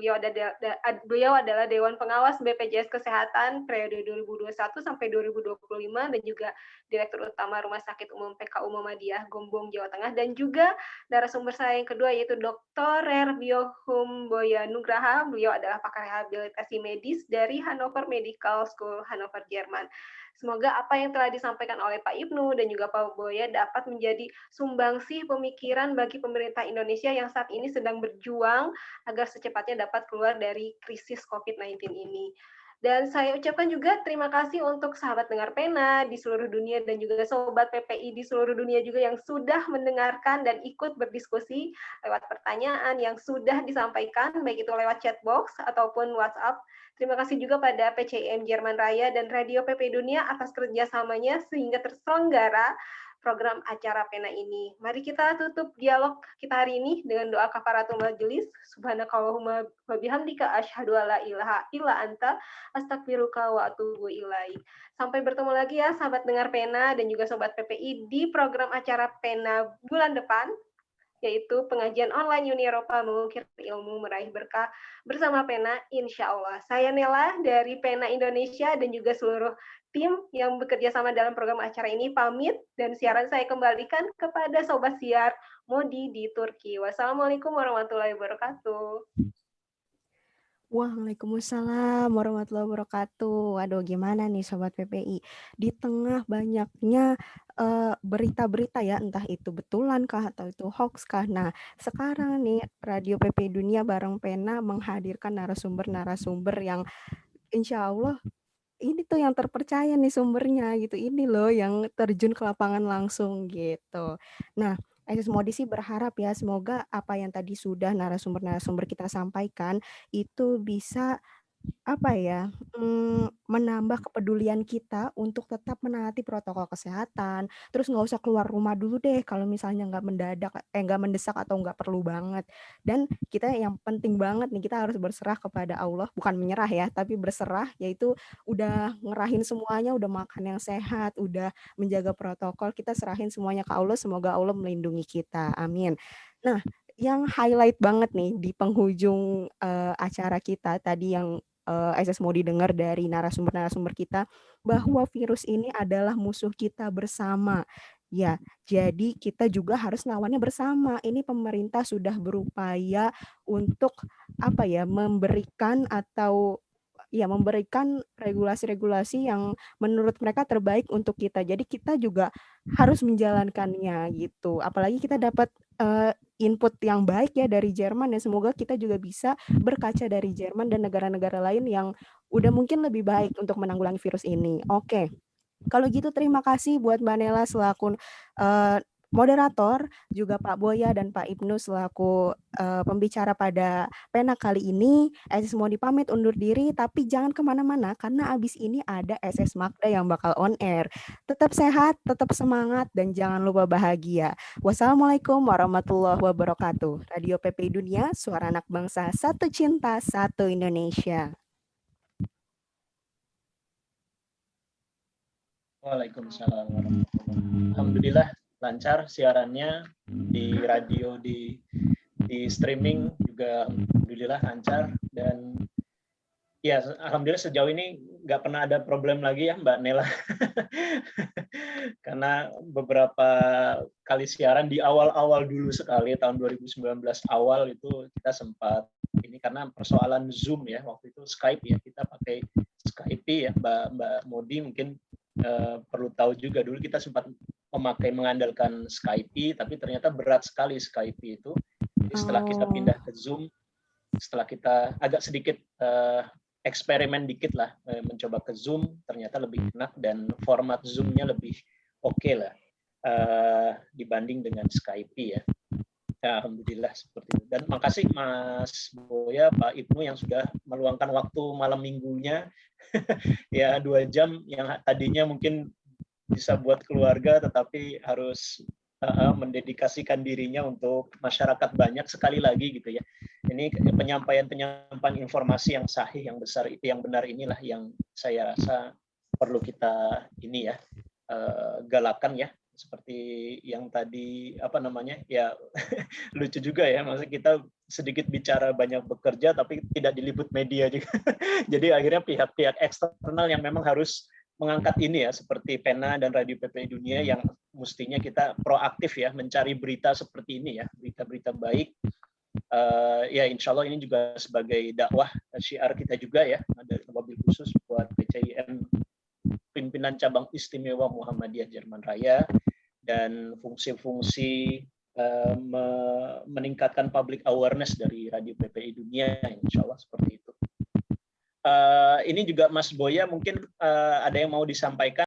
beliau adalah Dewan Pengawas BPJS Kesehatan periode 2021 sampai 2025 dan juga Direktur Utama Rumah Sakit Umum PKU Muhammadiyah Gombong, Jawa Tengah, dan juga narasumber saya yang kedua yaitu Dr. Rerbio Humboya Nugraha. Beliau adalah pakar rehabilitasi medis dari Hannover Medical School, Hannover, Jerman. Semoga apa yang telah disampaikan oleh Pak Ibnu dan juga Pak Buaya dapat menjadi sumbangsih pemikiran bagi pemerintah Indonesia yang saat ini sedang berjuang agar secepatnya dapat keluar dari krisis COVID-19 ini. Dan saya ucapkan juga terima kasih untuk sahabat dengar pena di seluruh dunia dan juga sobat PPI di seluruh dunia juga yang sudah mendengarkan dan ikut berdiskusi lewat pertanyaan yang sudah disampaikan, baik itu lewat chat box ataupun WhatsApp. Terima kasih juga pada PCIM Jerman Raya dan Radio PP Dunia atas kerjasamanya sehingga terselenggara program acara pena ini. Mari kita tutup dialog kita hari ini dengan doa kafaratul majelis. Subhanakallahumma wa bihamdika asyhadu alla ilaha illa anta astagfiruka wa atubu ilaik. Sampai bertemu lagi ya sahabat dengar pena dan juga sobat PPI di program acara pena bulan depan. yaitu pengajian online Uni Eropa mengukir ilmu meraih berkah bersama Pena, insya Allah. Saya Nela dari Pena Indonesia dan juga seluruh tim yang bekerja sama dalam program acara ini pamit dan siaran saya kembalikan kepada Sobat Siar Modi di Turki. Wassalamualaikum warahmatullahi wabarakatuh. Waalaikumsalam warahmatullahi wabarakatuh. Waduh, gimana nih Sobat PPI? Di tengah banyaknya berita-berita ya, entah itu betulan kah atau itu hoax kah. Nah, sekarang nih Radio PPI Dunia bareng Pena menghadirkan narasumber-narasumber yang insya Allah ini tuh yang terpercaya nih sumbernya gitu. Ini loh yang terjun ke lapangan langsung gitu. Nah, Isis Modi sih berharap ya semoga apa yang tadi sudah narasumber-narasumber kita sampaikan itu bisa apa ya, menambah kepedulian kita untuk tetap menaati protokol kesehatan, terus nggak usah keluar rumah dulu deh kalau misalnya nggak mendesak atau nggak perlu banget. Dan kita yang penting banget nih, kita harus berserah kepada Allah, bukan menyerah ya, tapi berserah, yaitu udah ngerahin semuanya, udah makan yang sehat, udah menjaga protokol, kita serahin semuanya ke Allah, semoga Allah melindungi kita, amin. Nah, yang highlight banget nih di penghujung acara kita tadi yang SS mau didengar dari narasumber-narasumber kita bahwa virus ini adalah musuh kita bersama. Ya, jadi kita juga harus lawannya bersama. Ini pemerintah sudah berupaya untuk apa ya, memberikan regulasi-regulasi yang menurut mereka terbaik untuk kita. Jadi kita juga harus menjalankannya gitu. Apalagi kita dapat input yang baik ya dari Jerman dan semoga kita juga bisa berkaca dari Jerman dan negara-negara lain yang udah mungkin lebih baik untuk menanggulangi virus ini. Oke. Kalau gitu terima kasih buat Mbak Nela selaku moderator, juga Pak Boya dan Pak Ibnu selaku pembicara pada Pena kali ini. SS mau dipamit undur diri, tapi jangan kemana-mana karena abis ini ada SS Magda yang bakal on air. Tetap sehat, tetap semangat, dan jangan lupa bahagia. Wassalamualaikum warahmatullahi wabarakatuh. Radio PPI Dunia, suara anak bangsa, satu cinta, satu Indonesia. Waalaikumsalam warahmatullahi wabarakatuh. Alhamdulillah lancar siarannya di radio, di streaming juga alhamdulillah lancar, dan ya alhamdulillah sejauh ini nggak pernah ada problem lagi ya Mbak Nela. Karena beberapa kali siaran di awal-awal dulu sekali tahun 2019 awal itu kita sempat ini karena persoalan Zoom ya, waktu itu Skype ya, kita pakai Skype ya Mbak Modi mungkin perlu tahu juga, dulu kita sempat mengandalkan Skype, tapi ternyata berat sekali Skype itu. Jadi setelah kita pindah ke Zoom, setelah kita agak sedikit eksperimen dikit lah, mencoba ke Zoom, ternyata lebih enak dan format Zoom-nya lebih oke lah dibanding dengan Skype ya. Ya, alhamdulillah seperti itu. Dan makasih Mas Boya, Pak Ibnu yang sudah meluangkan waktu malam minggunya ya 2 jam yang tadinya mungkin bisa buat keluarga, tetapi harus mendedikasikan dirinya untuk masyarakat banyak sekali lagi gitu ya. Ini penyampaian informasi yang sahih, yang besar, itu yang benar, inilah yang saya rasa perlu kita ini ya galakan ya. Seperti yang tadi apa namanya ya lucu juga ya, maksudnya kita sedikit bicara banyak bekerja tapi tidak diliput media juga. Jadi akhirnya pihak-pihak eksternal yang memang harus mengangkat ini ya, seperti Pena dan Radio PPI Dunia yang mestinya kita proaktif ya mencari berita seperti ini ya, berita-berita baik. Ya insya Allah ini juga sebagai dakwah syiar kita juga ya, ada wabil khusus buat PCIM Pimpinan Cabang Istimewa Muhammadiyah Jerman Raya, dan fungsi-fungsi meningkatkan public awareness dari Radio PPI Dunia, insya Allah seperti itu. Ini juga Mas Boya mungkin ada yang mau disampaikan.